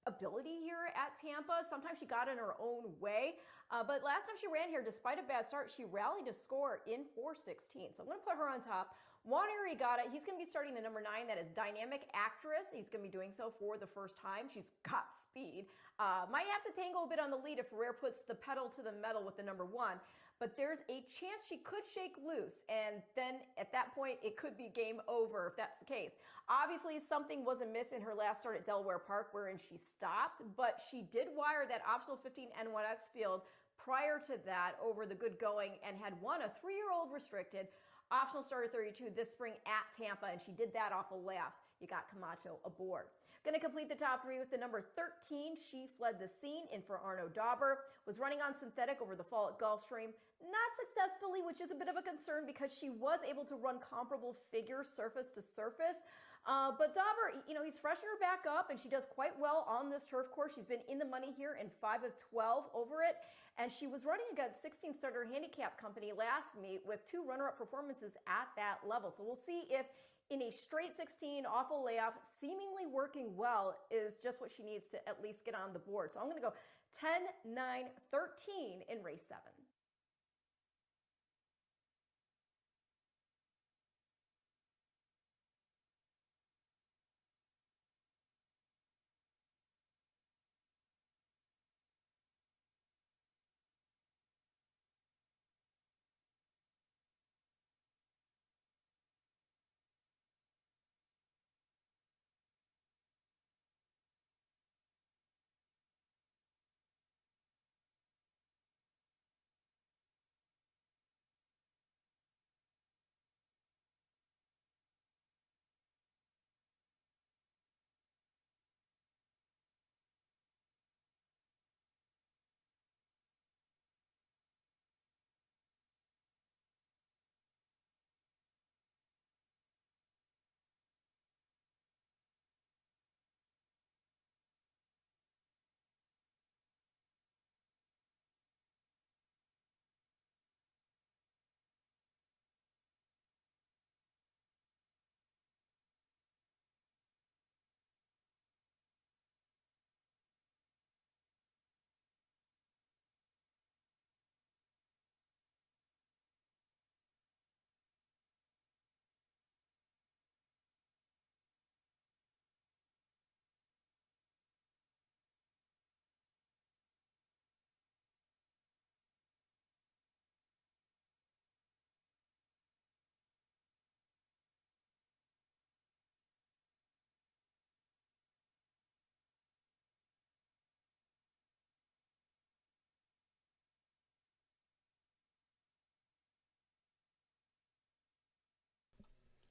ability here at Tampa. Sometimes she got in her own way, but last time she ran here, despite a bad start, she rallied to score in 4:16. So I'm going to put her on top. Juan Arriagada, he's going to be starting the number 9. That is Dynamic Actress. He's going to be doing so for the first time. She's got speed. Might have to tangle a bit on the lead if Ferrer puts the pedal to the metal with the number 1. But there's a chance she could shake loose, and then at that point, it could be game over if that's the case. Obviously, something was amiss in her last start at Delaware Park, wherein she stopped, but she did wire that optional 15 N1X field prior to that over the good going and had won a 3-year-old restricted. Optional starter 32 this spring at Tampa, and she did that off a laugh. You got Camacho aboard. Going to complete the top 3 with the number 13. She fled the scene in for Arno Dauber. Was running on synthetic over the fall at Gulfstream. Not successfully, which is a bit of a concern because she was able to run comparable figures surface to surface. But Dauber, he's freshened her back up, and she does quite well on this turf course. She's been in the money here in 5 of 12 over it, and she was running against 16 starter handicap company last meet with 2 runner-up performances at that level. So we'll see if in a straight 16 off a layoff, seemingly working well, is just what she needs to at least get on the board. So I'm going to go 10, 9, 13 in race 7.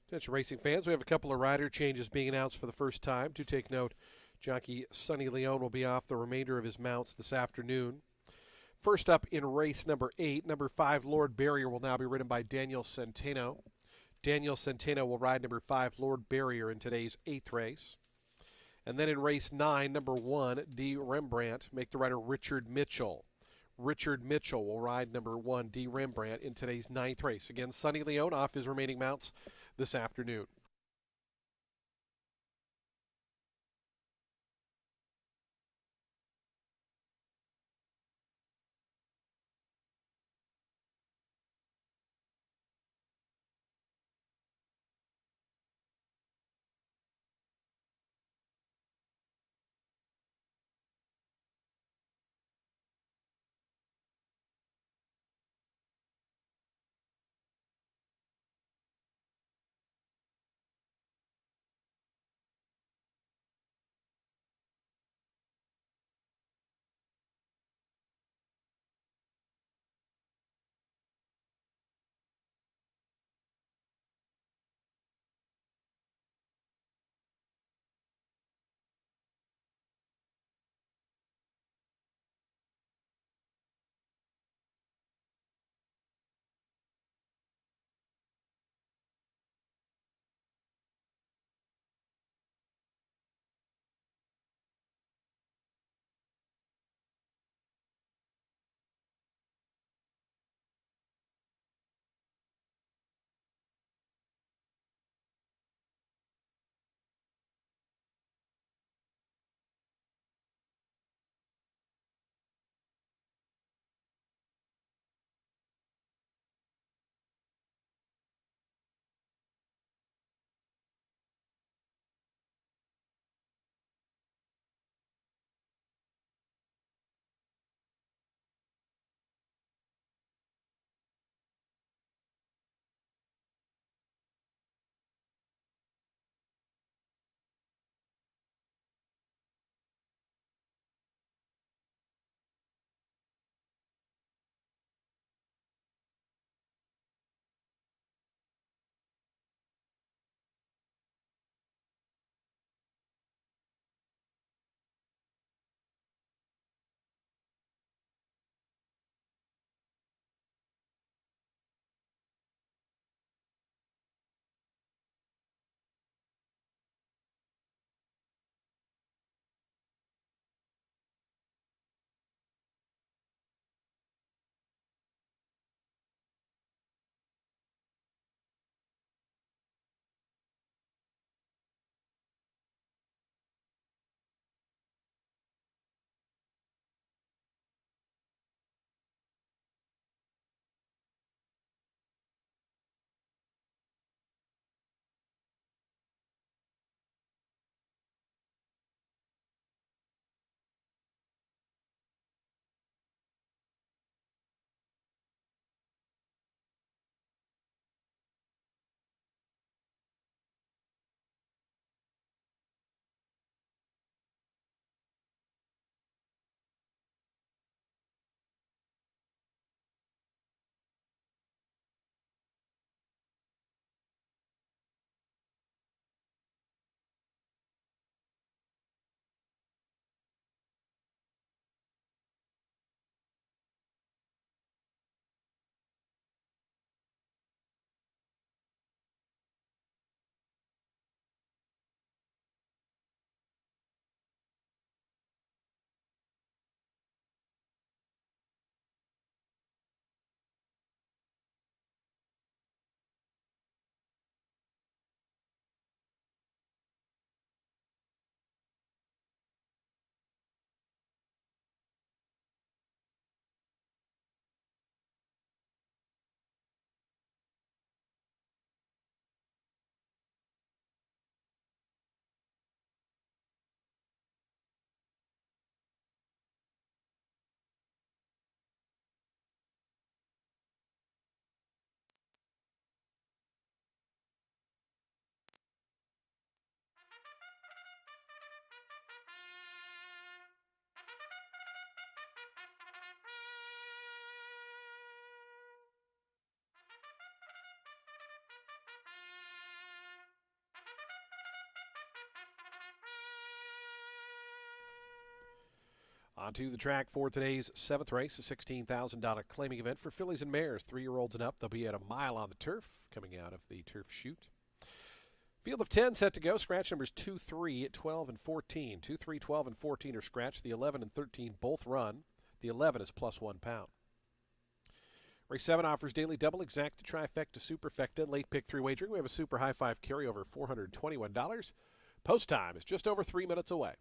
Attention racing fans, we have a couple of rider changes being announced for the first time. Do take note, jockey Sonny Leone will be off the remainder of his mounts this afternoon. First up in race number 8, number 5, Lord Barrier, will now be ridden by Daniel Centeno. Daniel Centeno will ride number 5, Lord Barrier, in today's 8th race. And then in race 9, number 1, D. Rembrandt, make the rider Richard Mitchell. Richard Mitchell will ride number 1, D. Rembrandt, in today's 9th race. Again, Sonny Leone off his remaining mounts this afternoon. Onto the track for today's 7th race, a $16,000 claiming event for fillies and mares, 3-year-olds and up. They'll be at a mile on the turf, coming out of the turf chute. Field of 10 set to go. Scratch numbers 2, 3, 12, and 14. 2, 3, 12, and 14 are scratched. The 11 and 13 both run. The 11 is plus 1 pound. Race 7 offers daily double, exacta, trifecta, superfecta, late pick 3 wagering. We have a super high 5 carryover, $421. Post time is just over 3 minutes away.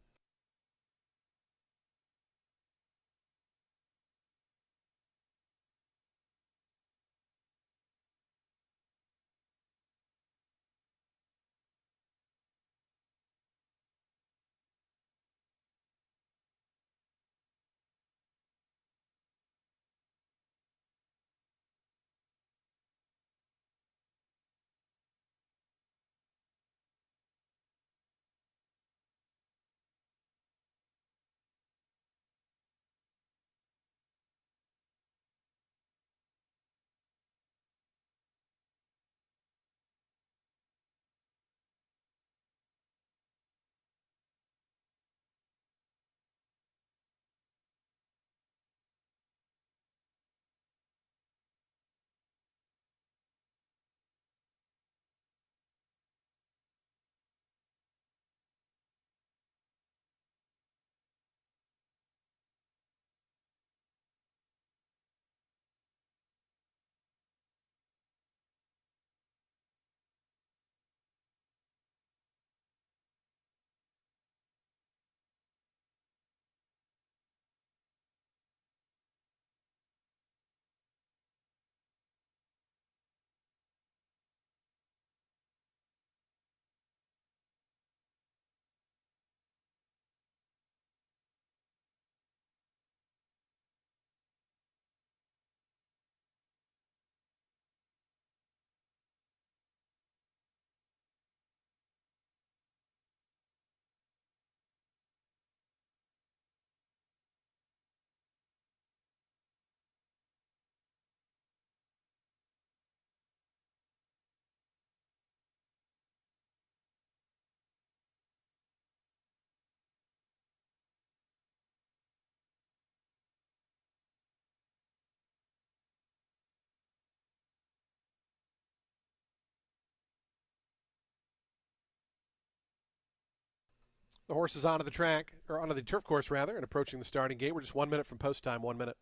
The horse is onto the track, or onto the turf course rather, and approaching the starting gate. We're just 1 minute from post time, 1 minute.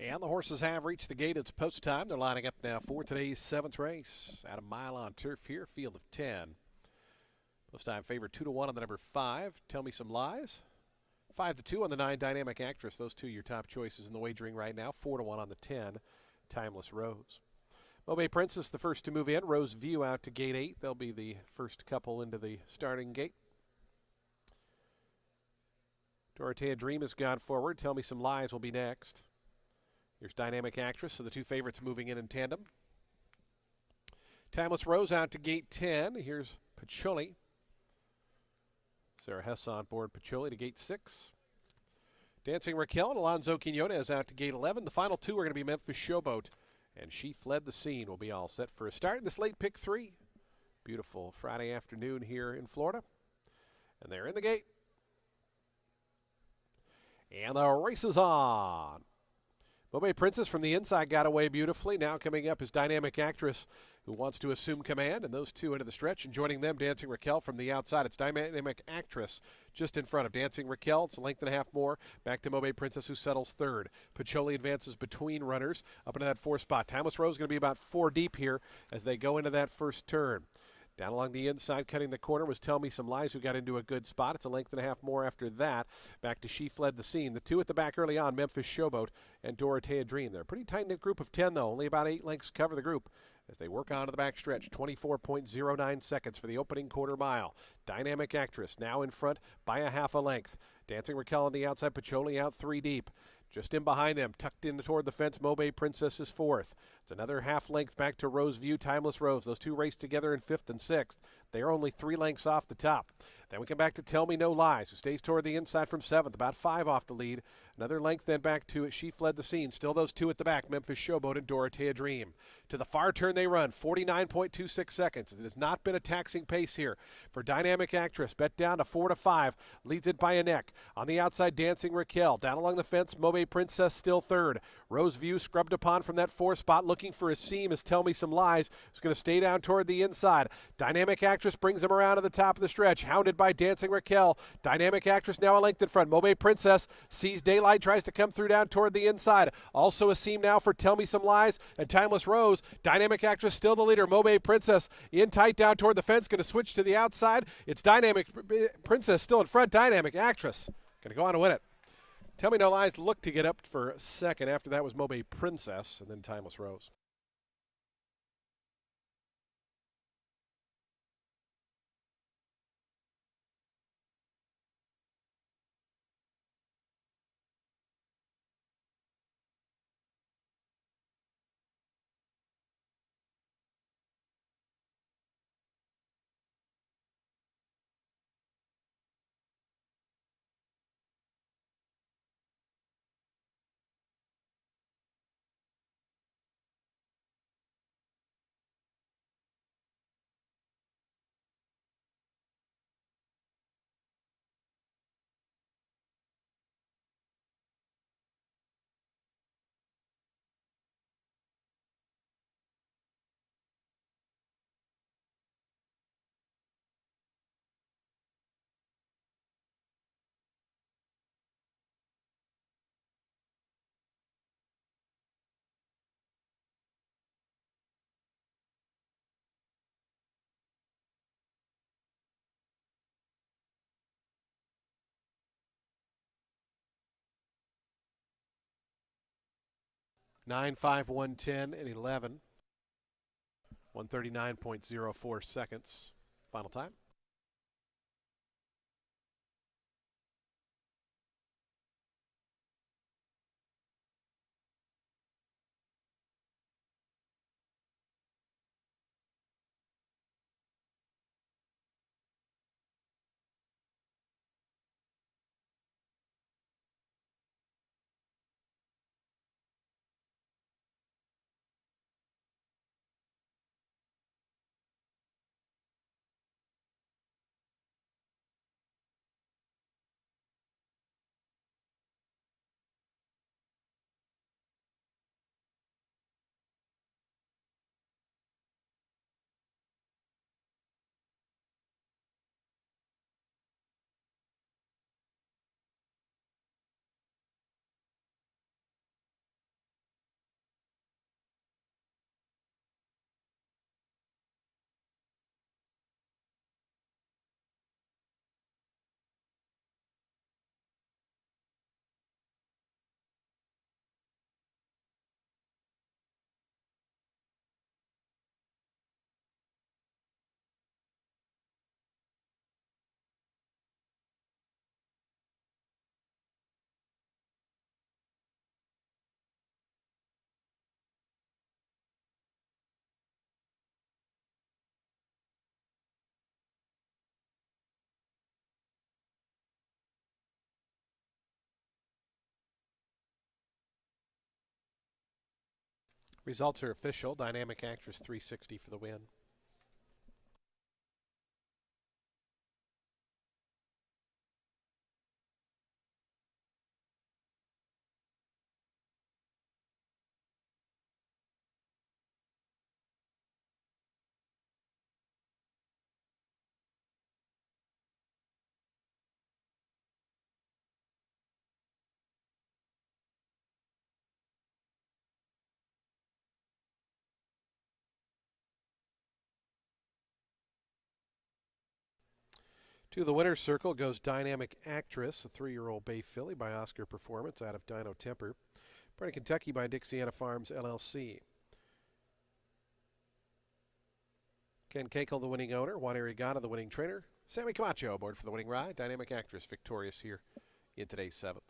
And the horses have reached the gate. It's post time. They're lining up now for today's 7th race. At a mile on turf here, field of 10. Post time favorite 2-1 on the number 5. Tell Me Some Lies. 5-2 on the 9 Dynamic Actress. Those two your top choices in the wagering right now. 4-1 on the 10 Timeless Rose. Mobe Princess, the first to move in. Rose View out to gate 8. They'll be the first couple into the starting gate. Dorothea Dream has gone forward. Tell Me Some Lies will be next. Here's Dynamic Actress, so the two favorites moving in tandem. Timeless Rose out to gate 10. Here's Patchouli. Sarah Hess on board Patchouli to gate 6. Dancing Raquel and Alonzo Quinones out to gate 11. The final two are going to be Memphis Showboat and She Fled the Scene. Will be all set for a start in this late pick 3. Beautiful Friday afternoon here in Florida. And they're in the gate. And the race is on. Mobe Princess from the inside got away beautifully. Now coming up is Dynamic Actress, who wants to assume command, and those two into the stretch. And joining them, Dancing Raquel from the outside. It's Dynamic Actress just in front of Dancing Raquel. It's a length and a half more. Back to Mobe Princess, who settles third. Patchouli advances between runners up into that 4th spot. Timeless Rose going to be about 4 deep here as they go into that first turn. Down along the inside, cutting the corner, was Tell Me Some Lies, who got into a good spot. It's a length and a half more after that. Back to She Fled the Scene. The two at the back early on, Memphis Showboat and Dorothea Dream. They're a pretty tight-knit group of 10, though. Only about 8 lengths cover the group as they work on to the back stretch. 24.09 seconds for the opening quarter mile. Dynamic Actress now in front by a half a length. Dancing Raquel on the outside, Patchouli out 3 deep. Just in behind them, tucked in toward the fence, Mobe Princess is 4th. It's another half length back to Rose View, Timeless Rose. Those two race together in 5th and 6th. They are only 3 lengths off the top. Then we come back to Tell Me No Lies, who stays toward the inside from 7th, about 5 off the lead. Another length then back to She Fled the Scene. Still those two at the back, Memphis Showboat and Dorothea Dream. To the far turn they run, 49.26 seconds. It has not been a taxing pace here for Dynamic Actress. Bet down to 4-5, leads it by a neck. On the outside, Dancing Raquel. Down along the fence, Mobe Princess still 3rd. Rose View scrubbed upon from that 4th spot, looking for a seam as Tell Me Some Lies. It's going to stay down toward the inside. Dynamic Actress brings him around to the top of the stretch, hounded by Dancing Raquel. Dynamic Actress now a length in front. Mobe Princess sees daylight, tries to come through down toward the inside. Also a seam now for Tell Me Some Lies and Timeless Rose. Dynamic Actress still the leader. Mobe Princess in tight down toward the fence, going to switch to the outside. It's Dynamic Princess still in front. Dynamic Actress going to go on to win it. Tell Me No Lies looked to get up for second. After that was Mobe Princess and then Timeless Rose. Nine, 5, 110, and 11. 139.04 seconds. Final time. Results are official. Dynamic Actress 360 for the win. To the winner's circle goes Dynamic Actress, a 3-year-old Bay Filly by Oscar Performance out of Dino Temper. Bred in Kentucky by Dixiana Farms, LLC. Ken Kakel, the winning owner. Juan Arriagada, the winning trainer. Sammy Camacho aboard for the winning ride. Dynamic Actress victorious here in today's 7th.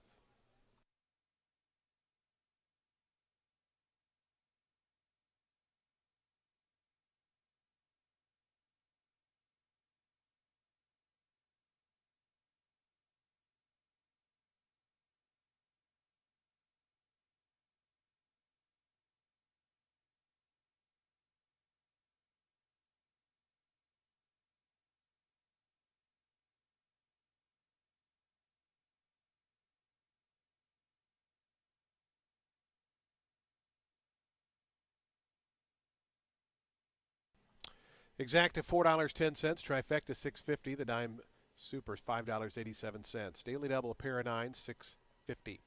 Exacta $4.10. Trifecta $6.50. The dime super is $5.87. Daily double a pair of 9, $6.50.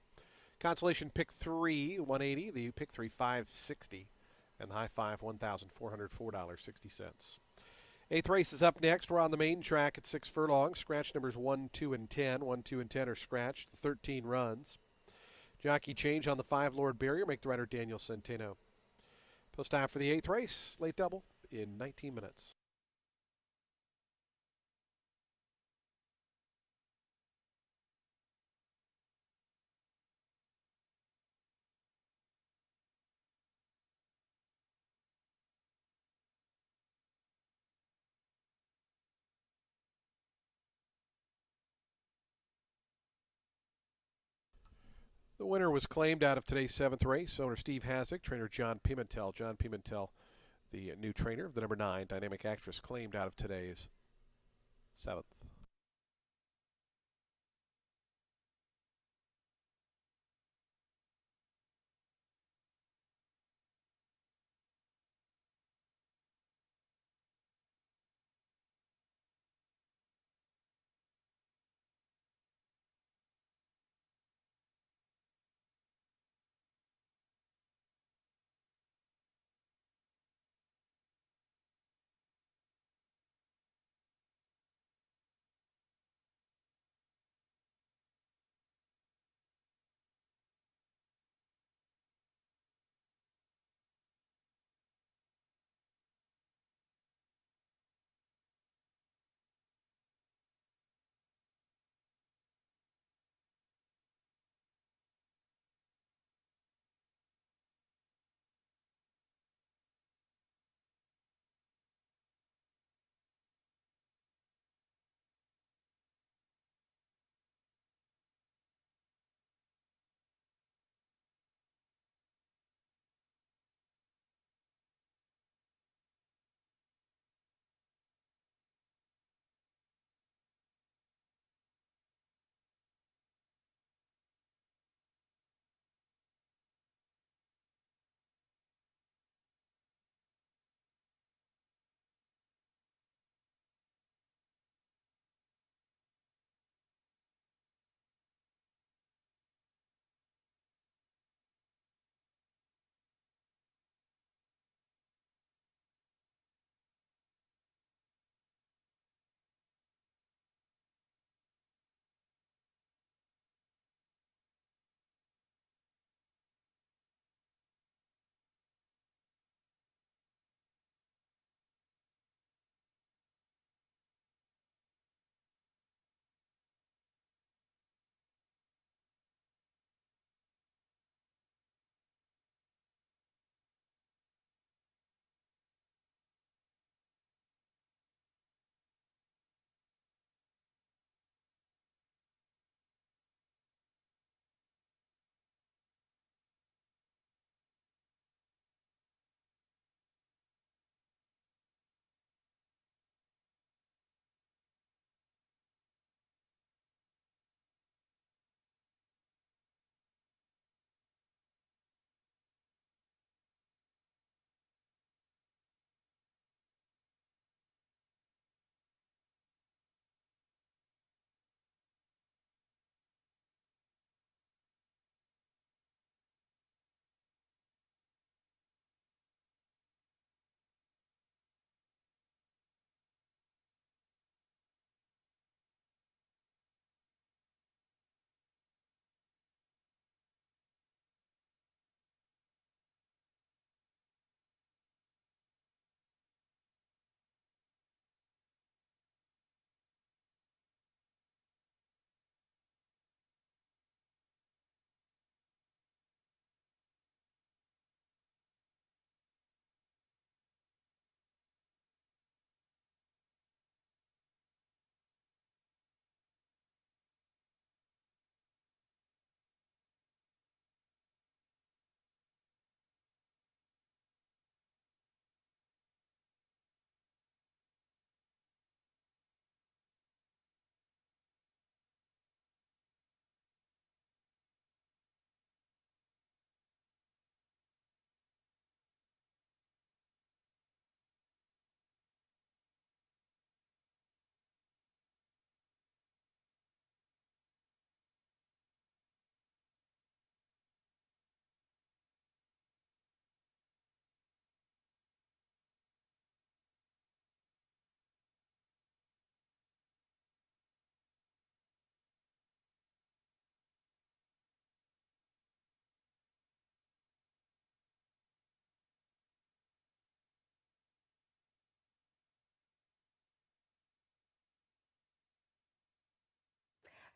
Consolation pick 3, $180. The pick 3, $5.60. And the high five, $1,404.60. 8th race is up next. We're on the main track at 6 furlongs. Scratch numbers 1, 2, and 10. 1, 2, and 10 are scratched. 13 runs. Jockey change on the 5 Lord Barrier. Make the rider Daniel Centeno. Post time for the 8th race. Late double in 19 minutes. The winner was claimed out of today's 7th race. Owner Steve Hasek, trainer John Pimentel. John Pimentel, the new trainer of the number 9 Dynamic Actress, claimed out of today's 7th.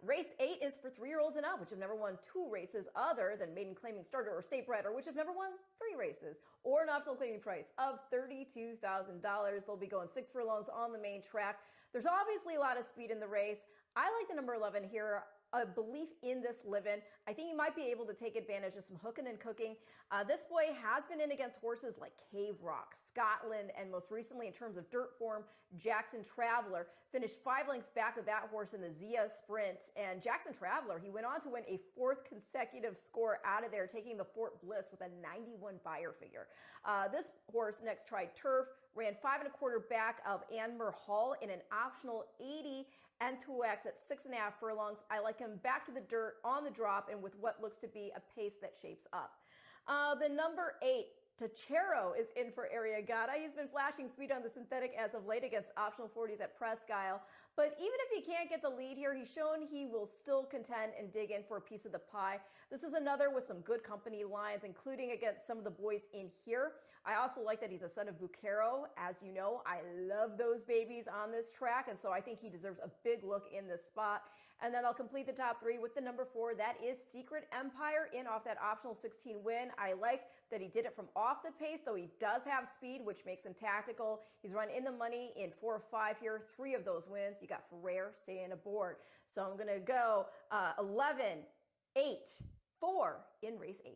Race 8 is for 3-year-olds and up, which have never won 2 races other than maiden claiming starter or state bred, or which have never won 3 races, or an optional claiming price of $32,000. They'll be going 6 furlongs on the main track. There's obviously a lot of speed in the race. I like the number 11 here. A belief in this living. I think you might be able to take advantage of some hooking and cooking. This boy has been in against horses like Cave Rock, Scotland, and most recently in terms of dirt form, Jackson Traveler. Finished 5 lengths back of that horse in the Zia Sprint. And Jackson Traveler, he went on to win a 4th consecutive score out of there, taking the Fort Bliss with a 91 buyer figure. This horse next tried turf, ran 5 1/4 back of Anmer Hall in an optional 80 and 2X at 6.5 furlongs. I like him back to the dirt on the drop and with what looks to be a pace that shapes up. The number 8, Tachero, is in for Ariagata. He's been flashing speed on the synthetic as of late against optional 40s at Presque Isle. But even if he can't get the lead here, he's shown he will still contend and dig in for a piece of the pie. This is another with some good company lines, including against some of the boys in here. I also like that he's a son of Bucaro. As you know, I love those babies on this track, and so I think he deserves a big look in this spot. And then I'll complete the top 3 with the number 4. That is Secret Empire in off that optional 16 win. I like that he did it from off the pace, though he does have speed, which makes him tactical. He's run in the money in 4 or 5 here. 3 of those wins. You got Ferrer staying aboard. So I'm going to go 11, 8, 4 in race 8.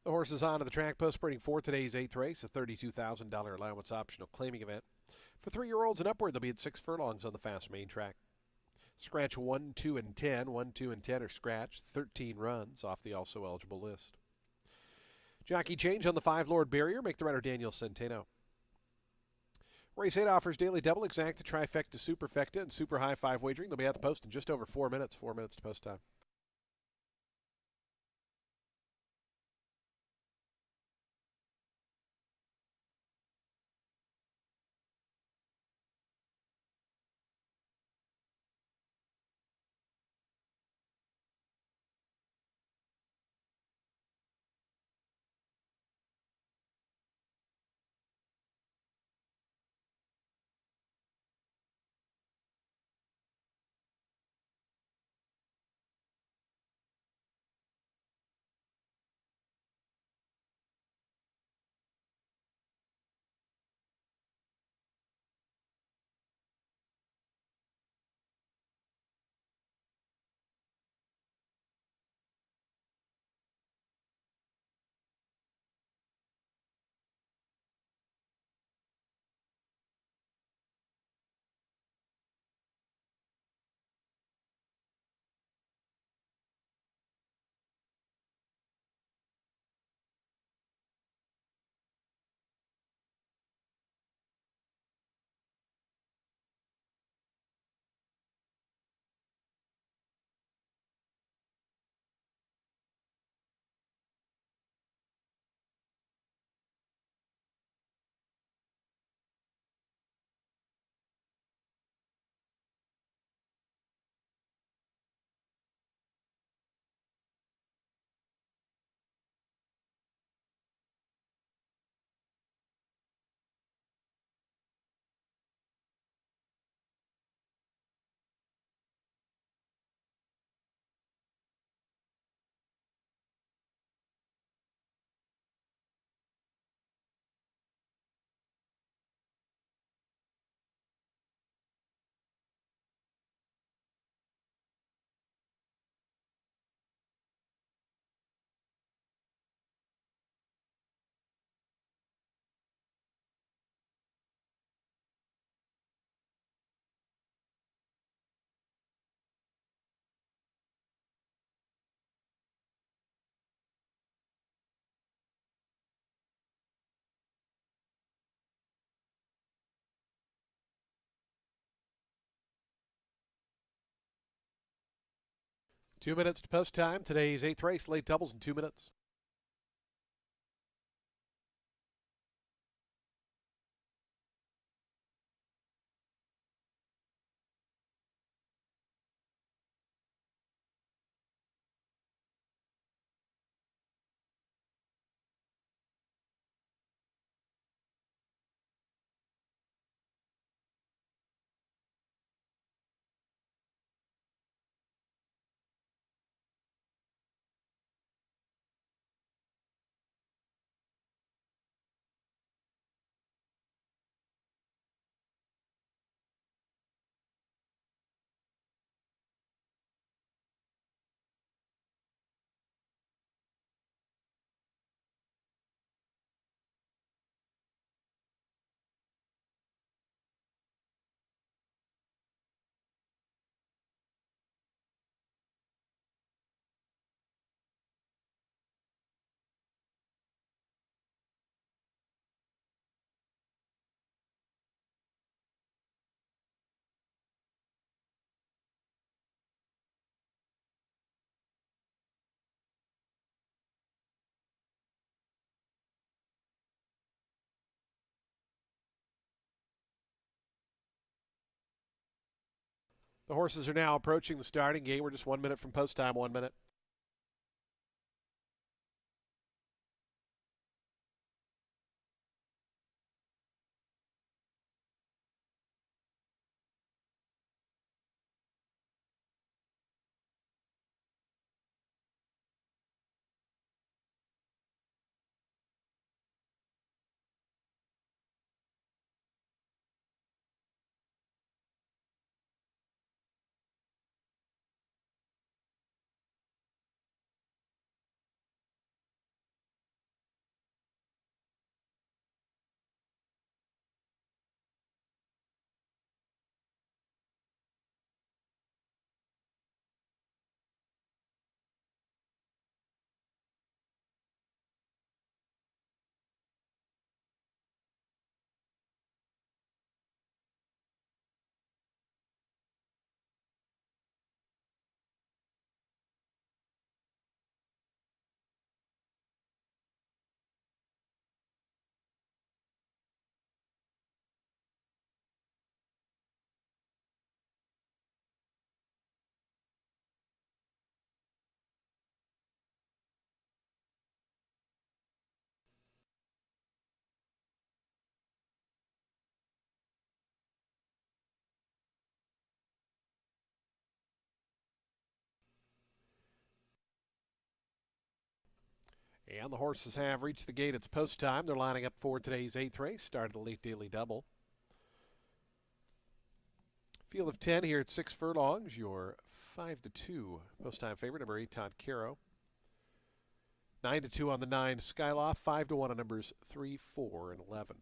The horses onto the track post sprinting for today's 8th race, a $32,000 allowance optional claiming event. For 3-year-olds and upward, they'll be at 6 furlongs on the fast main track. Scratch 1, 2, and 10. 1, 2, and 10 are scratched. 13 runs off the also eligible list. Jockey change on the 5 Lord Barrier. Make the rider Daniel Centeno. Race 8 offers daily double exacta, trifecta, superfecta, and super high 5 wagering. They'll be at the post in just over 4 minutes. 4 minutes to post time. Two minutes to post time. Today's 8th race, late doubles in 2 minutes. The horses are now approaching the starting gate. We're just 1 minute from post time, 1 minute. And the horses have reached the gate. It's post time. They're lining up for today's 8th race. Started the late daily double. Field of 10 here at 6 furlongs. Your 5-2 post time favorite, number 8, Todd Caro. 9-2 on the 9, Skyloft. 5-1 on numbers 3, 4, and 11.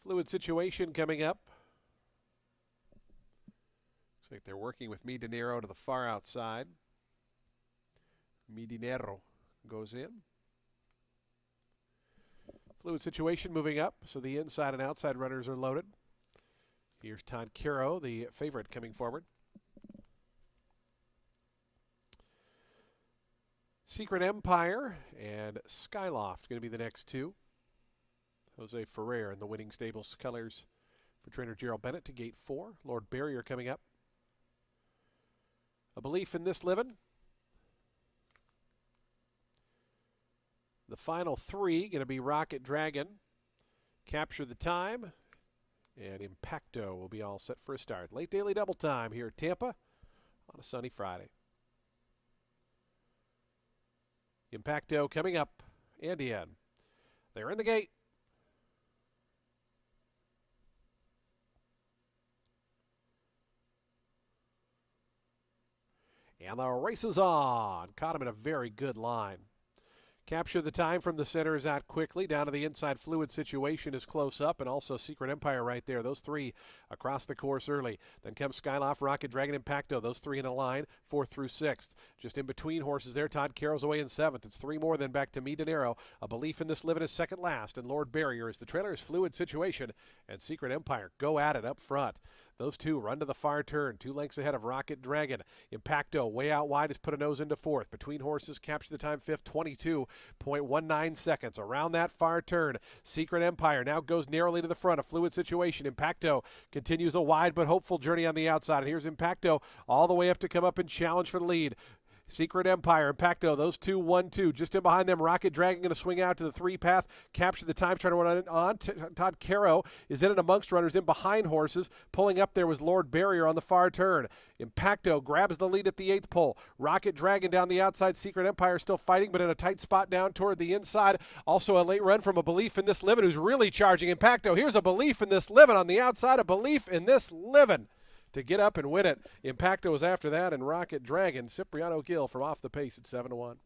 Fluid Situation coming up. Looks like they're working with Mi Dinero to the far outside. Mi Dinero goes in. Fluid Situation moving up, so the inside and outside runners are loaded. Here's Todd Caro, the favorite, coming forward. Secret Empire and Skyloft going to be the next two. Jose Ferrer in the winning stables colors for trainer Gerald Bennett to gate 4. Lord Barrier coming up. A Belief in This Livin'. The final 3 going to be Rocket Dragon, Capture the Time, and Impacto will be all set for a start. Late daily double time here at Tampa on a sunny Friday. Impacto coming up and in. They're in the gate. And the race is on. Caught him in a very good line. Capture the Time from the center is out quickly. Down to the inside, Fluid Situation is close up, and also Secret Empire right there. Those 3 across the course early. Then comes Skyloft, Rocket Dragon, Impacto. Those 3 in a line, 4th through 6th. Just in between horses there, Todd Caro's away in 7th. It's 3 more, then back to Mi Dinero. A Belief in This Livin' is second last, and Lord Barrier is the trailer. Is Fluid Situation, and Secret Empire go at it up front. Those 2 run to the far turn, 2 lengths ahead of Rocket Dragon. Impacto way out wide has put a nose into 4th. Between horses, Capture the Time 5th, 22.19 seconds. Around that far turn, Secret Empire now goes narrowly to the front. A Fluid Situation. Impacto continues a wide but hopeful journey on the outside. And here's Impacto all the way up to come up and challenge for the lead. Secret Empire, Impacto, those 2, 1-2. Just in behind them, Rocket Dragon going to swing out to the 3 path. Capture the Time, trying to run on. Todd Caro is in and amongst runners, in behind horses. Pulling up there was Lord Barrier on the far turn. Impacto grabs the lead at the 8th pole. Rocket Dragon down the outside. Secret Empire still fighting, but in a tight spot down toward the inside. Also a late run from A Belief in This Livin', who's really charging Impacto. Here's A Belief in This Livin' on the outside. A Belief in This Livin' to get up and win it. Impacto was after that, and Rocket Dragon, Cipriano Gill from off the pace at 7-1.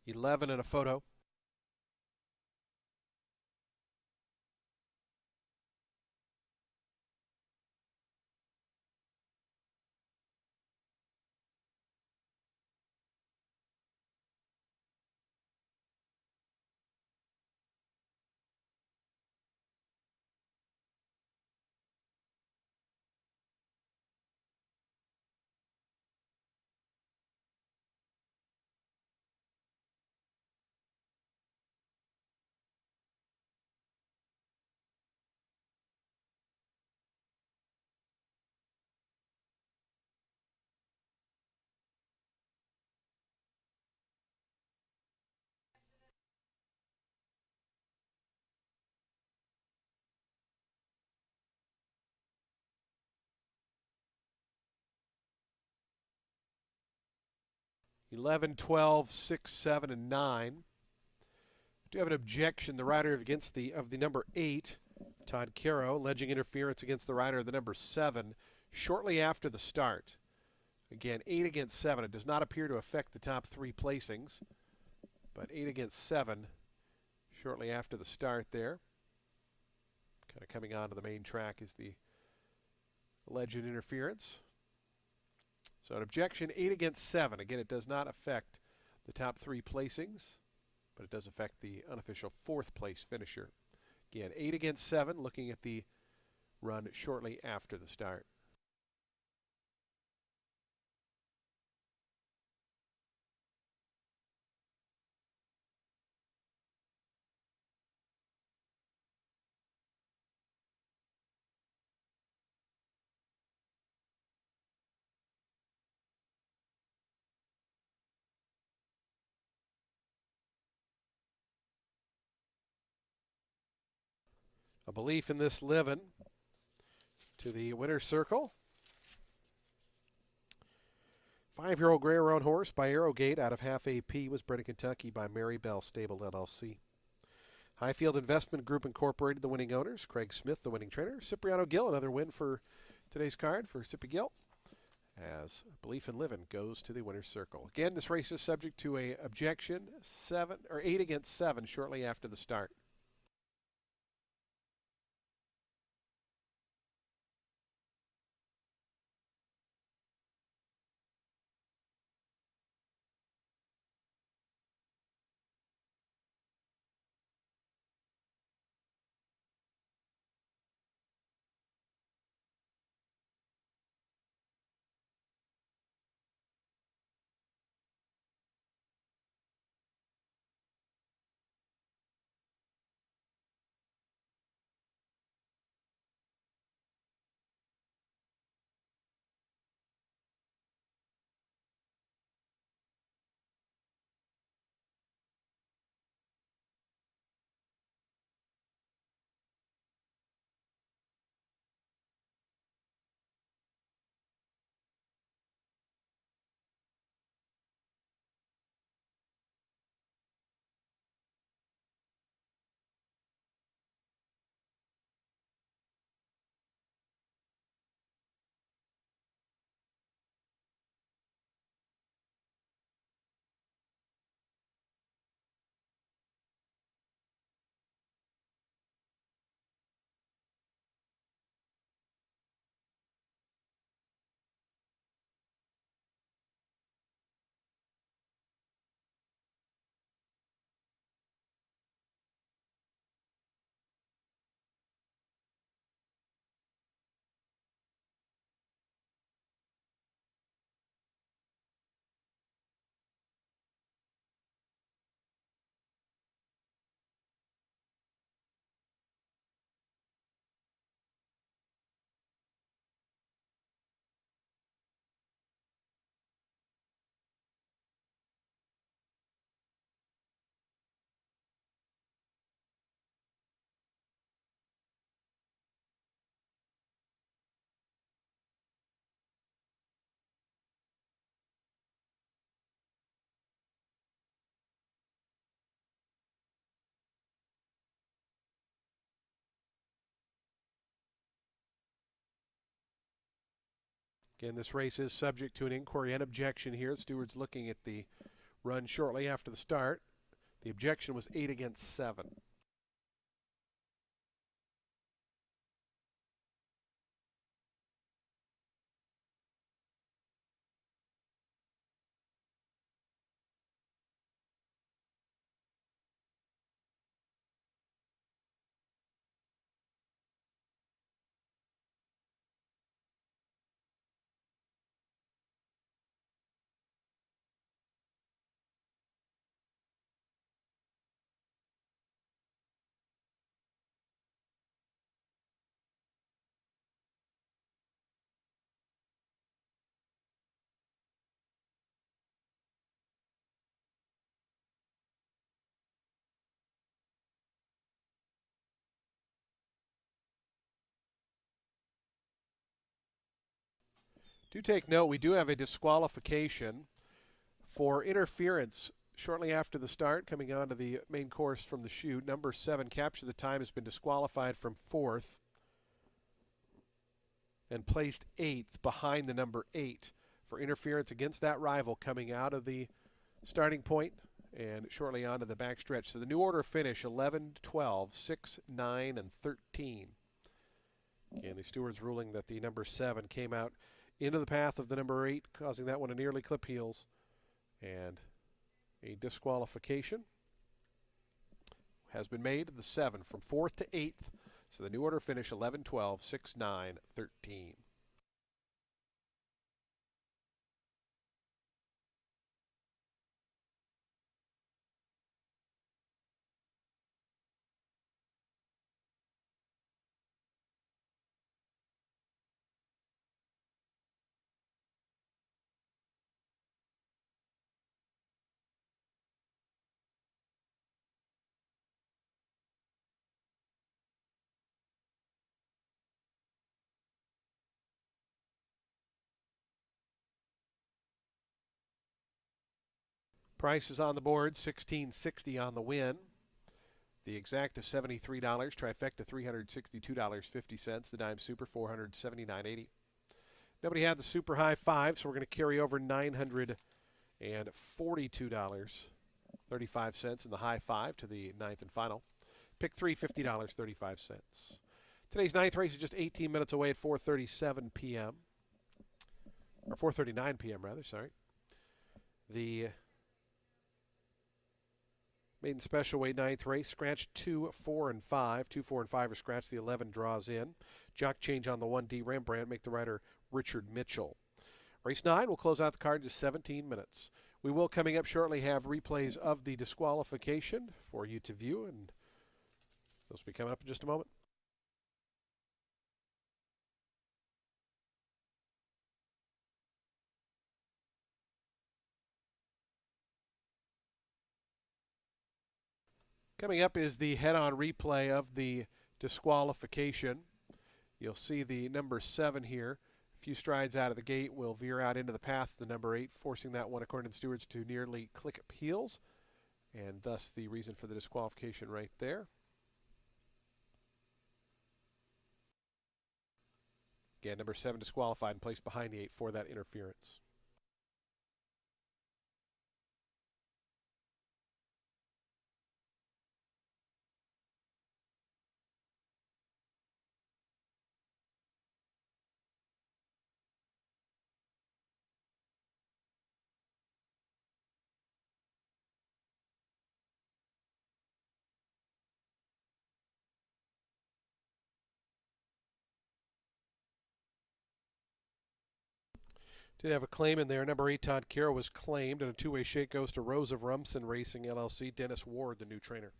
$11 in a photo. $11, $12, $6, $7, and $9. Do have an objection. The rider against the number 8, Todd Caro, alleging interference against the rider of the number 7 shortly after the start. Again, 8 against 7. It does not appear to affect the top 3 placings, but 8 against 7 shortly after the start there. Kind of coming onto the main track is the alleged interference. So an objection, 8 against 7. Again, it does not affect the top 3 placings, but it does affect the unofficial fourth place finisher. Again, 8 against 7, looking at the run shortly after the start. A belief in this living to the winner's circle. 5-year-old Gray Roan horse by Arrowgate out of half AP was bred in Kentucky by Mary Bell Stable LLC. Highfield Investment Group Incorporated, the winning owners. Craig Smith, the winning trainer. Cipriano Gill, another win for today's card for Sippy Gill, as Belief in Living goes to the winner's circle. Again, this race is subject to a objection, 8 against 7 shortly after the start. Again, this race is subject to an inquiry and objection here. Stewart's looking at the run shortly after the start. The objection was 8 against 7. Do take note, we do have a disqualification for interference shortly after the start, coming onto the main course from the chute. Number 7, Capture the Time, has been disqualified from 4th and placed 8th behind the number 8 for interference against that rival coming out of the starting point and shortly onto the backstretch. So the new order finish 11, 12, 6, 9, and 13. And the stewards ruling that the number 7 came out into the path of the number 8, causing that one to nearly clip heels, and a disqualification. has been made in the 7 from 4th to 8th. So the new order finish 11, 12, 6, 9, 13. Price is on the board, $16.60 on the win. The exact is $73, trifecta $362.50, the dime super $479.80. Nobody had the super high 5, so we're going to carry over $942.35 in the high 5 to the ninth and final. Pick 3, $50.35. Today's ninth race is just 18 minutes away at 4:37 p.m. or 4:39 p.m. rather. Sorry. The maiden special weight ninth race, scratch 2, 4, and 5. 2, 4, and 5 are scratched. The 11 draws in. Jock change on the 1D Rembrandt, make the rider Richard Mitchell. Race 9 will close out the card in just 17 minutes. We will, coming up shortly, have replays of the disqualification for you to view, and those will be coming up in just a moment. Coming up is the head-on replay of the disqualification. You'll see the number 7 here. A few strides out of the gate will veer out into the path of the number 8, forcing that one, according to the stewards, to nearly click heels, and thus the reason for the disqualification right there. Again, number 7 disqualified and placed behind the 8 for that interference. Did have a claim in there. Number 8, Todd Carroll, was claimed, and a two-way shake goes to Rose of Rumson Racing, LLC. Dennis Ward, the new trainer.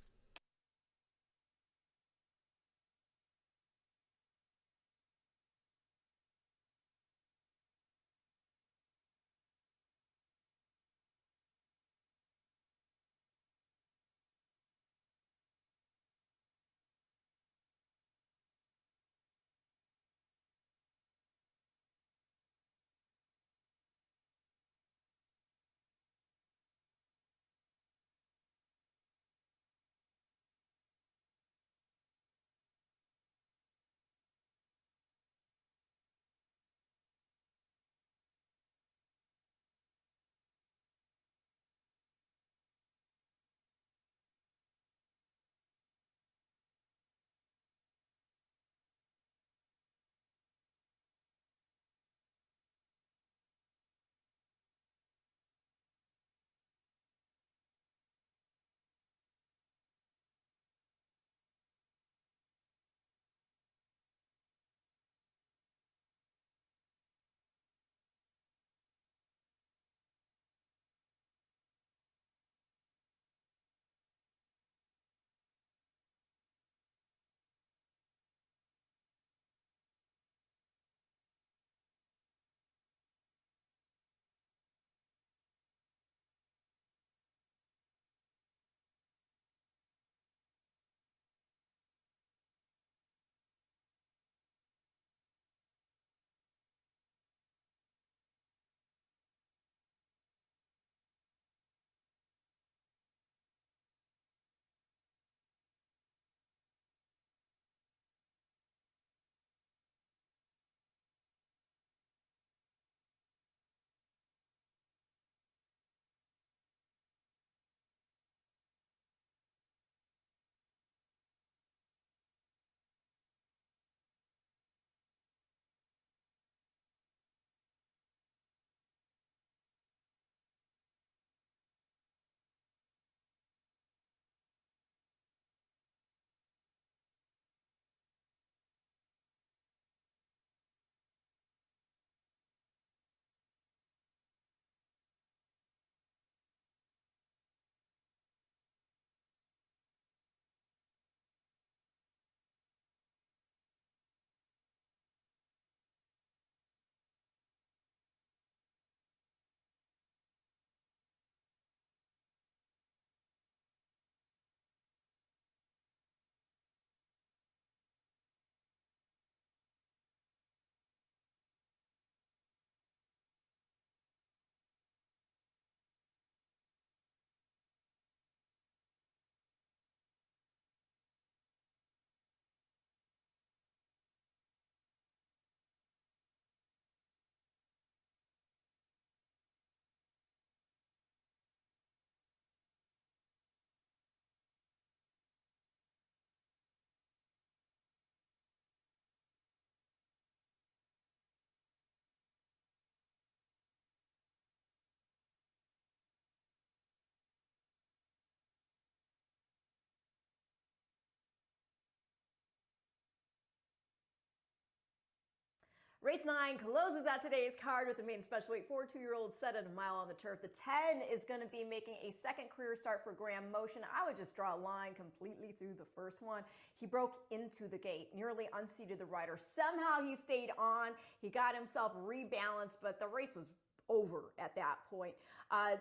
Race 9 closes out today's card with the main special weight 4-2-year-old set at a mile on the turf. The 10 is going to be making a second career start for Graham Motion. I would just draw a line completely through the first one. He broke into the gate, nearly unseated the rider. Somehow he stayed on. He got himself rebalanced, but the race was over at that point.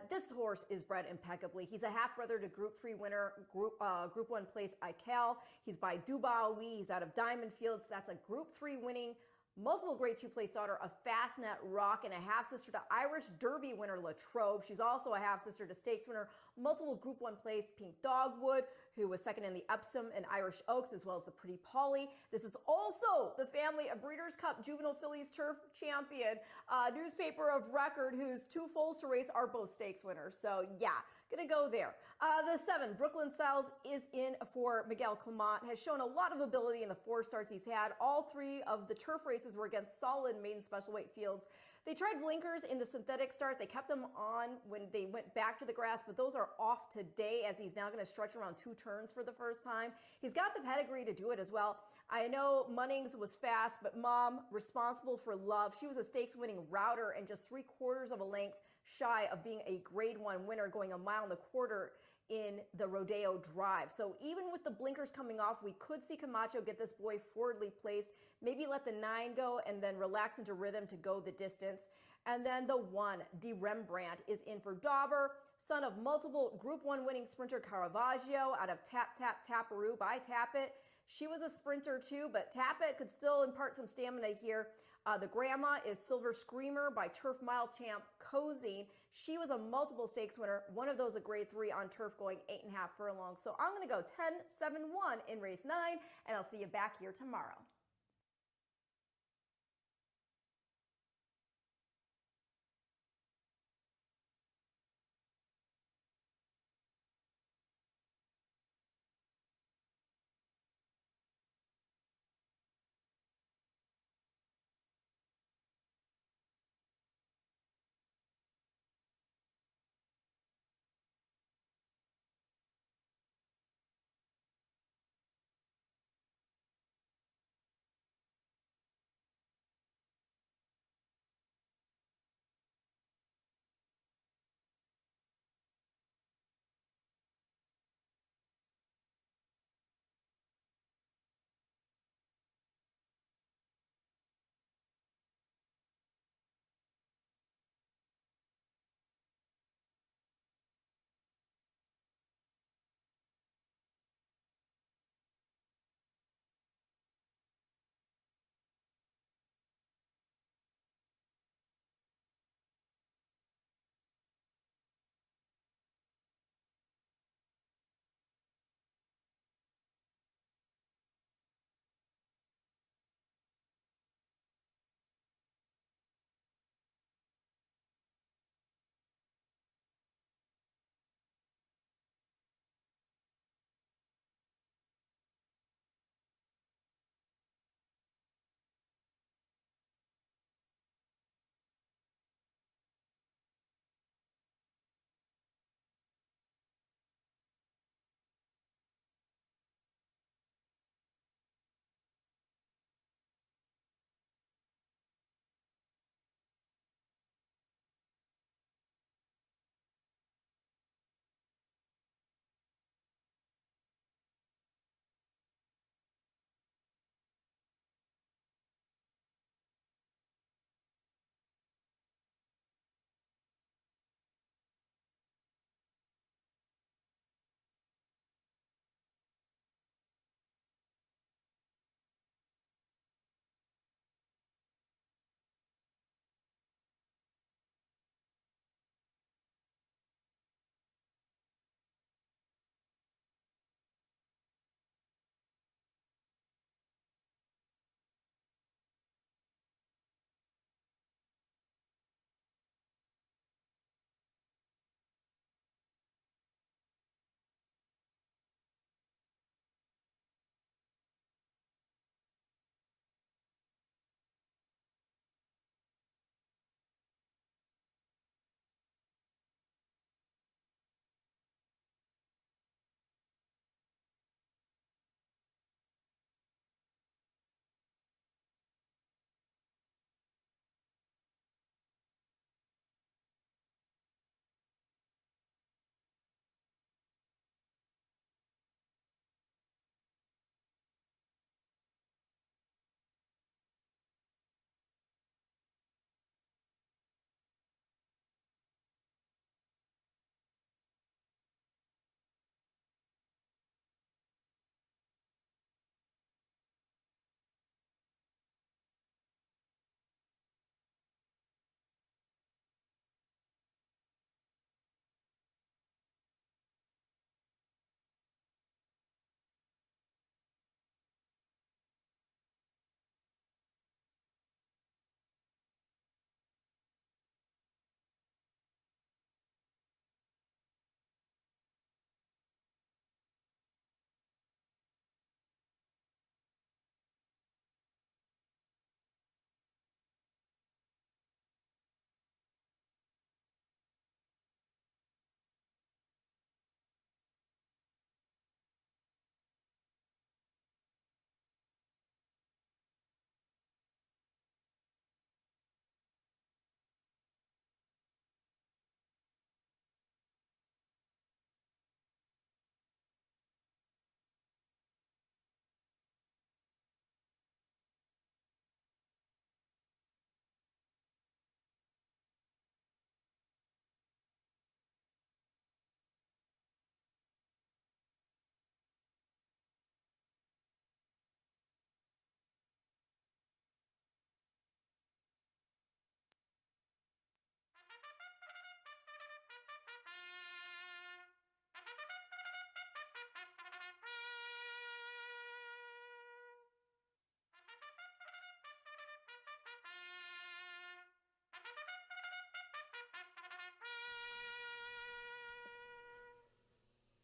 This horse is bred impeccably. He's a half-brother to Group 3 winner, Group 1 place Ical. He's by Dubaoui. He's out of Diamond Fields. That's a Group 3 winning, multiple Grade 2 place daughter of Fastnet Rock and a half-sister to Irish Derby winner Latrobe. She's also a half-sister to stakes winner, multiple Group 1 place Pink Dogwood, who was second in the Epsom and Irish Oaks, as well as the Pretty Polly. This is also the family of Breeders' Cup Juvenile Fillies Turf champion, newspaper of record, whose 2 foals to race are both stakes winners. So yeah, gonna go there. The 7, Brooklyn Styles, is in for Miguel Clement, has shown a lot of ability in the 4 starts he's had. All 3 of the turf races were against solid maiden special weight fields. They tried blinkers in the synthetic start. They kept them on when they went back to the grass, but those are off today as he's now going to stretch around 2 turns for the first time. He's got the pedigree to do it as well. I know Munnings was fast, but Mom, responsible for love. She was a stakes winning router and just 3/4 of a length shy of being a Grade 1 winner, going 1.25 miles in the Rodeo Drive. So even with the blinkers coming off, we could see Camacho get this boy forwardly placed, maybe let the 9 go and then relax into rhythm to go the distance. And then the 1, De Rembrandt, is in for Dauber, son of multiple Group 1 winning sprinter Caravaggio out of Tap Tap Taparoo by Tappet. She was a sprinter too, but Tappet could still impart some stamina here. The grandma is Silver Screamer by Turf Mile champ Cozine. She was a multiple stakes winner, one of those a Grade 3 on turf, going 8.5 furlongs. So I'm going to go 10-7-1 in race 9, and I'll see you back here tomorrow.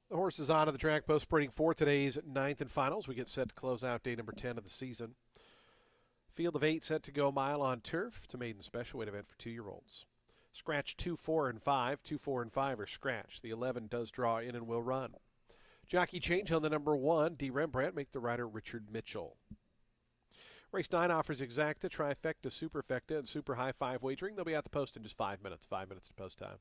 The horses onto the track post sprinting for today's ninth and finals. We get set to close out day number 10 of the season. Field of 8 set to go mile on turf. It's a maiden special weight event for 2-year-olds. Scratch 2, 4, and 5. 2, 4, and 5 are scratched. The 11 does draw in and will run. Jockey change on the number 1, D. Rembrandt, make the rider Richard Mitchell. Race 9 offers exacta, trifecta, superfecta, and super high 5 wagering. They'll be at the post in just 5 minutes. 5 minutes to post time.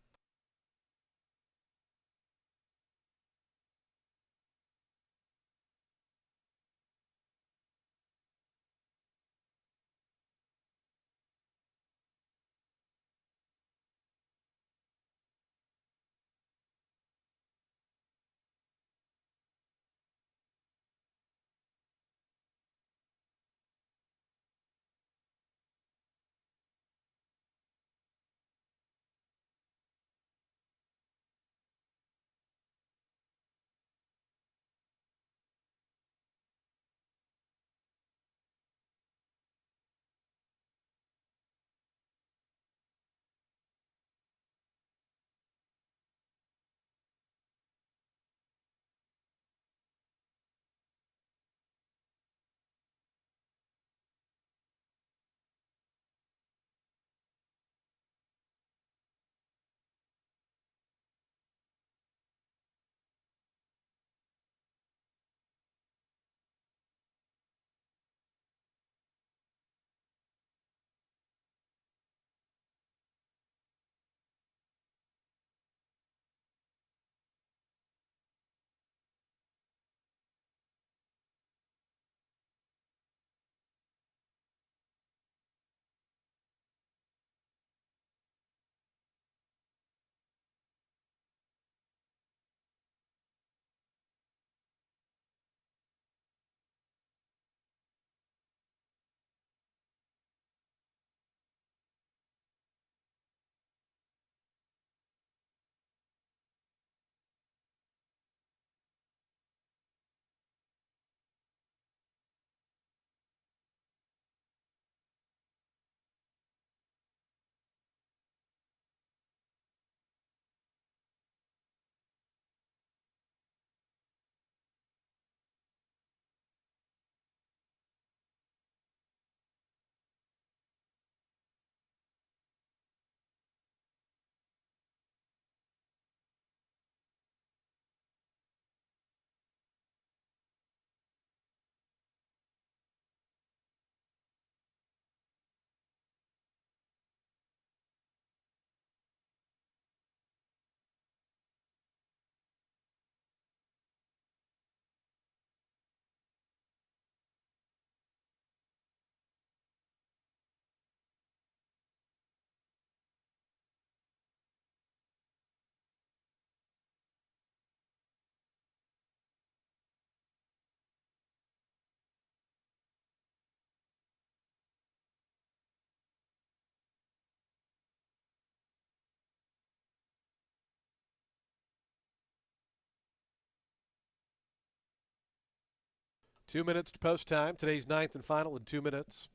Two minutes to post time. Today's ninth and final in 2 minutes.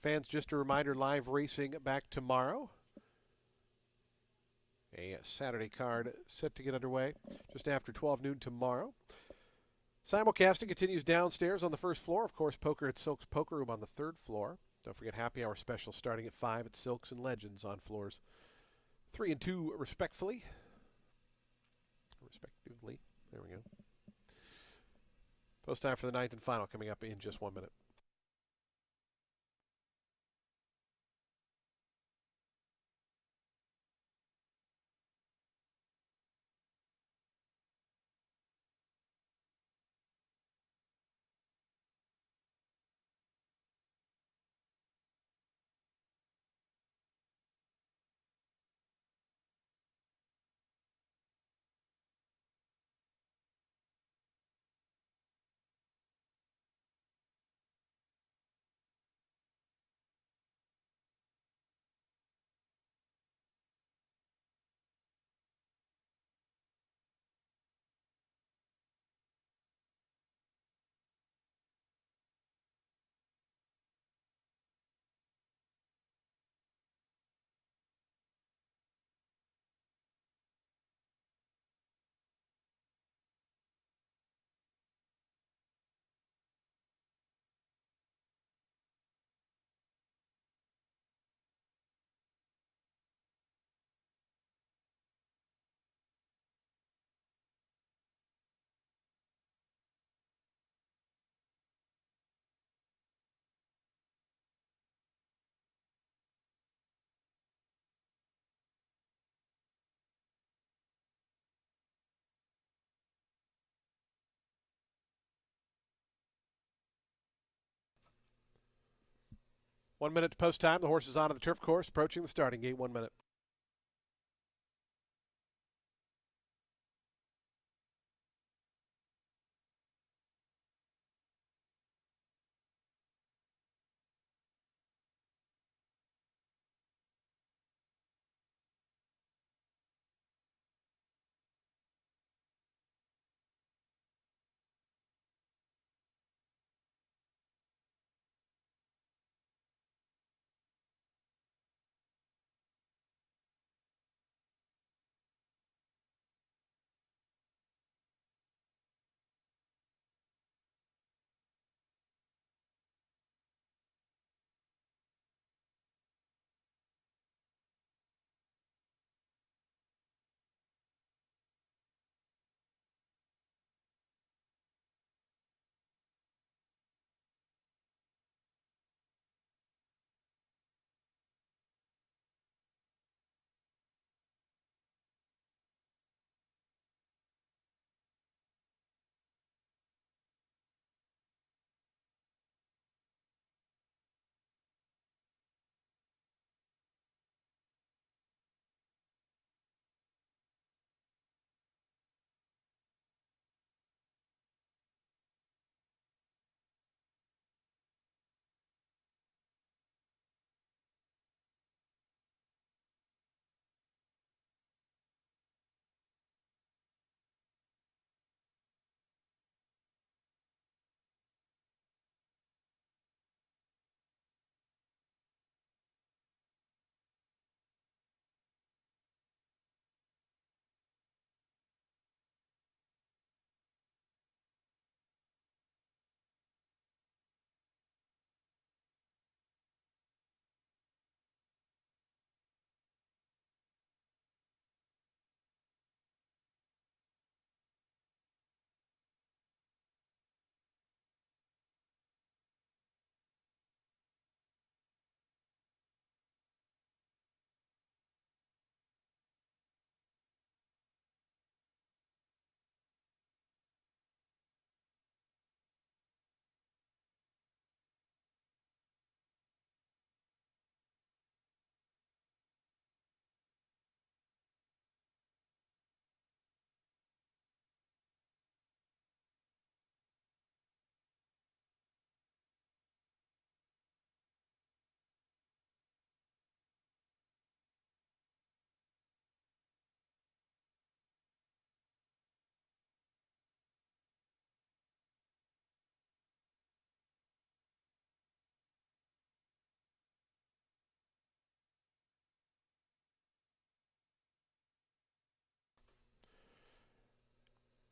Fans, just a reminder, live racing back tomorrow. A Saturday card set to get underway just after 12 noon tomorrow. Simulcasting continues downstairs on the first floor. Of course, poker at Silk's Poker Room on the third floor. Don't forget happy hour special starting at 5 at Silk's and Legends on floors 3 and 2 respectively. There we go. Post time for the ninth and final coming up in just 1 minute. 1 minute to post time. The horse is onto the turf course, approaching the starting gate. 1 minute.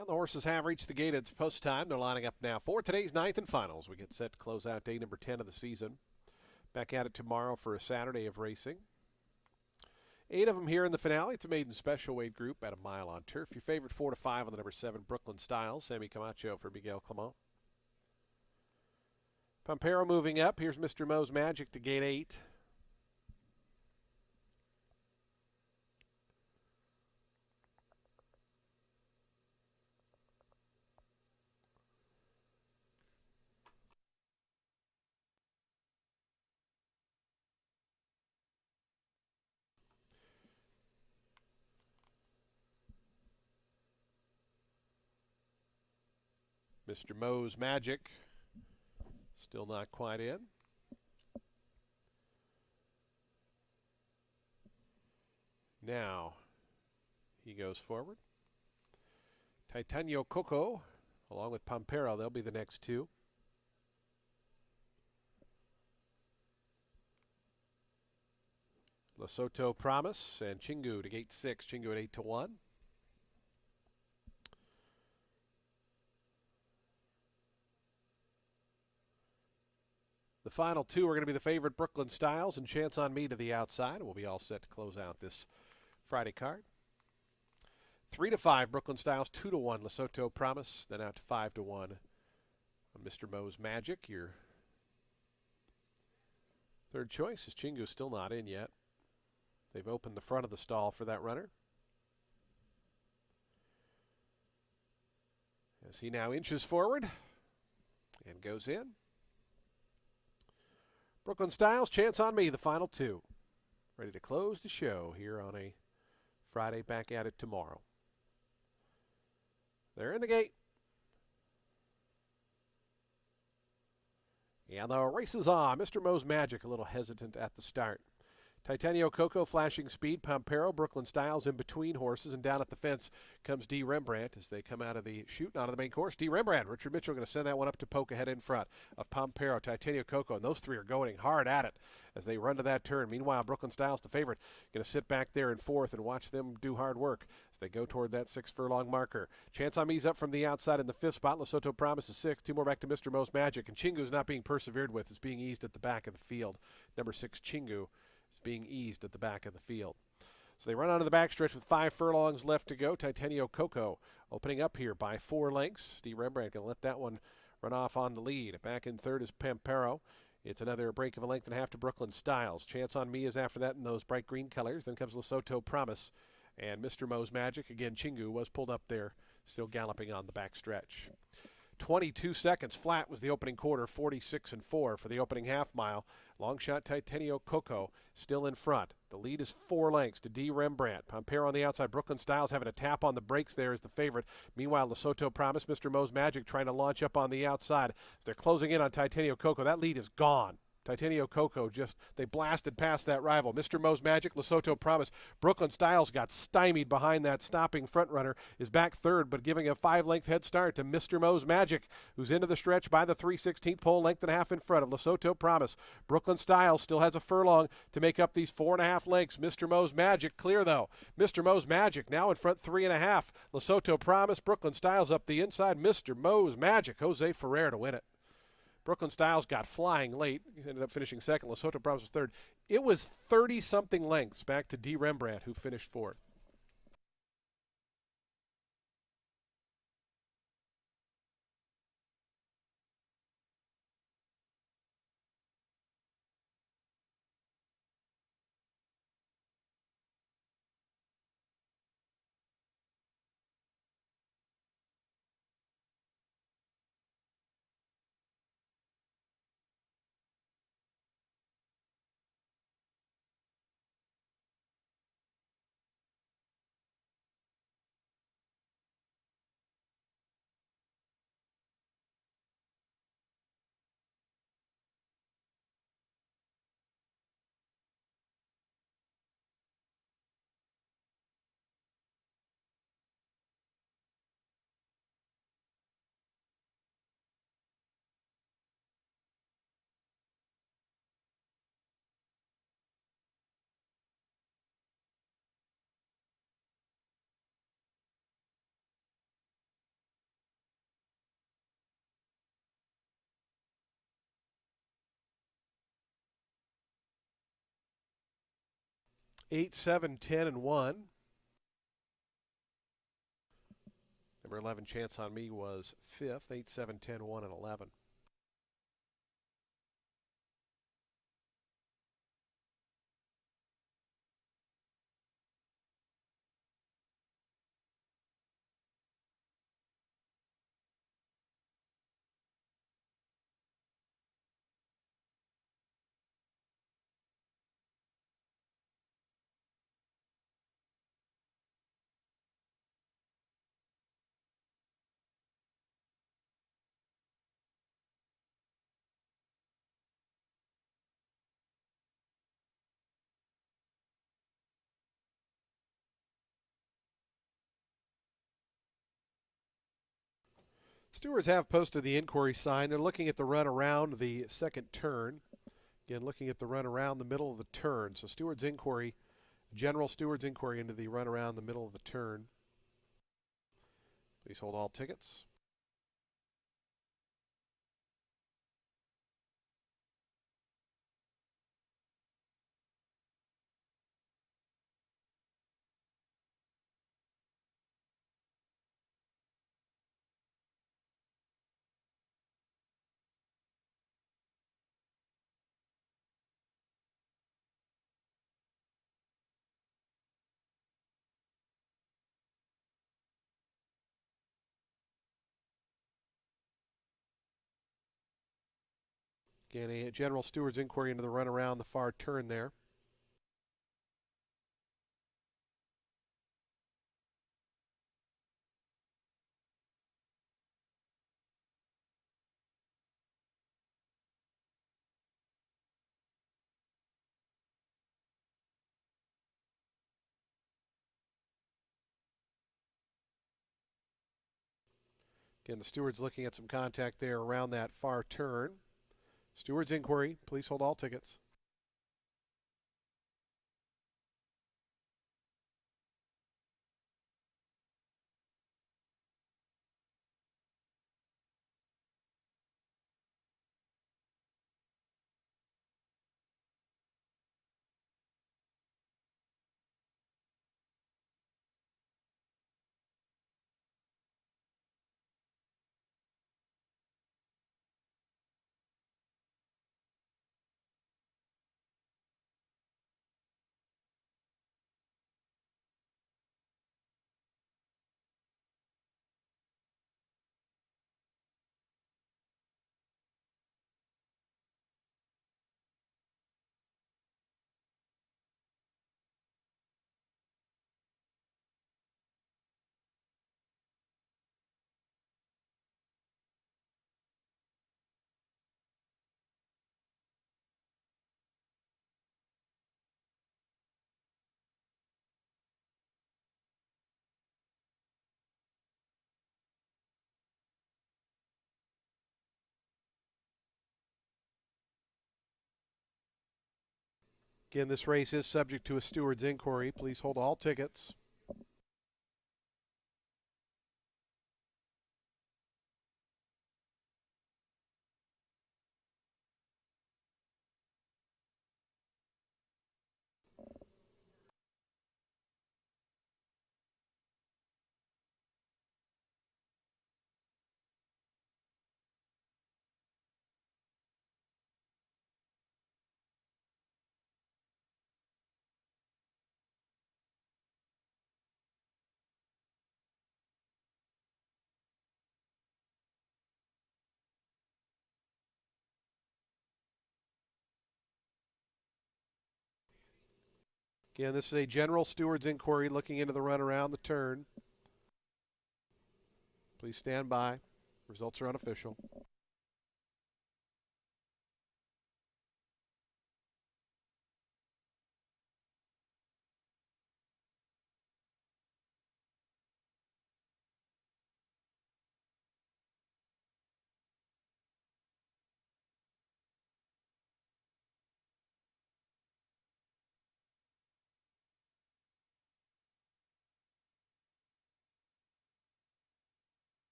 And the horses have reached the gate. It's post time. They're lining up now for today's ninth and finals. We get set to close out day number 10 of the season. Back at it tomorrow for a Saturday of racing. 8 of them here in the finale. It's a maiden special weight group at a mile on turf. Your favorite 4 to 5 on the number 7, Brooklyn Styles. Sammy Camacho for Miguel Clement. Pampero moving up. Here's Mr. Mo's Magic to gate 8. Mr. Mo's Magic still not quite in. Now he goes forward. Titano Coco along with Pampero, they'll be the next 2. Lesotho Promise and Chingu to gate 6. Chingu at 8 to 1. The final 2 are going to be the favorite Brooklyn Styles and Chance on Me to the outside. We'll be all set to close out this Friday card. 3 to 5 Brooklyn Styles, 2 to 1 Lesotho Promise, then out to 5 to 1 Mr. Mo's Magic. Your third choice is Chingu, still not in yet. They've opened the front of the stall for that runner. As he now inches forward and goes in. Brooklyn Styles, Chance on Me, the final two. Ready to close the show here on a Friday, back at it tomorrow. They're in the gate. And the race is on. Mr. Mo's Magic a little hesitant at the start. Titanio Coco, flashing speed. Pampero, Brooklyn Styles in between horses. And down at the fence comes D. Rembrandt as they come out of the chute and onto the main course. D. Rembrandt, Richard Mitchell going to send that one up to poke ahead in front of Pampero, Titanio Coco. And those three are going hard at it as they run to that turn. Meanwhile, Brooklyn Styles, the favorite, going to sit back there in fourth and watch them do hard work as they go toward that 6 furlong marker. Chance on Me's up from the outside in the 5th spot. Lesotho Promise is 6. 2 more back to Mr. Mo's Magic. And Chingu's not being persevered with. Is being eased at the back of the field. Number 6, Chingu, is being eased at the back of the field. So they run onto the backstretch with 5 furlongs left to go. Titanio Coco opening up here by 4 lengths. Steve Rembrandt going to let that one run off on the lead. Back in third is Pampero. It's another break of a length and a half to Brooklyn Styles. Chance on Me is after that in those bright green colors. Then comes Lesotho Promise. And Mr. Mo's Magic. Again, Chingu was pulled up there, still galloping on the backstretch. 22 seconds flat was the opening quarter, 46 and 4 for the opening half mile. Long shot Titanio Coco still in front. The lead is 4 lengths to D. Rembrandt. Pampero on the outside. Brooklyn Styles having a tap on the brakes there as the favorite. Meanwhile, Lesotho Promise, Mr. Mo's Magic trying to launch up on the outside. As they're closing in on Titanio Coco, that lead is gone. Titanio Coco they blasted past that rival. Mr. Mo's Magic, Lesotho Promise. Brooklyn Styles got stymied behind that stopping front runner, is back third, but giving a 5-length head start to Mr. Mo's Magic, who's into the stretch by the 3/16 pole, length and a half in front of Lesotho Promise. Brooklyn Styles still has a furlong to make up these 4.5 lengths. Mr. Mo's Magic clear though. Mr. Mo's Magic now in front 3.5. Lesotho Promise, Brooklyn Styles up the inside. Mr. Mo's Magic, Jose Ferrer to win it. Brooklyn Styles got flying late. He ended up finishing second. Lesotho Promise was third. It was 30-something lengths back to D. Rembrandt, who finished fourth. Eight, 7, 10, and 1. Number 11, Chance on Me, was fifth. 8, 7, 10, 1, and 11. Stewards have posted the inquiry sign. They're looking at the run around the second turn. Again, looking at the run around the middle of the turn. So Stewards inquiry, general Stewards inquiry into the run around the middle of the turn. Please hold all tickets. Again, a general steward's inquiry into the run around the far turn there. Again, the steward's looking at some contact there around that far turn. Steward's inquiry, please hold all tickets. Again, this race is subject to a steward's inquiry. Please hold all tickets. Again, this is a general steward's inquiry looking into the run around the turn. Please stand by. Results are unofficial.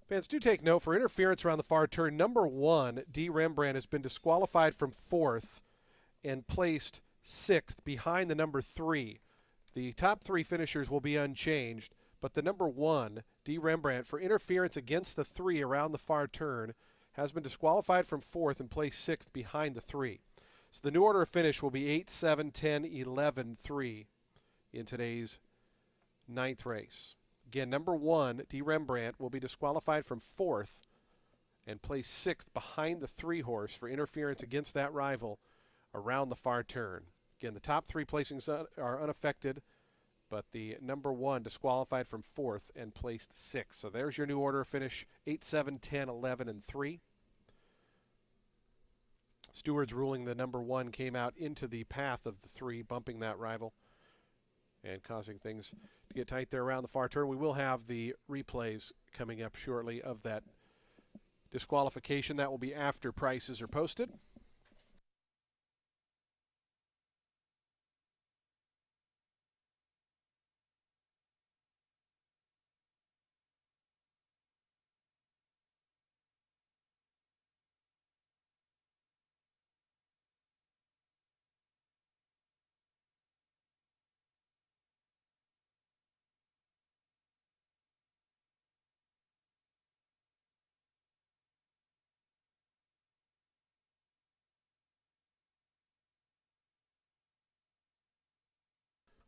Fans, do take note for interference around the far turn. Number 1, D. Rembrandt, has been disqualified from 4th and placed 6th behind the number 3. The top 3 finishers will be unchanged, but the number 1, D. Rembrandt, for interference against the 3 around the far turn, has been disqualified from 4th and placed 6th behind the 3. So the new order of finish will be 8, 7, 10, 11, 3 in today's 9th race. Again, number 1, D. Rembrandt, will be disqualified from 4th and placed 6th behind the 3 horse for interference against that rival around the far turn. Again, the top 3 placings are unaffected, but the number 1 disqualified from 4th and placed 6th. So there's your new order of finish: 8, 7, 10, 11, and 3. Stewards ruling the number 1 came out into the path of the 3, bumping that rival and causing things to get tight there around the far turn. We will have the replays coming up shortly of that disqualification. That will be after prices are posted.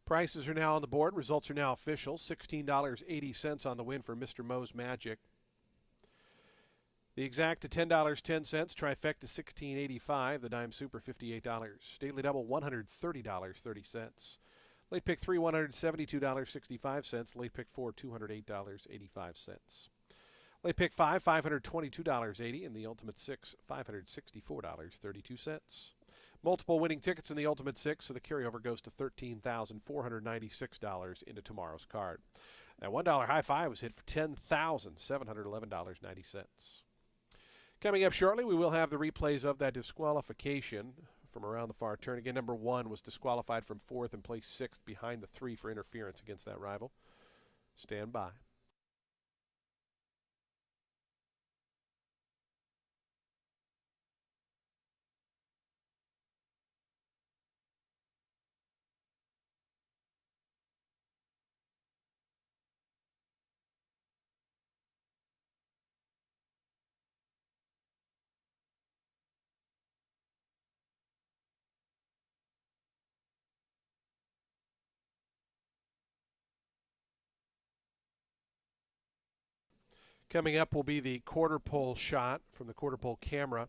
Prices are now on the board. Results are now official. $16.80 on the win for Mr. Mo's Magic. The exact to $10.10. Trifecta $16.85. The dime super $58. Daily double $130.30. Late pick 3 $172.65. Late pick 4 $208.85. Late pick 5 $522.80. And the ultimate 6 $564.32. Multiple winning tickets in the Ultimate 6, so the carryover goes to $13,496 into tomorrow's card. That $1 high five was hit for $10,711.90. Coming up shortly, we will have the replays of that disqualification from around the far turn. Again, number 1 was disqualified from 4th and placed 6th behind the 3 for interference against that rival. Stand by. Coming up will be the quarter pole shot from the quarter pole camera.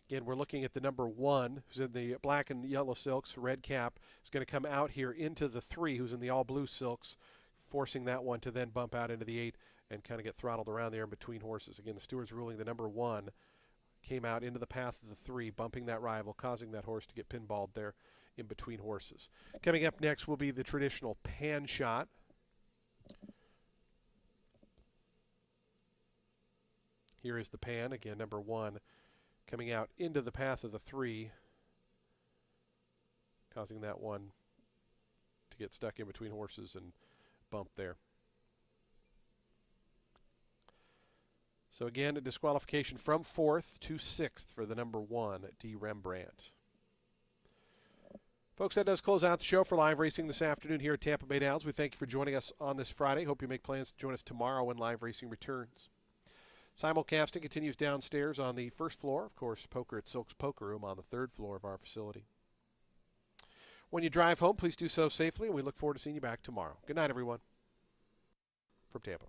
Again, we're looking at the number 1, who's in the black and yellow silks, red cap. Is going to come out here into the 3, who's in the all blue silks, forcing that one to then bump out into the 8 and kind of get throttled around there in between horses. Again, the stewards ruling the number 1 came out into the path of the 3, bumping that rival, causing that horse to get pinballed there in between horses. Coming up next will be the traditional pan shot. Here is the pan, again, number 1 coming out into the path of the 3, causing that one to get stuck in between horses and bump there. So again, a disqualification from 4th to 6th for the number 1, D. Rembrandt. Folks, that does close out the show for live racing this afternoon here at Tampa Bay Downs. We thank you for joining us on this Friday. Hope you make plans to join us tomorrow when live racing returns. Simulcasting continues downstairs on the first floor. Of course, poker at Silk's Poker Room on the 3rd floor of our facility. When you drive home, please do so safely, and we look forward to seeing you back tomorrow. Good night, everyone. From Tampa.